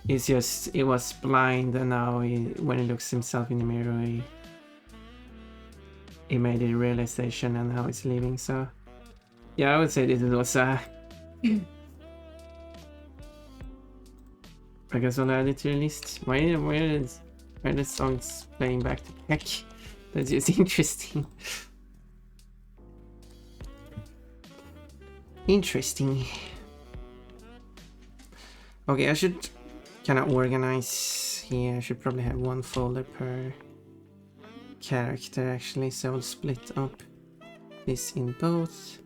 It's just, he was blind, and now when he looks himself in the mirror, he made a realization, and now he's leaving. So, yeah, I would say this was I guess I'll add it to the list. Why are the songs playing back to back? That's just interesting. Interesting. Okay, I should kind of organize here. I should probably have one folder per character actually, so I'll split up this in both.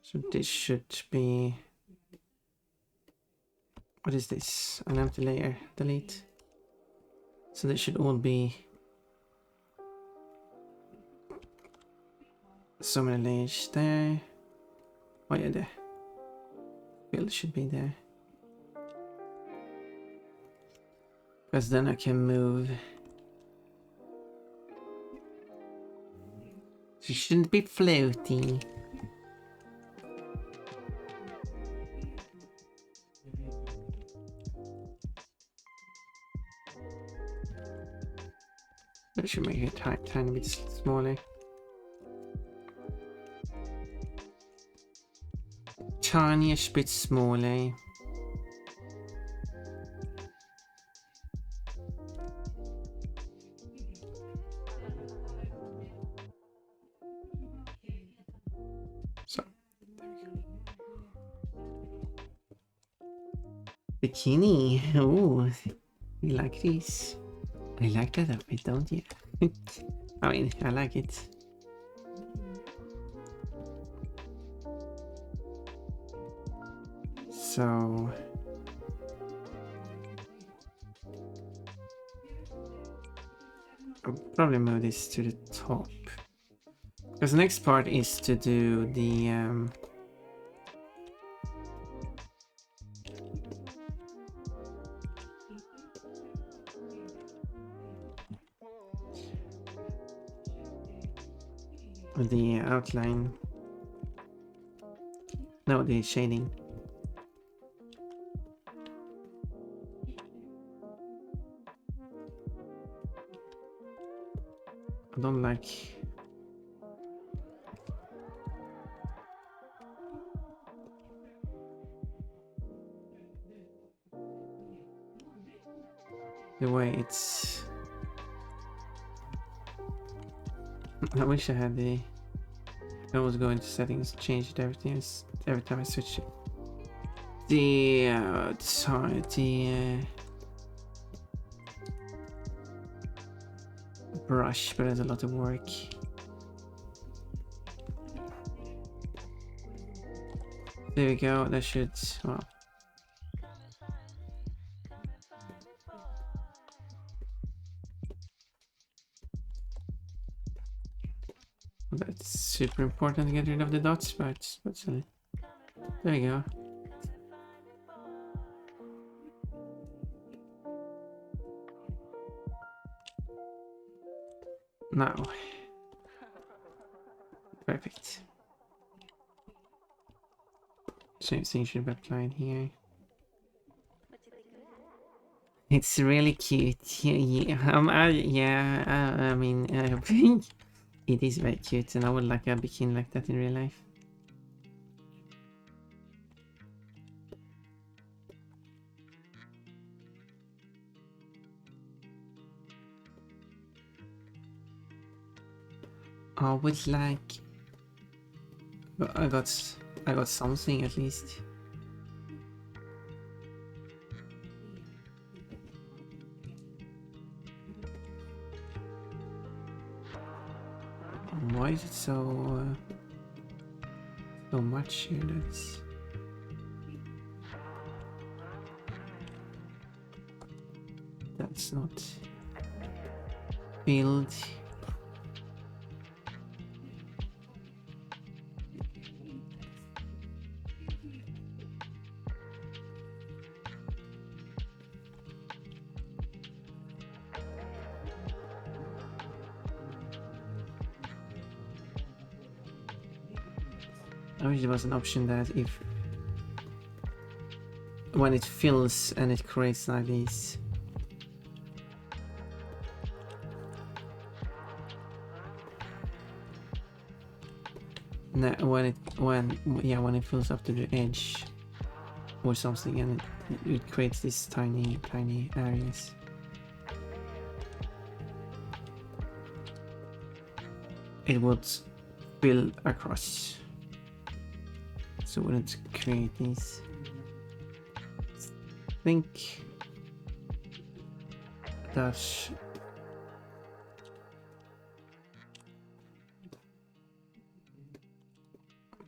So this should be... What is this? An empty layer. Delete. So they should all be... So many layers there. Oh yeah, the fill should be there. Because then I can move. She shouldn't be floating. I should make it a tiny bit smaller. Tiniest bit smaller. So, there we go. Bikini. Oh, you like this? I like that outfit, don't you? I mean, I like it. So... I'll probably move this to the top. Because the next part is to do the... the outline. No, the shading. I don't like... the way it's... I wish I had the... I was going to settings, changed everything every time I switch it. The brush, but there's a lot of work. There we go. That should, well, that's super important to get rid of the dots, but there you go. Now, perfect. Same thing should be applied here. It's really cute. Yeah, I mean, it is very cute, and I would like a bikini like that in real life. I would like... I got something at least. Why is it so much here? That's... that's not filled. I wish there was an option that if when it fills and it creates like these when it fills up to the edge or something, and it creates these tiny areas. It would fill across, so it wouldn't create these. I think that's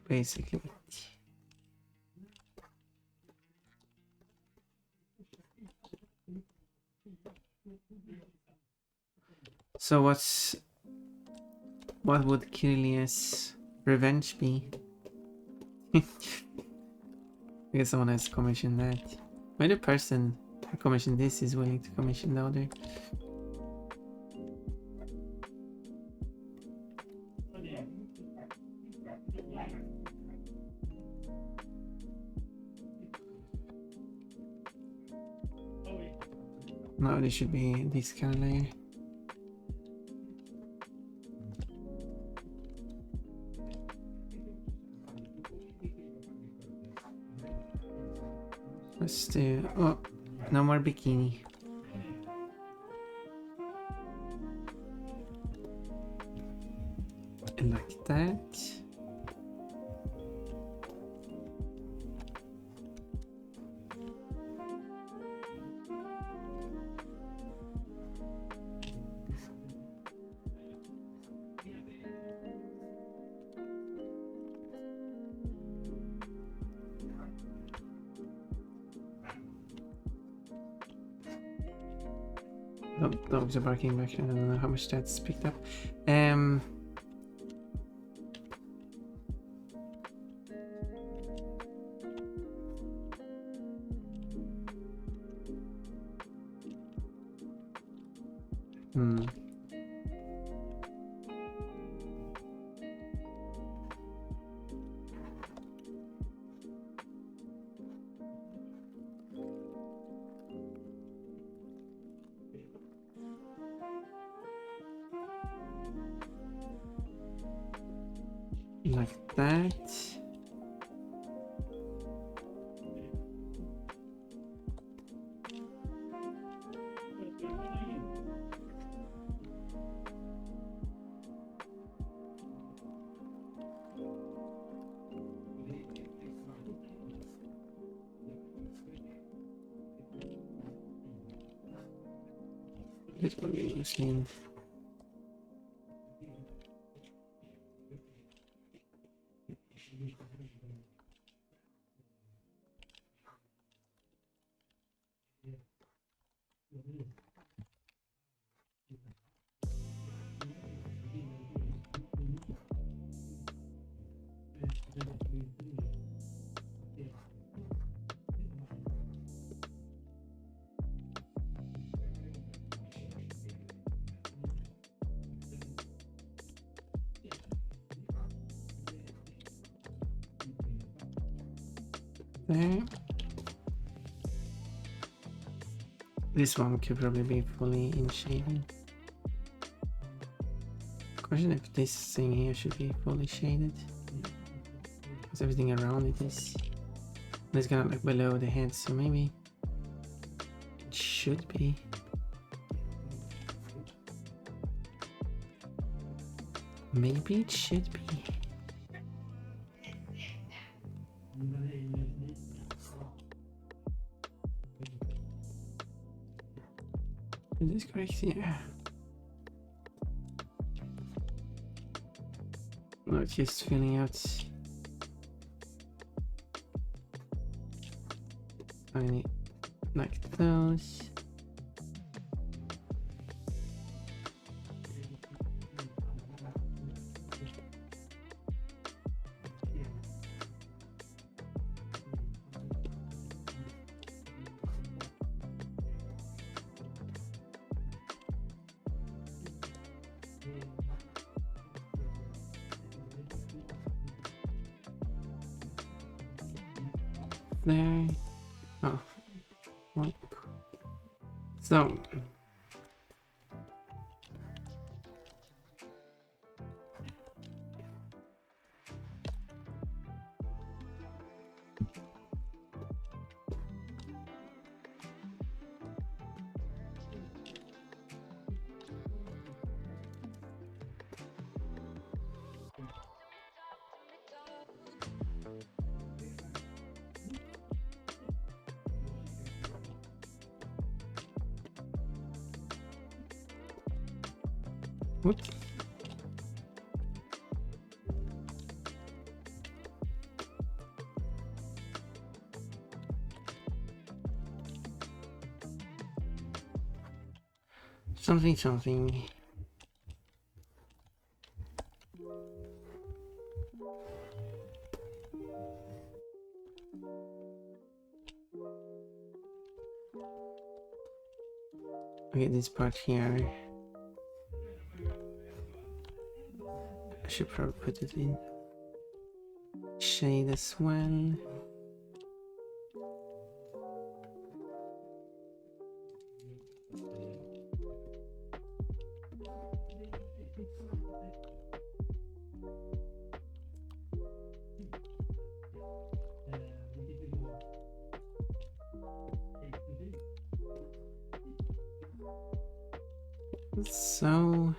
basically it. So what would Kirlia's revenge be? I guess someone has commissioned that. Maybe the person who commissioned this is willing to commission the other. No, this should be this kind of layer. Let's do... oh, no more bikini. Like that. Oh, dogs are barking back. I don't know how much that's picked up. Like that. This will be interesting. There. This one could probably be fully in shading. Question if this thing here should be fully shaded. Because everything around it is. It's kind of like below the head, so maybe it should be. Maybe it should be. Is this correct? Yeah. No, it's just filling out tiny like those. there. Oh, what? So. Whoops. Something. Okay, this part here. I should probably put it in shade as well. So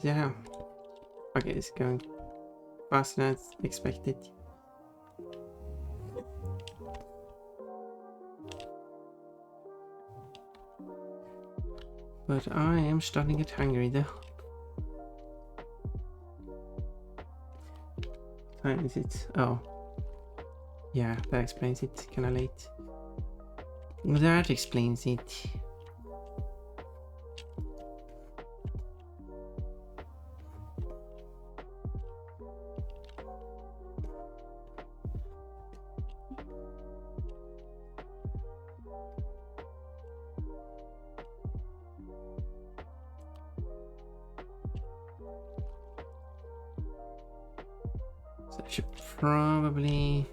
yeah. Okay, it's going faster than expected. But I am starting to get hungry though. What time is it? Oh. Yeah, that explains it. Kinda late. That explains it. So I should probably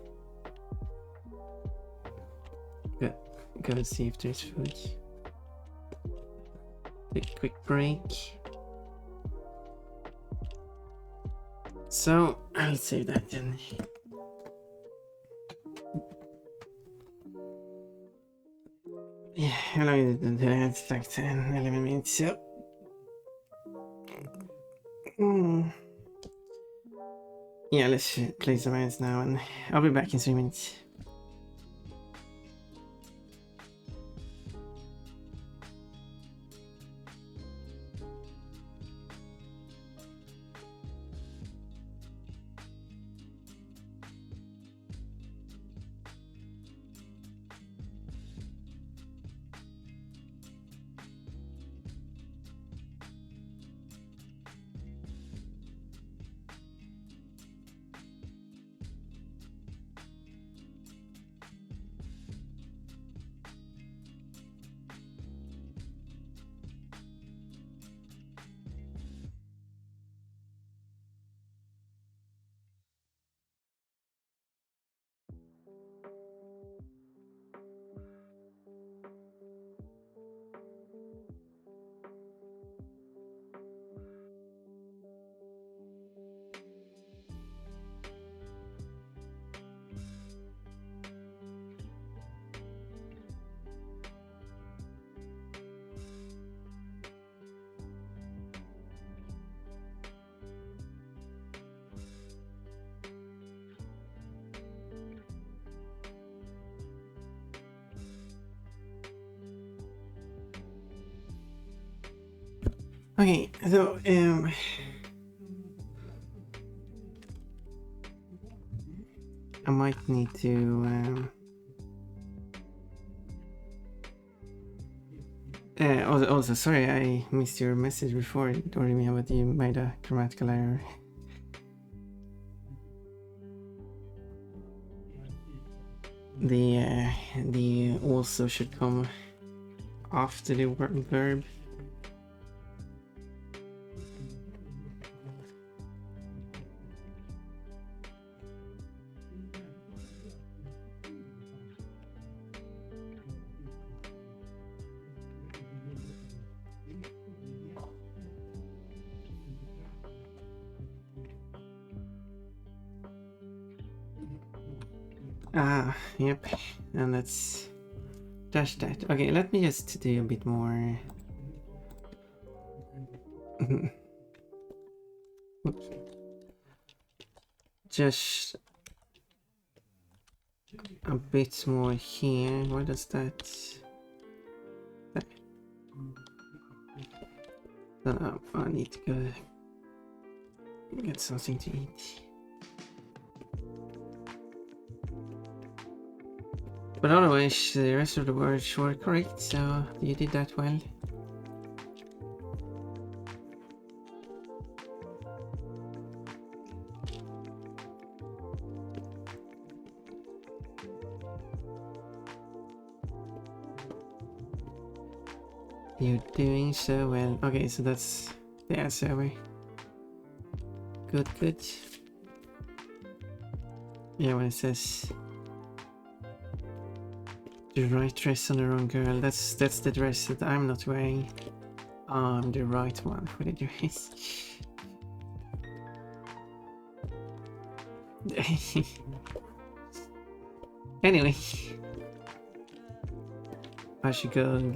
go see if there's food. Take a quick break. So I'll save that then. Yeah, how long is it? It's like 10, 11 minutes. So. Yeah, let's play some ads now, and I'll be back in 3 minutes. Okay, so I might need to also, sorry, I missed your message before, Doremi, but you made a grammatical error. The also should come after the verb. Ah, yep, and let's dash that. Okay, let me just do a bit more. Oops. Just a bit more here. What does that? I need to go get something to eat. But otherwise, the rest of the words were correct, so you did that well. You're doing so well. Okay, so that's the answer. Good, good. Yeah, when it says the right dress on the wrong girl, that's the dress that I'm not wearing. I'm the right one for the dress. Anyway, I should go and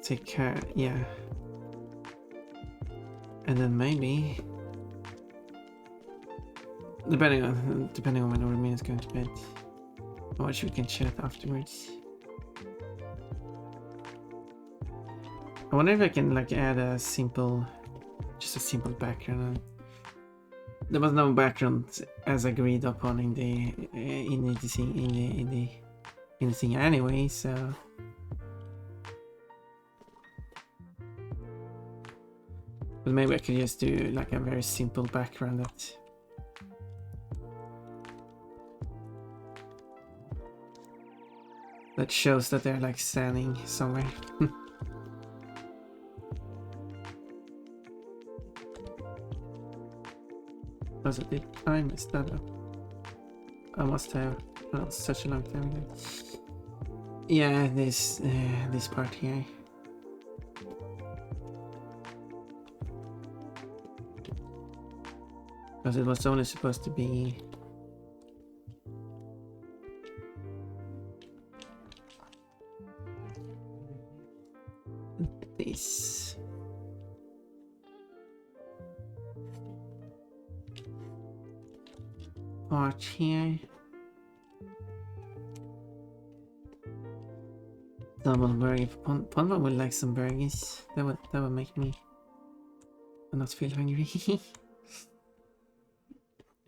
take care. Yeah, and then maybe depending on when Ormin is going to bed, or we can chat afterwards. I wonder if I can like add just a simple background. There was no background as agreed upon in the thing anyway, so. But maybe I could just do like a very simple background that shows that they're like standing somewhere. Was it? I messed that up. I must have. That was such a long time ago. Yeah, this part here. Because it was only supposed to be this. Part here. Double burger. Ponma would like some burgers. That would make me not feel hungry.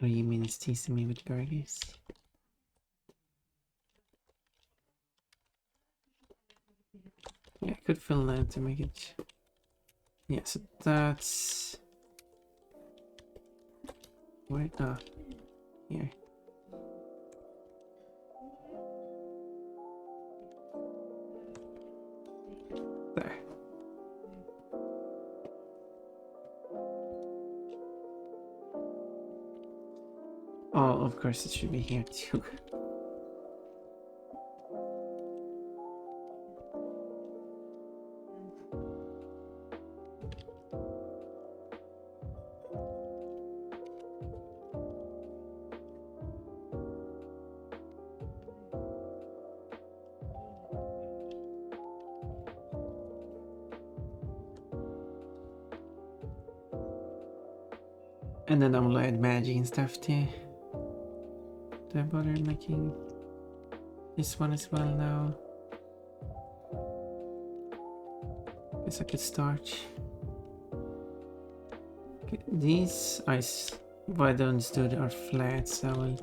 Or you mean it's teasing me with burgers? Yeah, I could fill that to make it. Yeah, so that's where? Ah, here. There. Oh, of course it should be here too. And then I'll add magic and stuff too. Do I bother making this one as well now? Guess I could start. These what I understood are flat, so I will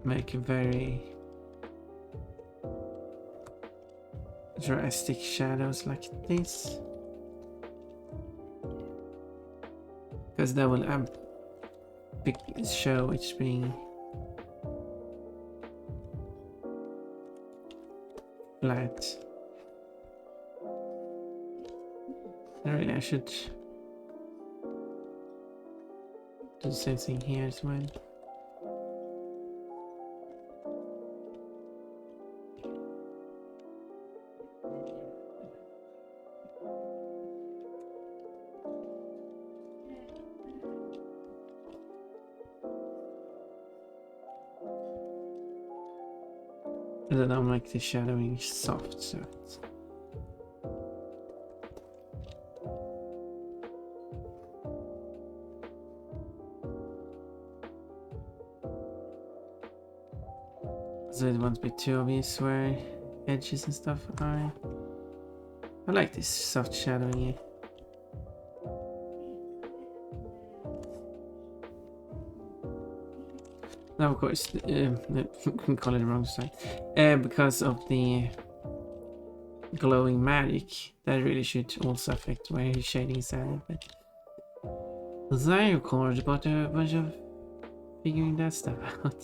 make a very drastic shadows like this, because that will show it's being flat. Really, I should do the same thing here as well. And then I'll make the shadowing soft, so it's so it won't be too obvious where edges and stuff are. I like this soft shadowing here. Now, of course, can call it the wrong side. Because of the glowing magic, that really should also affect where his shading is at. But there, of course, about a bunch of figuring that stuff out.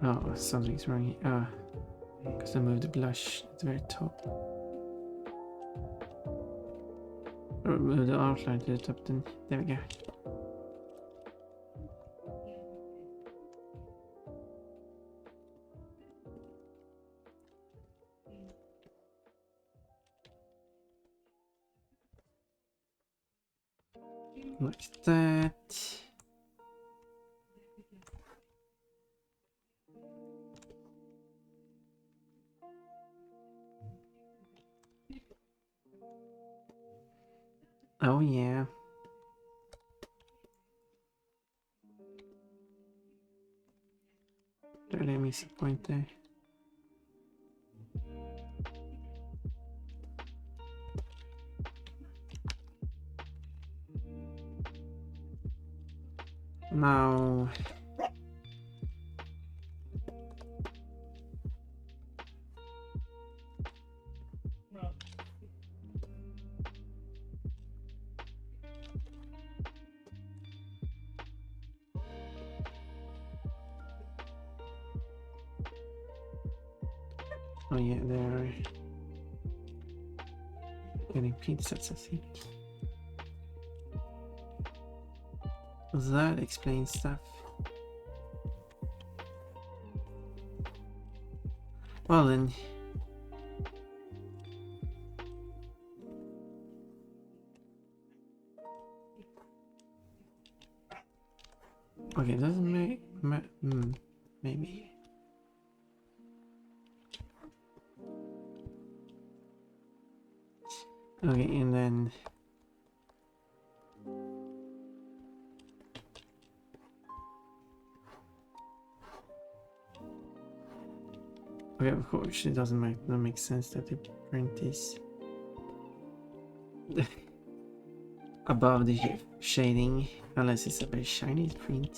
Oh, something's wrong here. Ah, because I moved the blush at the very top. Or move the outline to the top, then there we go. Like that. Oh yeah. Really missing point there. Now oh yeah, they're getting pizzas, I think. That explains stuff. Well then. Okay, doesn't make maybe. Okay, and then okay, of course it doesn't make sense that the print is above the shading unless it's a very shiny print.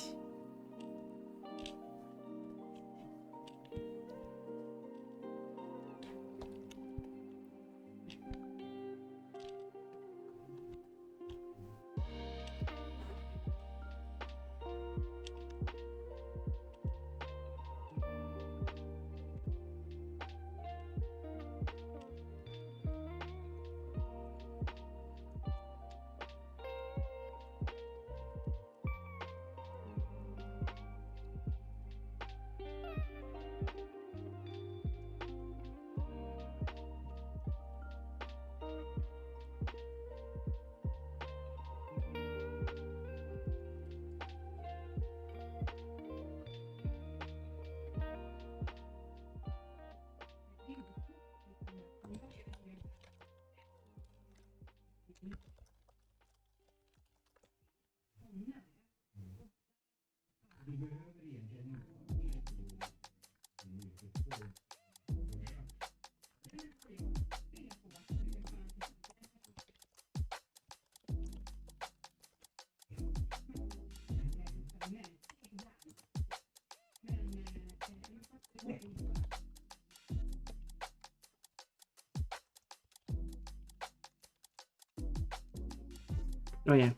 Oh yeah.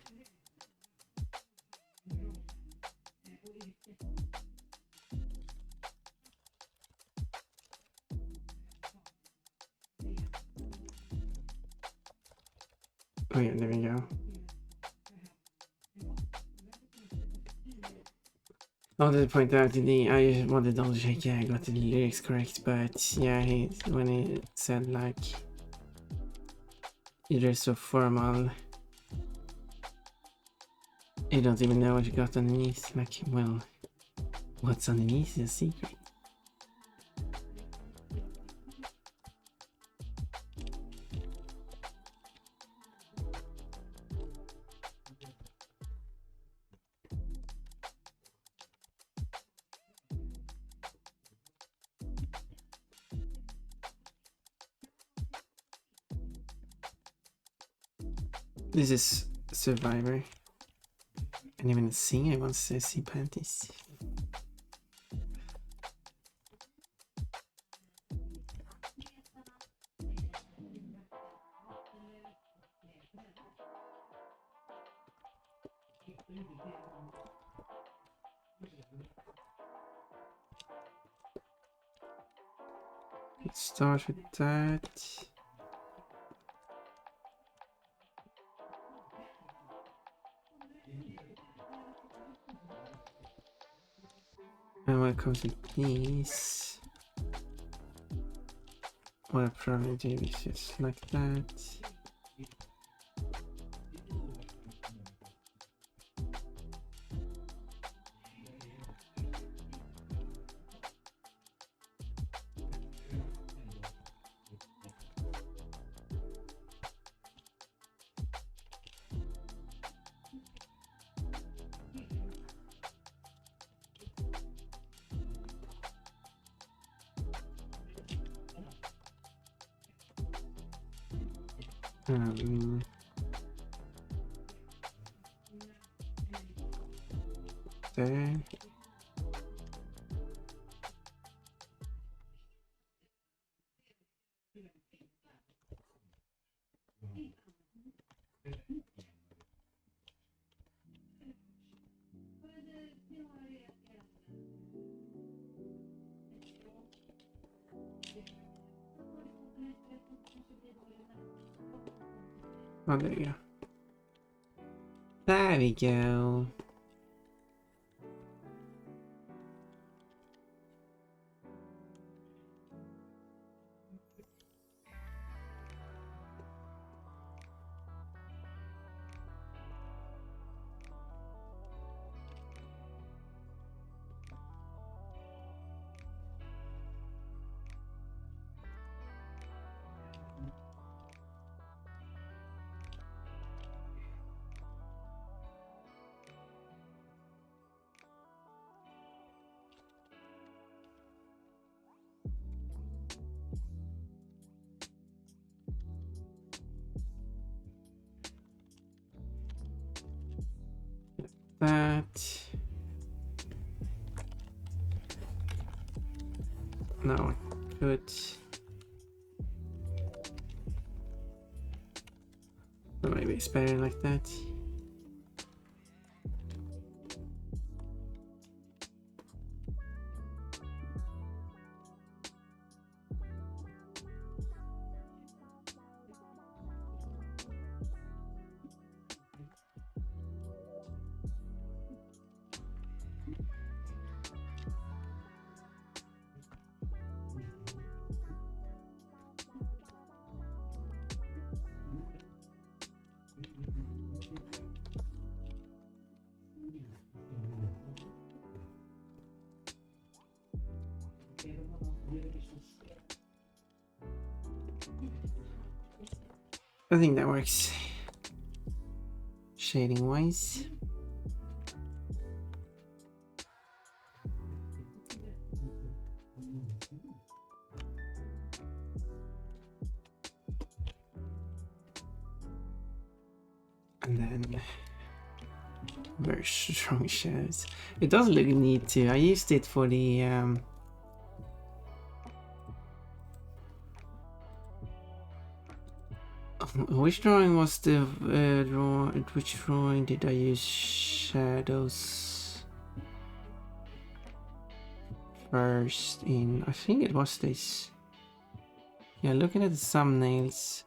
Oh yeah, there we go. I wanted to point out I just wanted to double check, yeah, I got the lyrics correct, but yeah, when he said like, you're so formal, you don't even know what you got underneath. Like, well, what's underneath is a secret. This is Survivor. And even the singer wants to see panties. Let's start with that. And when it comes to these, what I probably do is just like that. There. Oh, there you go. There we go. That. No, good. Or maybe it's better like that. I think that works. Shading wise. And then very strong shadows. It does look neat too. I used it for the Which drawing was the which drawing did I use shadows first in? I think it was this. Yeah, looking at the thumbnails.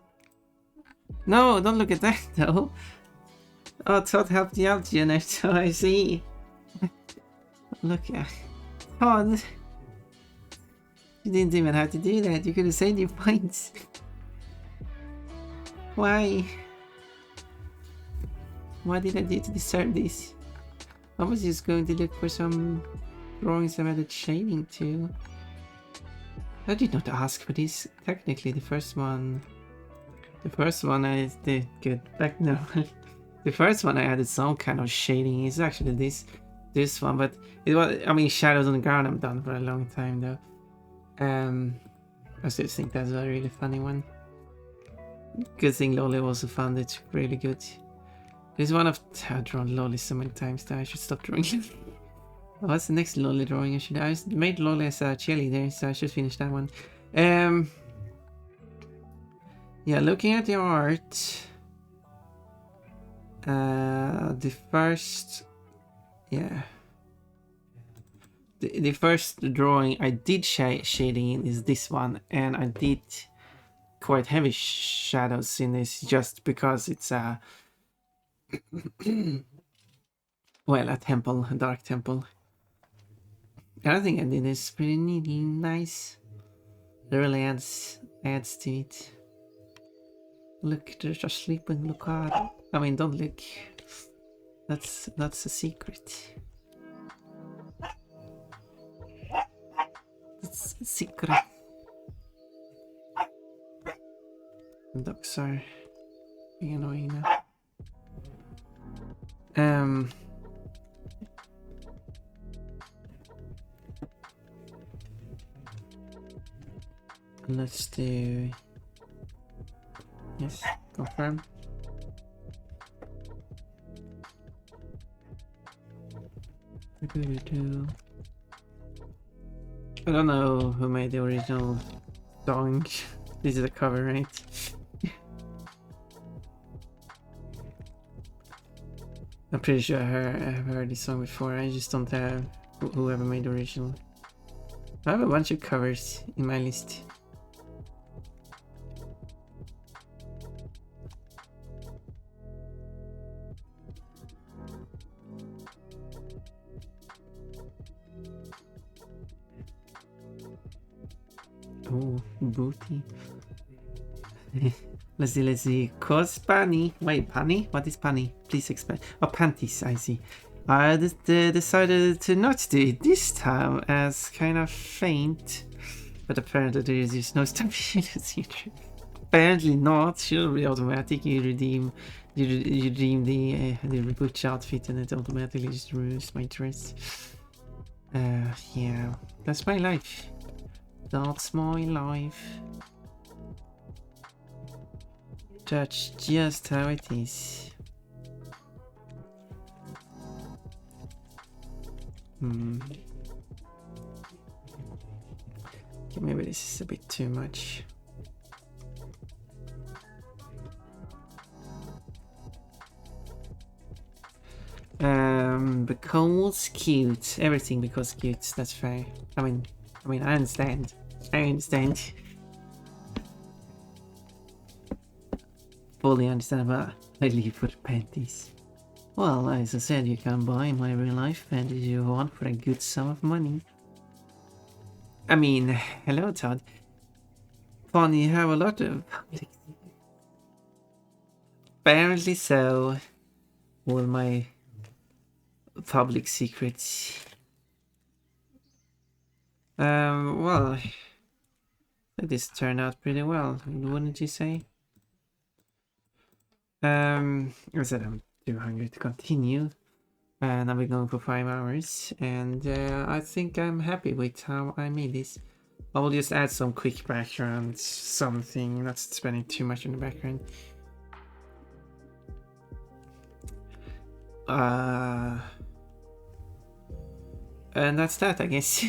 No, don't look at that though. Oh, Todd helped you out, Janet. So I see. Look at Todd. You didn't even have to do that. You could have saved your points. Why? What did I do to deserve this? I was just going to look for some drawings I added shading to. I did not ask for this. Technically, the first one I did good back normal. The first one I added some kind of shading. It's actually this one, but it was. I mean, shadows on the ground. I'm done for a long time though. I still think that's a really funny one. Good thing Lolly also found it really good. There's one of I've drawn Lolly so many times that I should stop drawing him. What's the next Lolly drawing? I made Lolly as a cheerleader, so I should finish that one. Yeah, looking at the art, the first drawing I did shading in is this one, and I did quite heavy shadows in this just because it's a well, a temple, a dark temple. And I think I did this pretty neatly, nice. It really adds to it. Look, they're just sleeping. Look hard. I mean, don't look. That's a secret. That's a secret. Ducks are being annoying now. Let's do. Yes, confirm. I don't know who made the original song. This is a cover, right? I'm pretty sure I've heard this song before. I just don't have whoever made the original. I have a bunch of covers in my list. Oh, booty. Let's see. Cause Panny. Wait, Panny? What is Panny? Please explain. Oh, panties, I see. I decided to not do it this time as kind of faint. But apparently there is just no stability. Apparently not. Should be automatic. You redeem the reboot outfit and it automatically just removes my dress. Yeah. That's my life. That's my life. That's just how it is. Okay, maybe this is a bit too much. Because cute. Everything because cute. That's fair. I mean, I understand. Fully understand, but I leave for the panties. Well, as I said, you can buy my real life panties you want for a good sum of money. I mean, hello Todd. Fun, you have a lot of public. Apparently so. All my public secrets. Well, this turned out pretty well, wouldn't you say? I said I'm too hungry to continue, and I've been going for 5 hours, and I think I'm happy with how I made this. I will just add some quick background, something, not spending too much on the background. And that's that, I guess.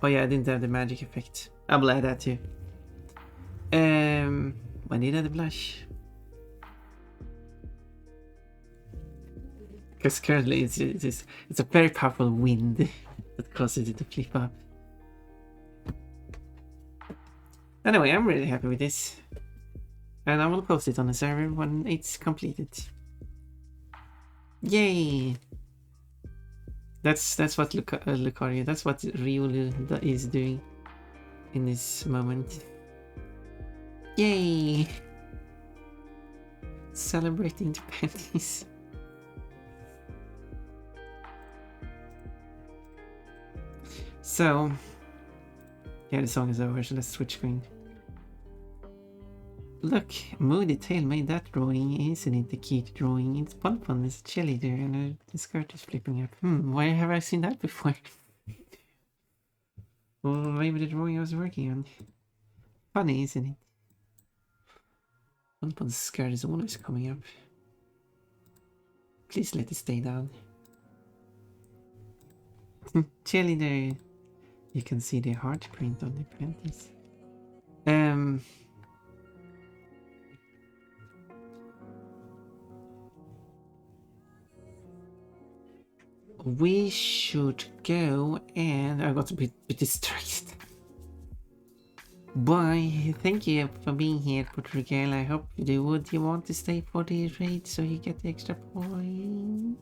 Oh yeah, I didn't have the magic effect. I will add that too. Vanilla the blush. Because currently it's a very powerful wind that causes it to flip up. Anyway, I'm really happy with this. And I will post it on the server when it's completed. Yay! That's what Lucario, that's what Riolu is doing in this moment. Yay! Celebrating the panties. So, yeah, the song is over, so let's switch screen. Look, Moody Tail made that drawing, isn't it? The cute drawing. It's Pon is a cheerleader and the skirt is flipping up. Where have I seen that before? Well, maybe the drawing I was working on. Funny, isn't it? Pon's skirt is always coming up. Please let it stay down. Cheerleader. You can see the heart print on the panties. We should go, and I got a bit distracted. Bye. Thank you for being here, Portugal. I hope you do. Would you want to stay for the raid so you get the extra point?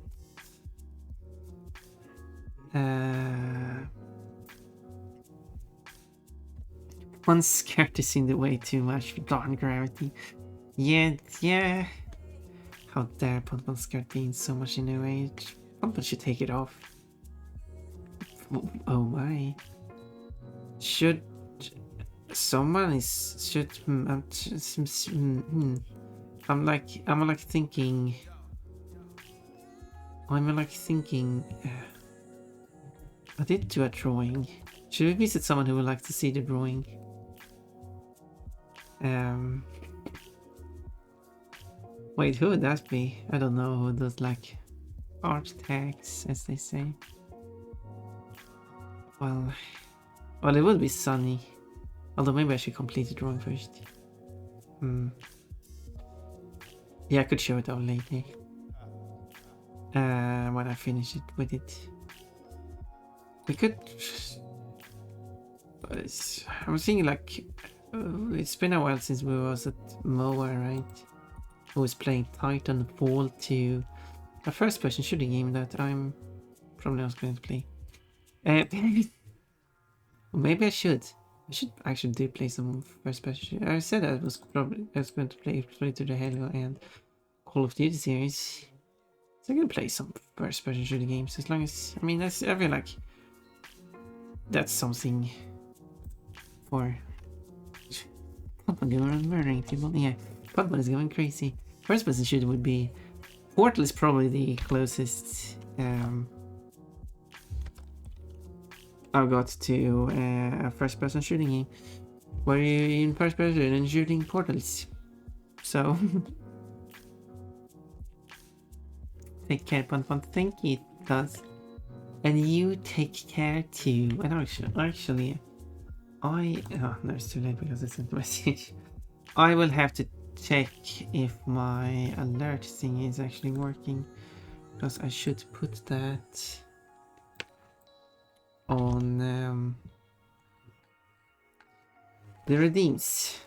One scared is in the way too much for darn gravity. Yeah. How dare Pon scared being so much in the way? Pon should take it off. Oh my. Should someone I'm like thinking I did do a drawing. Should we visit someone who would like to see the drawing? Wait, who would that be? I don't know who does like art tags, as they say. Well, it would be Sunny. Although maybe I should complete the drawing first. Yeah, I could show it out later. When I finish it with it. We could... I was thinking like... it's been a while since we was at MOA, right? I was playing Titanfall 2. A first person shooting game that I'm probably not going to play. Maybe I should. I should actually do play some first person. I said I was going to play to the Halo and Call of Duty series. So I'm gonna play some first person shooting games as long as I feel like that's something for Pokemon murdering people. Yeah, Pokemon is going crazy. First person shooter would be Portal is probably the closest I've got to a first person shooting game where you're in first person and shooting portals. So take care, Pon. Thank you, does. And you take care too. And actually, no, it's too late because I sent a message. I will have to check if my alert thing is actually working, because I should put that on the redeems.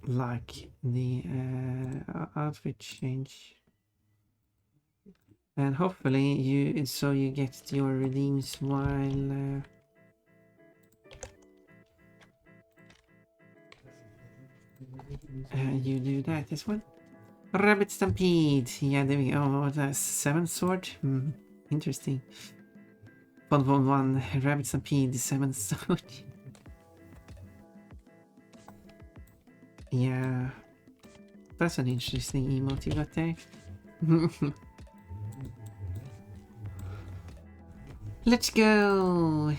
Like the outfit change, and hopefully you get your redeems while you do that as well. Rabbit Stampede. Yeah, there we go. Oh, that's 7th sword. Interesting. 111 Rabbit Stampede, 7th sword. Yeah, that's an interesting emote you got there. Let's go!